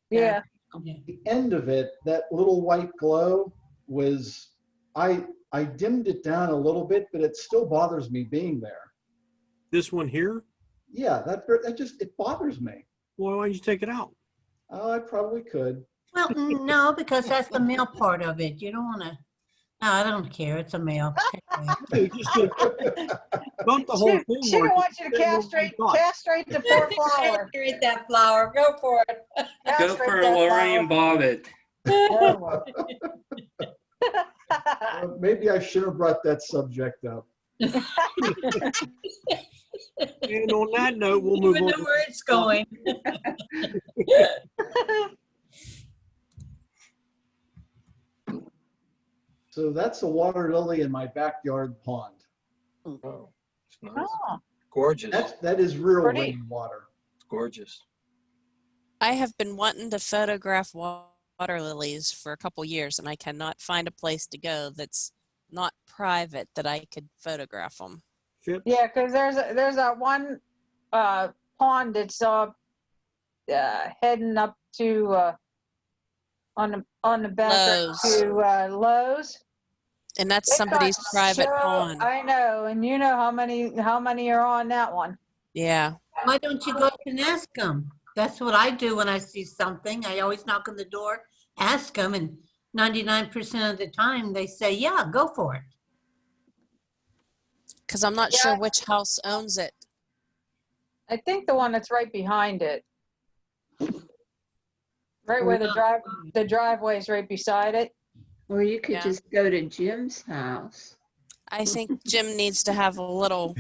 Speaker 17: Yeah.
Speaker 7: The end of it, that little white glow was, I dimmed it down a little bit, but it still bothers me being there.
Speaker 9: This one here?
Speaker 7: Yeah, that just, it bothers me.
Speaker 9: Well, why don't you take it out?
Speaker 7: Oh, I probably could.
Speaker 3: Well, no, because that's the male part of it. You don't want to. No, I don't care. It's a male.
Speaker 9: Bump the whole thing.
Speaker 17: She don't want you to castrate the poor flower.
Speaker 3: Castrate that flower. Go for it.
Speaker 5: Go for Lorraine Bobbitt.
Speaker 7: Maybe I should have brought that subject up.
Speaker 9: And on that note, we'll move on.
Speaker 3: Know where it's going.
Speaker 7: So that's a water lily in my backyard pond.
Speaker 4: Oh, it's nice.
Speaker 17: Oh.
Speaker 4: Gorgeous.
Speaker 7: That is real
Speaker 17: Pretty.
Speaker 7: rainwater.
Speaker 4: It's gorgeous.
Speaker 10: I have been wanting to photograph water lilies for a couple years, and I cannot find a place to go that's not private that I could photograph them.
Speaker 17: Yeah, because there's that one pond that's heading up to on the back
Speaker 10: Lowe's.
Speaker 17: to Lowe's.
Speaker 10: And that's
Speaker 17: They
Speaker 10: somebody's
Speaker 17: got
Speaker 10: private pond.
Speaker 17: I know, and you know how many are on that one.
Speaker 10: Yeah.
Speaker 3: Why don't you go up and ask them? That's what I do when I see something. I always knock on the door, ask them, and 99% of the time they say, yeah, go for it.
Speaker 10: Because I'm not sure which house owns it.
Speaker 17: I think the one that's right behind it. Right where the driveway's right beside it.
Speaker 8: Or you could
Speaker 10: Yeah.
Speaker 8: just go to Jim's house.
Speaker 10: I think Jim needs to have a little.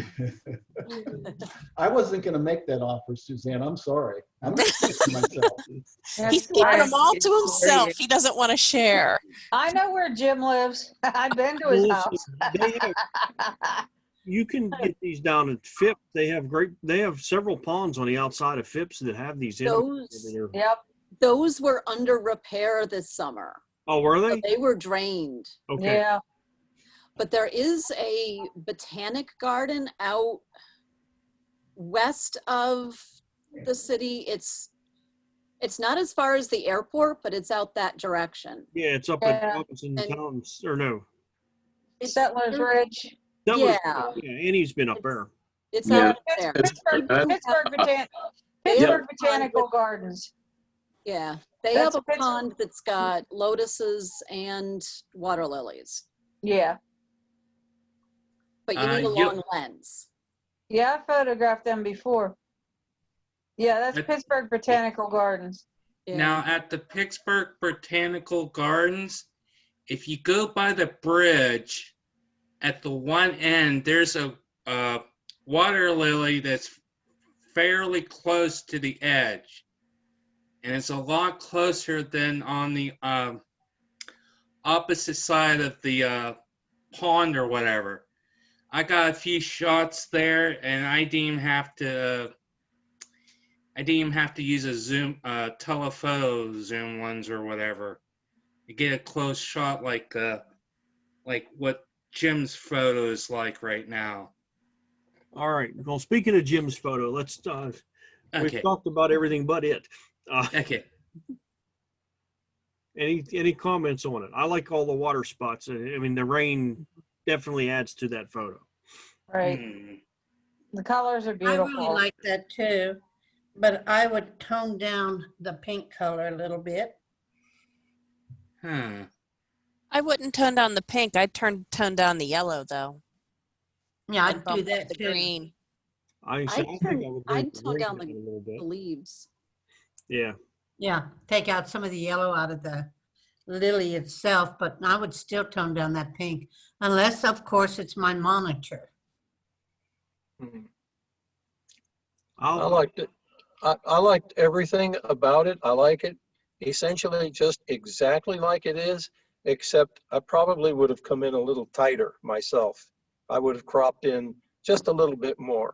Speaker 7: I wasn't going to make that offer, Suzanne. I'm sorry. I'm going to keep it to myself.
Speaker 10: He's keeping them all to himself. He doesn't want to share.
Speaker 17: I know where Jim lives. I've been to his
Speaker 9: Melissa,
Speaker 17: house.
Speaker 9: they have, you can get these down at Phipps. They have several ponds on the outside of Phipps that have these in them.
Speaker 17: Yep.
Speaker 1: Those were under repair this summer.
Speaker 9: Oh, were
Speaker 1: So
Speaker 9: they?
Speaker 1: they were drained.
Speaker 9: Okay.
Speaker 17: Yeah.
Speaker 1: But there is a botanic garden out west of the city. It's not as far as the airport, but it's out that direction.
Speaker 9: Yeah, it's up at Robinson Towns, or no.
Speaker 17: Settlers Ridge.
Speaker 9: That
Speaker 1: Yeah.
Speaker 9: yeah, Annie's been up there.
Speaker 1: It's
Speaker 16: Yeah.
Speaker 1: out there.
Speaker 17: Pittsburgh Botanical Gardens.
Speaker 1: Yeah, they
Speaker 17: That's
Speaker 1: have a
Speaker 17: Pittsburgh.
Speaker 1: pond that's got lotuses and water lilies,
Speaker 17: Yeah.
Speaker 1: but you need a long lens.
Speaker 17: Yeah, I photographed them before. Yeah, that's
Speaker 5: But-
Speaker 17: Pittsburgh Botanical Gardens.
Speaker 5: Now, at the Pittsburgh Botanical Gardens, if you go by the bridge, at the one end, there's a water lily that's fairly close to the edge. And it's a lot closer than on the opposite side of the pond or whatever. I got a few shots there, and I didn't even have to use a zoom, telephoto zoom lens or whatever to get a close shot like what Jim's photo is like right now.
Speaker 9: All right. Well, speaking of Jim's photo, let's.
Speaker 5: Okay.
Speaker 9: We've talked about everything but it.
Speaker 5: Okay.
Speaker 9: Any comments on it? I like all the water spots. I mean, the rain definitely adds to that photo.
Speaker 17: Right. The colors are
Speaker 3: I
Speaker 17: beautiful.
Speaker 3: really like that too, but I would tone down the pink color a little bit.
Speaker 10: I wouldn't tone down the pink. I'd tone down the yellow though.
Speaker 3: Yeah,
Speaker 10: And
Speaker 3: I'd do
Speaker 10: bump up
Speaker 3: that
Speaker 10: the
Speaker 3: too.
Speaker 10: green.
Speaker 1: I'd tone down the
Speaker 9: little bit.
Speaker 1: leaves.
Speaker 9: Yeah.
Speaker 3: Yeah, take out some of the yellow out of the lily itself, but I would still tone down that pink, unless, of course, it's my monitor.
Speaker 4: I liked it. I liked everything about it. I like it essentially just exactly like it is, except I probably would have come in a little tighter myself. I would have cropped in just a little bit more.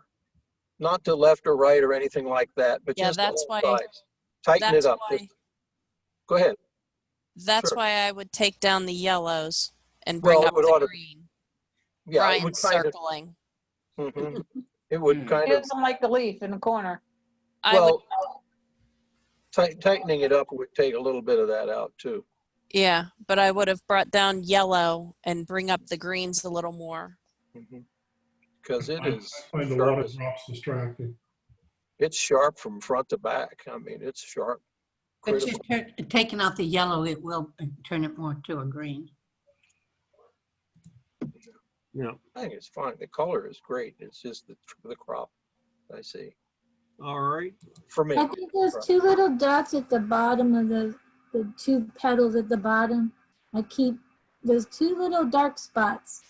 Speaker 4: Not to left or right or anything like that, but
Speaker 10: Yeah,
Speaker 4: just the
Speaker 10: that's
Speaker 4: whole
Speaker 10: why.
Speaker 4: size. Tighten it up. Go ahead.
Speaker 10: That's
Speaker 4: Sure.
Speaker 10: why I would take down the yellows and
Speaker 4: Well,
Speaker 10: bring
Speaker 4: it
Speaker 10: up
Speaker 4: would
Speaker 10: the
Speaker 4: ought to-
Speaker 10: green.
Speaker 4: Yeah, it would
Speaker 10: Brian's
Speaker 4: kind of,
Speaker 10: circling.
Speaker 4: it would kind
Speaker 17: He
Speaker 4: of,
Speaker 17: doesn't like the leaf in the corner.
Speaker 10: I would,
Speaker 4: well, tightening it up would take a little bit of that out too.
Speaker 10: yeah, but I would have brought down yellow and bring up the greens a little more.
Speaker 4: Because it is
Speaker 6: I find the
Speaker 4: sharp
Speaker 6: water
Speaker 4: as-
Speaker 6: drops distracting.
Speaker 4: it's sharp from front to back. I mean, it's sharp.
Speaker 3: But
Speaker 4: Critical.
Speaker 3: just taking out the yellow, it will turn it more to a green.
Speaker 9: Yeah.
Speaker 4: I think it's fine. The color is great. It's just the crop I see.
Speaker 9: All right.
Speaker 4: For me.
Speaker 11: I think there's two little dots at the bottom of the two petals at the bottom. There's two little dark spots.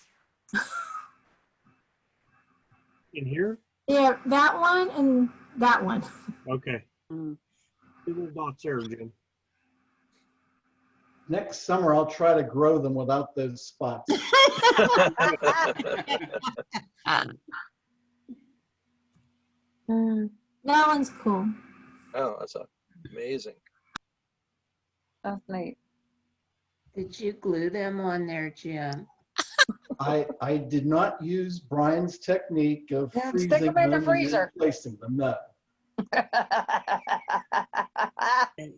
Speaker 9: In here?
Speaker 11: Yeah, that one and that one.
Speaker 9: Okay. Two little dots there, Jim.
Speaker 7: Next summer, I'll try to grow them without those spots.
Speaker 11: That one's cool.
Speaker 4: Oh, that's amazing.
Speaker 17: That's neat.
Speaker 8: Did you glue them on there, Jim?
Speaker 7: I did not use Brian's technique of
Speaker 17: Yeah,
Speaker 7: freezing
Speaker 17: stick 'em in the
Speaker 7: them and then
Speaker 17: freezer.
Speaker 7: placing them. No.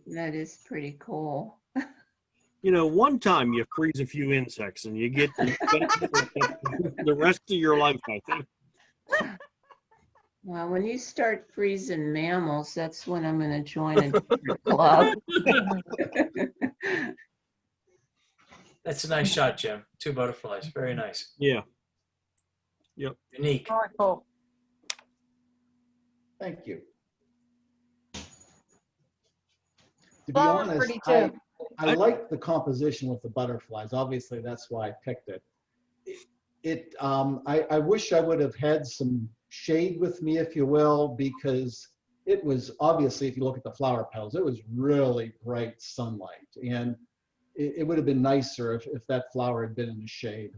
Speaker 8: That is pretty cool.
Speaker 9: You know, one time you freeze a few insects and you get the rest of your life, I think.
Speaker 8: Well, when you start freezing mammals, that's when I'm going to join a different club.
Speaker 14: That's a nice shot, Jim. Two butterflies. Very nice.
Speaker 9: Yeah. Yep.
Speaker 14: Unique.
Speaker 17: All right, cool.
Speaker 7: Thank you. To be
Speaker 17: Flower's
Speaker 7: honest,
Speaker 17: pretty too.
Speaker 7: I like the composition with the butterflies. Obviously, that's why I picked it. I wish I would have had some shade with me, if you will, because it was obviously, if you look at the flower petals, it was really bright sunlight. And it would have been nicer if that flower had been in the shade.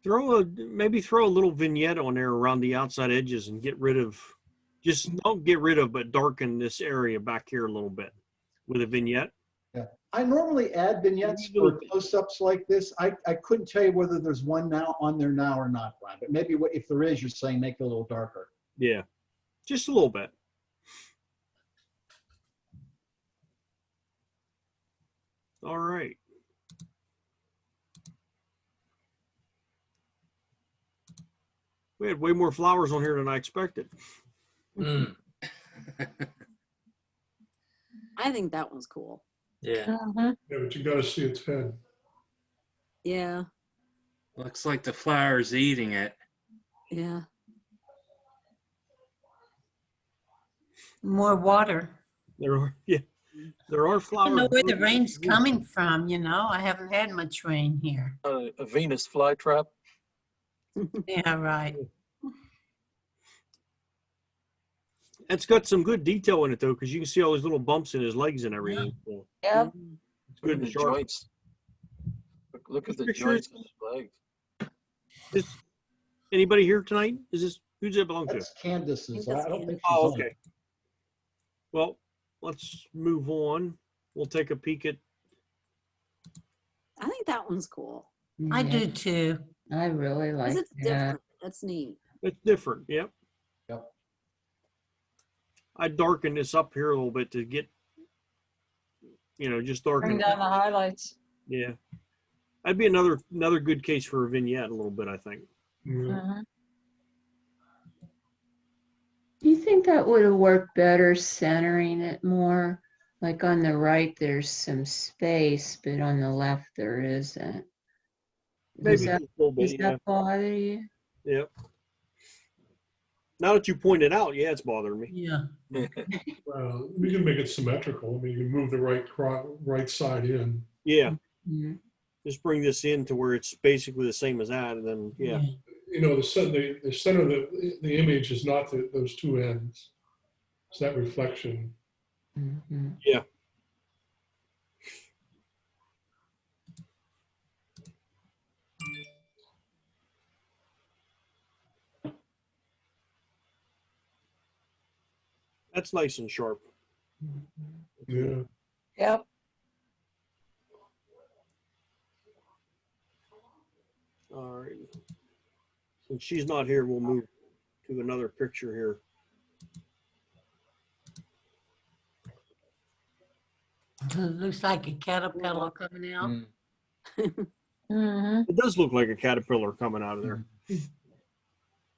Speaker 9: Maybe throw a little vignette on there around the outside edges and get rid of, just don't get rid of, but darken this area back here a little bit with a vignette.
Speaker 7: Yeah, I normally add vignettes for close-ups like this. I couldn't tell you whether there's one now on there now or not, Brian, but maybe if there is, you're saying make it a little darker.
Speaker 9: Yeah, just a little bit. All right. We had way more flowers on here than I expected.
Speaker 14: Mm.
Speaker 1: I think that one's cool.
Speaker 14: Yeah.
Speaker 6: Yeah, but you gotta see its head.
Speaker 1: Yeah.
Speaker 5: Looks like the flower's eating it.
Speaker 1: Yeah.
Speaker 3: More water.
Speaker 9: There are flowers.
Speaker 3: I don't know where the rain's coming from, you know. I haven't had much rain here.
Speaker 4: A Venus flytrap.
Speaker 3: Yeah, right.
Speaker 9: It's got some good detail in it though, because you can see all those little bumps in his legs and everything. So
Speaker 17: Yep.
Speaker 9: it's good and
Speaker 4: The
Speaker 9: sharp.
Speaker 4: joints. Look at the
Speaker 9: Pictures.
Speaker 4: joints in his legs.
Speaker 9: Is anybody here tonight? Who's it belong to?
Speaker 7: That's Candace's. I don't think she's
Speaker 9: Oh,
Speaker 7: on.
Speaker 9: okay. Well, let's move on. We'll take a peek at.
Speaker 1: I think that one's cool.
Speaker 3: I do too.
Speaker 8: I really like
Speaker 1: Because it's
Speaker 8: that.
Speaker 1: different. That's neat.
Speaker 9: It's different. Yep.
Speaker 7: Yep.
Speaker 9: I darken this up here a little bit to get, just darken.
Speaker 17: Bring down the highlights.
Speaker 9: Yeah. That'd be another good case for a vignette a little bit, I think.
Speaker 17: Mhm.
Speaker 8: Do you think that would have worked better centering it more? Like on the right, there's some space, but on the left, there isn't.
Speaker 9: Maybe
Speaker 8: Does
Speaker 9: a little bit,
Speaker 8: does
Speaker 9: yeah.
Speaker 8: that bother you?
Speaker 9: Yep. Now that you point it out, yeah, it's bothering me.
Speaker 3: Yeah.
Speaker 6: Well, we can make it symmetrical. I mean, you can move the right side in.
Speaker 9: Yeah.
Speaker 8: Mm-hmm.
Speaker 9: Just bring this in to where it's basically the same as that, and then yeah.
Speaker 6: You know, the center of the image is not those two ends. It's that reflection.
Speaker 8: Mm-hmm.
Speaker 9: Yeah. That's nice and sharp.
Speaker 6: Yeah.
Speaker 17: Yep.
Speaker 9: All right. Since she's not here, we'll move to another picture here.
Speaker 3: It looks like a caterpillar coming out.
Speaker 17: Mm-hmm.
Speaker 9: It does look like a caterpillar coming out of there.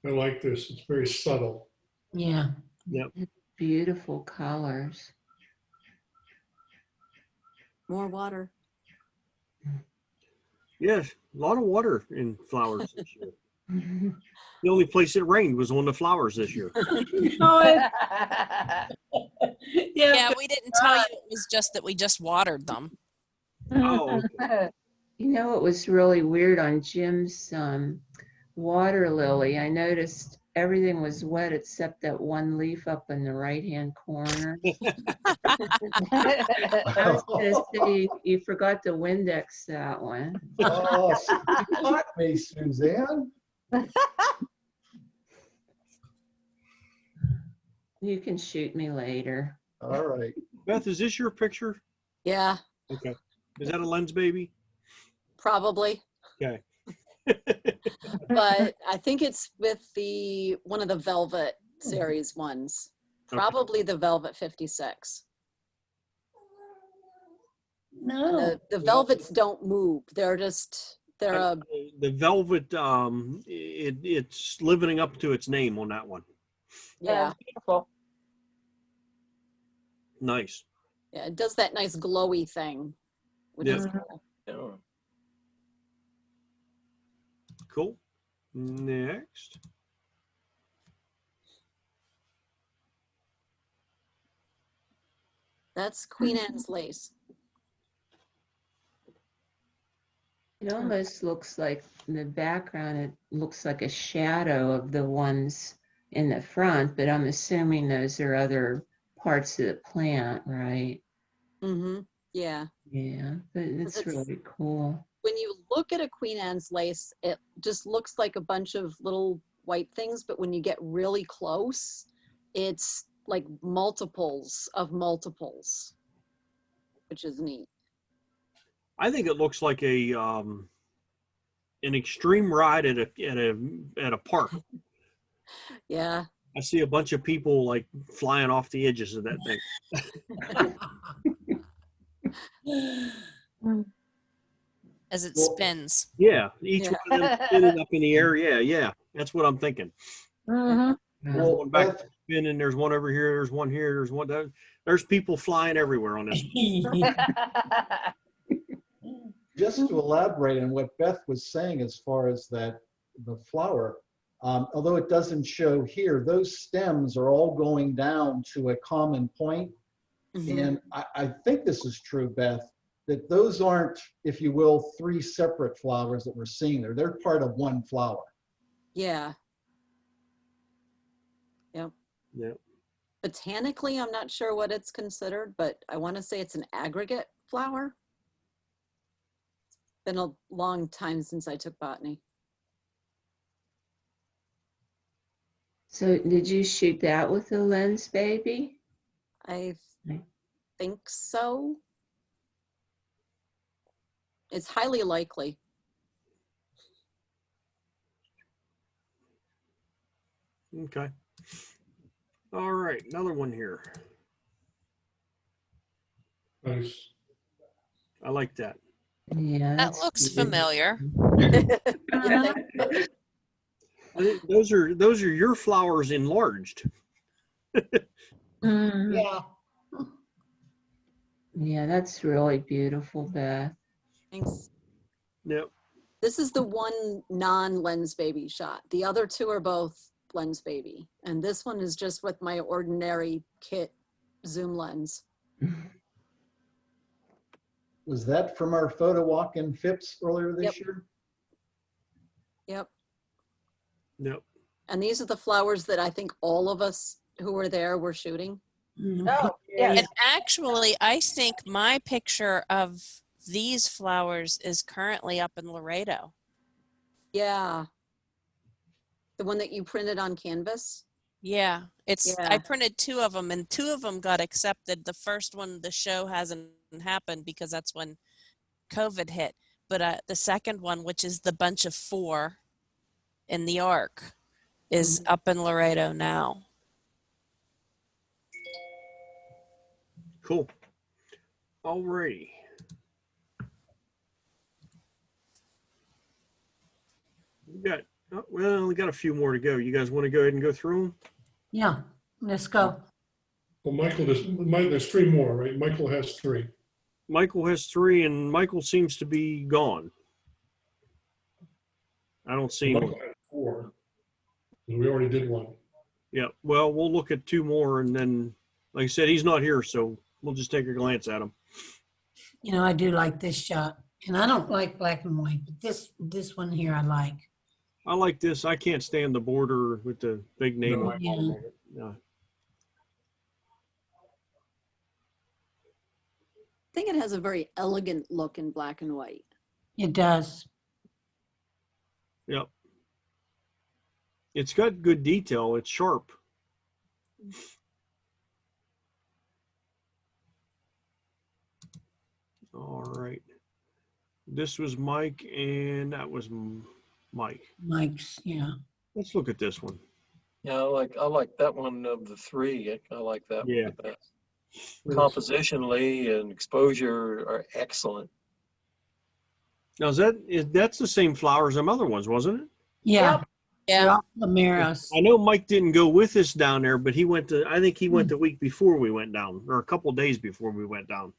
Speaker 6: I like this. It's very subtle.
Speaker 3: Yeah.
Speaker 9: Yep.
Speaker 8: Beautiful colors.
Speaker 1: More water.
Speaker 9: Yes, a lot of water in flowers this year. The only place it rained was on the flowers this year.
Speaker 10: Yeah, we didn't tell you it was just that we just watered them.
Speaker 9: Oh, okay.
Speaker 8: You know, it was really weird on Jim's water lily. I noticed everything was wet except that one leaf up in the right-hand corner. I was going to say you forgot to Windex that one.
Speaker 7: Oh, you caught me, Suzanne.
Speaker 8: You can shoot me later.
Speaker 7: All right.
Speaker 9: Beth, is this your picture?
Speaker 1: Yeah,
Speaker 9: Okay. Is that a lens baby?
Speaker 1: probably.
Speaker 9: Okay.
Speaker 1: But I think it's with one of the Velvet series ones. Probably the Velvet 56.
Speaker 3: No.
Speaker 1: And the Velvets don't move. They're a
Speaker 9: The velvet, it's living up to its name on that one.
Speaker 1: yeah.
Speaker 17: Beautiful.
Speaker 9: Nice.
Speaker 1: Yeah, it does that nice glowy thing, which is
Speaker 9: Yeah.
Speaker 1: cool.
Speaker 4: Yeah.
Speaker 9: Cool. Next.
Speaker 1: That's Queen Anne's lace.
Speaker 8: It almost looks like in the background, it looks like a shadow of the ones in the front, but I'm assuming those are other parts of the plant, right?
Speaker 1: Mm-hmm. Yeah.
Speaker 8: Yeah, but
Speaker 1: 'Cause
Speaker 8: it's
Speaker 1: it's,
Speaker 8: really cool.
Speaker 1: when you look at a Queen Anne's lace, it just looks like a bunch of little white things, but when you get really close, it's like multiples of multiples, which is neat.
Speaker 9: I think it looks like a an extreme ride at a park.
Speaker 1: Yeah.
Speaker 9: I see a bunch of people like flying off the edges of that thing.
Speaker 10: As it spins.
Speaker 9: Yeah, each
Speaker 1: Yeah.
Speaker 9: one of them spinning up in the air. Yeah, yeah, that's what I'm thinking.
Speaker 17: Mhm.
Speaker 9: There's
Speaker 7: Well,
Speaker 9: one back
Speaker 7: Beth,
Speaker 9: spinning. There's one over here. There's one here. There's one there. There's people flying everywhere on this.
Speaker 7: just to elaborate on what Beth was saying as far as that, the flower, although it doesn't show here, those stems are all going down to a common point.
Speaker 1: Mhm.
Speaker 7: And I think this is true, Beth, that those aren't, if you will, three separate flowers that we're seeing there. They're part of one flower.
Speaker 1: Yeah. Yep.
Speaker 9: Yeah.
Speaker 1: Botanically, I'm not sure what it's considered, but I want to say it's an aggregate flower. Been a long time since I took botany.
Speaker 8: So did you shoot that with the lens, baby?
Speaker 1: I
Speaker 8: Right.
Speaker 1: think so. It's highly likely.
Speaker 9: Okay. All right, another one here.
Speaker 6: Nice.
Speaker 9: I like that.
Speaker 8: Yeah,
Speaker 10: That looks familiar.
Speaker 8: Uh-huh.
Speaker 9: I think those are your flowers enlarged.
Speaker 8: Mm.
Speaker 3: Yeah.
Speaker 8: Yeah, that's really beautiful, Beth.
Speaker 1: Thanks.
Speaker 9: Yep.
Speaker 1: This is the one non-lens baby shot. The other two are both lens baby. And this one is just with my ordinary kit zoom lens.
Speaker 7: Was that from our photo walk in Phipps earlier this year?
Speaker 1: Yep.
Speaker 9: Yep.
Speaker 1: And these are the flowers that I think all of us who were there were shooting.
Speaker 17: Oh, yes.
Speaker 10: And actually, I think my picture of these flowers is currently up in Laredo.
Speaker 1: Yeah. The one that you printed on canvas.
Speaker 10: Yeah, it's
Speaker 1: Yeah.
Speaker 10: I printed two of them and two of them got accepted. The first one, the show hasn't happened because that's when COVID hit. But the second one, which is the bunch of four in the arc, is up in Laredo now.
Speaker 9: Cool. Alrighty. We only got a few more to go. You guys want to go ahead and go through them?
Speaker 3: Yeah, let's go.
Speaker 6: Well, Michael, there's three more, right? Michael has three.
Speaker 9: Michael has three, and Michael seems to be gone. I don't see him.
Speaker 6: Michael had four. And we already did one.
Speaker 9: Yeah. Well, we'll look at two more, and then, like I said, he's not here, so we'll just take a glance at him.
Speaker 3: You know, I do like this shot, and I don't like black and white, but this one here I like.
Speaker 9: I like this. I can't stand the border with the big name.
Speaker 6: No.
Speaker 9: on
Speaker 3: Yeah.
Speaker 9: it. No.
Speaker 1: I think it has a very elegant look in black and white.
Speaker 3: It does.
Speaker 9: Yep. It's got good detail. It's sharp. All right. This was Mike, and that was Mike.
Speaker 3: Mike's, yeah.
Speaker 9: Let's look at this one.
Speaker 4: Yeah, I like that one of the three. I like that
Speaker 9: Yeah.
Speaker 4: one the best. Compositionally and exposure are excellent.
Speaker 9: Now, that's the same flower as them other ones, wasn't it?
Speaker 3: Yeah.
Speaker 10: Yeah.
Speaker 3: Lameras.
Speaker 9: I know Mike didn't go with us down there, but I think he went the week before we went down, or a couple days before we went down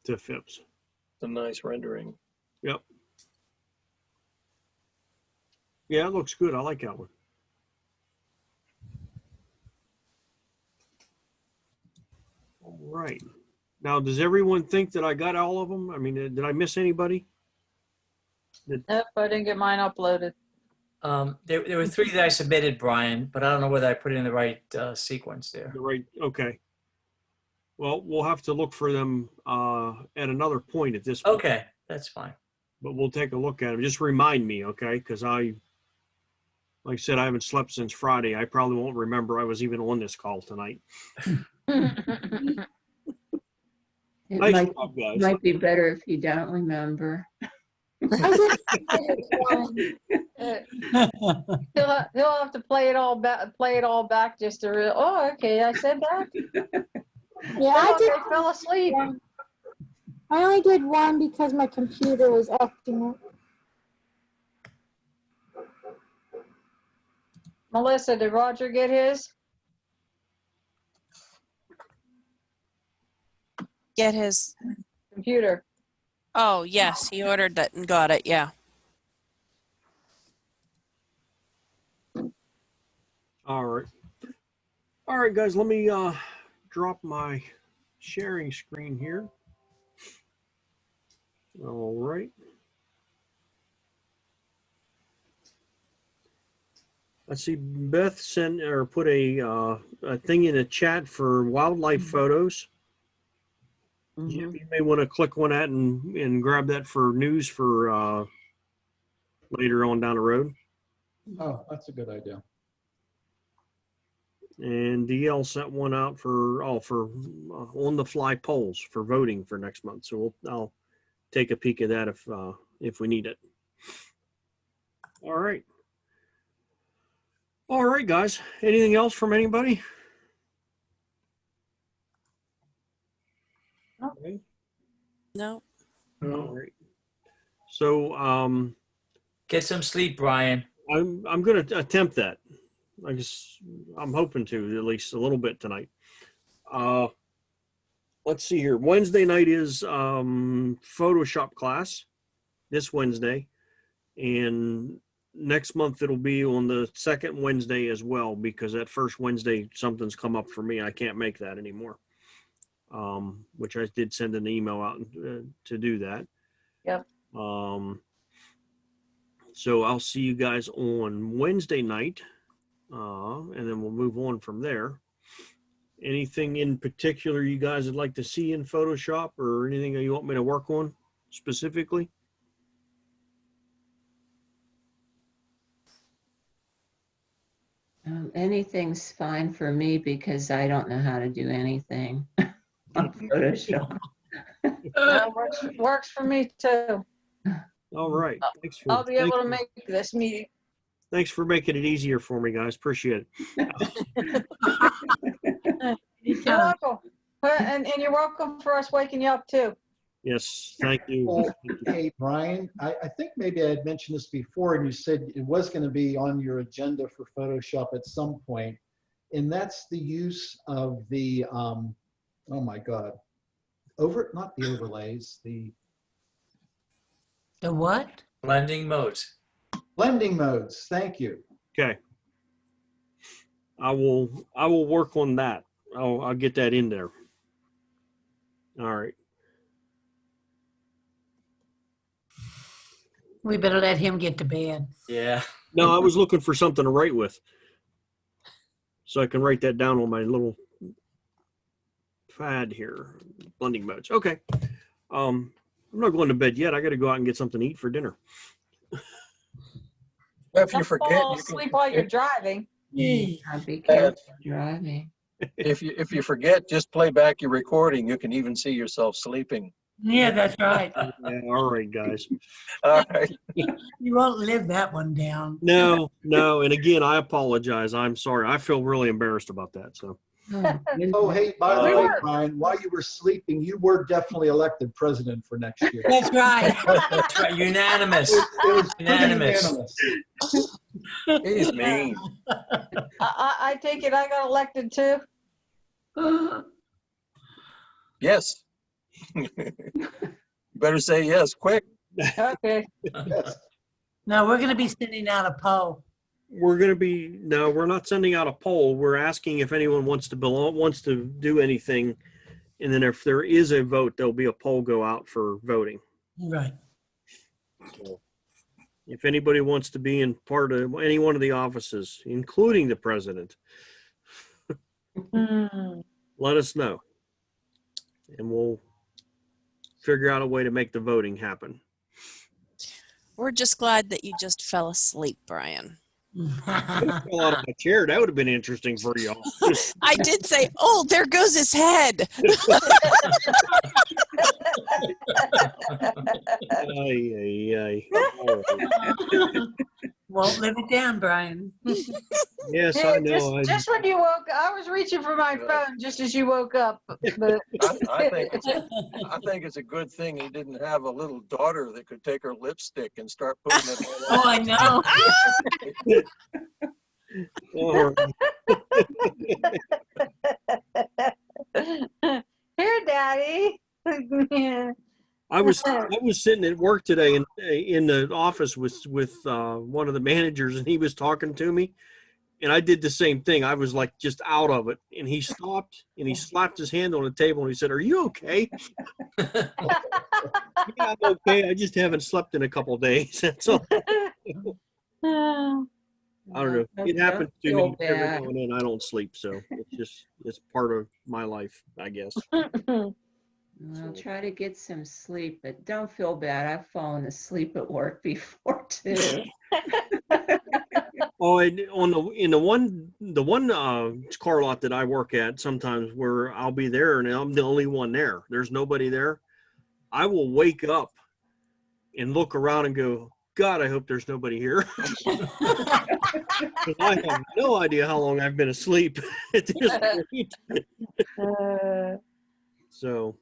Speaker 9: to Phipps.
Speaker 4: It's a nice rendering.
Speaker 9: Yep. Yeah, it looks good. I like that one. All right. Now, does everyone think that I got all of them? I mean, did I miss anybody?
Speaker 17: Nope, I didn't get mine uploaded.
Speaker 14: There were 3 that I submitted, Brian, but I don't know whether I put it in the right sequence there.
Speaker 9: The right, okay. Well, we'll have to look for them at another point at this point.
Speaker 14: Okay, that's fine.
Speaker 9: But we'll take a look at them. Just remind me, okay? Because like I said, I haven't slept since Friday. I probably won't remember I was even on this call tonight.
Speaker 8: It
Speaker 9: Nice
Speaker 8: might,
Speaker 9: job, guys.
Speaker 8: might be better if you don't remember.
Speaker 17: He'll have to play it all back just to real. Oh, okay, I said that.
Speaker 11: Yeah, I did.
Speaker 17: I fell asleep.
Speaker 11: I only did one because my computer was acting up.
Speaker 17: Melissa, did Roger get his?
Speaker 10: Get his
Speaker 17: computer.
Speaker 10: Oh, yes, he ordered it and got it. Yeah.
Speaker 9: All right. All right, guys, let me drop my sharing screen here. All right. Let's see, Beth sent or put a thing in the chat for wildlife photos. Jim, you may want to click on that and grab that for news for later on down the road.
Speaker 7: Oh, that's a good idea.
Speaker 9: And DL sent one out for on the fly polls for voting for next month. So I'll take a peek at that if we need it. All right. All right, guys. Anything else from anybody? Okay.
Speaker 10: No.
Speaker 9: All right. So
Speaker 14: get some sleep, Brian.
Speaker 9: I'm going to attempt that. I guess I'm hoping to at least a little bit tonight. Let's see here. Wednesday night is Photoshop class this Wednesday, and next month it'll be on the second Wednesday as well, because that first Wednesday something's come up for me. I can't make that anymore. Which I did send an email out to do that.
Speaker 17: Yep.
Speaker 9: So I'll see you guys on Wednesday night, and then we'll move on from there. Anything in particular you guys would like to see in Photoshop, or anything that you want me to work on specifically?
Speaker 8: Anything's fine for me because I don't know how to do anything on Photoshop.
Speaker 17: That works for me too.
Speaker 9: All right.
Speaker 17: I'll be able to make this meeting.
Speaker 9: Thanks for making it easier for me, guys. Appreciate it.
Speaker 17: You're welcome. And you're welcome for us waking you up too.
Speaker 9: Yes, thank you.
Speaker 7: Well, hey, Brian, I think maybe I had mentioned this before, and you said it was going to be on your agenda for Photoshop at some point, and that's the use of the, oh my God, not the overlays, the
Speaker 3: what?
Speaker 14: Blending modes.
Speaker 7: Blending modes, thank you.
Speaker 9: Okay. I will work on that. I'll get that in there. All right.
Speaker 3: We better let him get to bed.
Speaker 14: Yeah.
Speaker 9: No, I was looking for something to write with, so I can write that down on my little pad here. Blending modes. Okay. I'm not going to bed yet. I got to go out and get something to eat for dinner.
Speaker 4: If you forget,
Speaker 17: fall
Speaker 4: you can
Speaker 17: asleep while you're driving.
Speaker 8: I'll be careful driving.
Speaker 4: if you forget, just play back your recording. You can even see yourself sleeping.
Speaker 3: Yeah, that's right.
Speaker 9: Yeah, all right, guys.
Speaker 4: All right.
Speaker 3: You won't live that one down.
Speaker 9: No. And again, I apologize. I'm sorry. I feel really embarrassed about that. So.
Speaker 7: Oh, hey, by the way, Brian, while you were sleeping, you were definitely elected president for next year.
Speaker 3: That's right.
Speaker 14: That's right. Unanimous.
Speaker 7: It was
Speaker 14: Unanimous.
Speaker 4: He's mean.
Speaker 17: I take it I got elected too.
Speaker 4: Yes. You better say yes, quick.
Speaker 17: Okay.
Speaker 7: Yes.
Speaker 3: No, we're going to be sending out a poll.
Speaker 9: No, we're not sending out a poll. We're asking if anyone wants to do anything. And then if there is a vote, there'll be a poll go out for voting.
Speaker 3: Right.
Speaker 9: So, If anybody wants to be in part of any one of the offices, including the president, let us know. And we'll figure out a way to make the voting happen.
Speaker 10: We're just glad that you just fell asleep, Brian.
Speaker 9: I fell out of my chair. That would have been interesting for y'all.
Speaker 10: I did say, oh, there goes his head.
Speaker 9: Ay, ay, ay. All right.
Speaker 3: Won't live it down, Brian.
Speaker 9: Yes, I know.
Speaker 17: Just when you woke up, I was reaching for my phone just as you woke up. But
Speaker 4: I think it's a good thing he didn't have a little daughter that could take her lipstick and start putting it all
Speaker 3: Oh, I know.
Speaker 9: All right.
Speaker 17: Here, Daddy.
Speaker 9: I was sitting at work today in the office with one of the managers, and he was talking to me, and I did the same thing. I was like just out of it, and he stopped and he slapped his hand on the table and he said, "Are you okay?" Yeah, I'm okay. I just haven't slept in a couple of days. That's all. I don't know. It happens to me every now and then. I don't sleep, so it's part of my life, I guess.
Speaker 8: Well, try to get some sleep, but don't feel bad. I've fallen asleep at work before too.
Speaker 9: Oh, and in the one car lot that I work at, sometimes where I'll be there and I'm the only one there. There's nobody there. I will wake up and look around and go, God, I hope there's nobody here. 'Cause I have no idea how long I've been asleep at this point. So.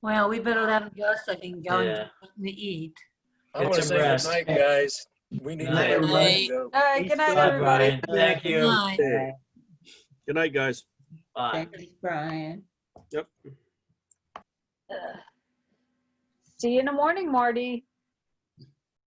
Speaker 3: Well, we better let him go so he can go and
Speaker 14: Yeah.
Speaker 3: get something to eat.
Speaker 4: I'm
Speaker 14: Get
Speaker 4: gonna
Speaker 14: some
Speaker 4: say good
Speaker 14: rest.
Speaker 4: night, guys. We need to
Speaker 14: Night,
Speaker 4: let Brian
Speaker 10: everybody.
Speaker 4: go.
Speaker 17: All right, good night,
Speaker 14: Bye,
Speaker 17: everybody.
Speaker 14: Brian. Thank you.
Speaker 3: Night.
Speaker 9: Good night, guys.
Speaker 14: Bye.
Speaker 8: Thanks, Brian.
Speaker 9: Yep.
Speaker 17: See you in the morning, Marty.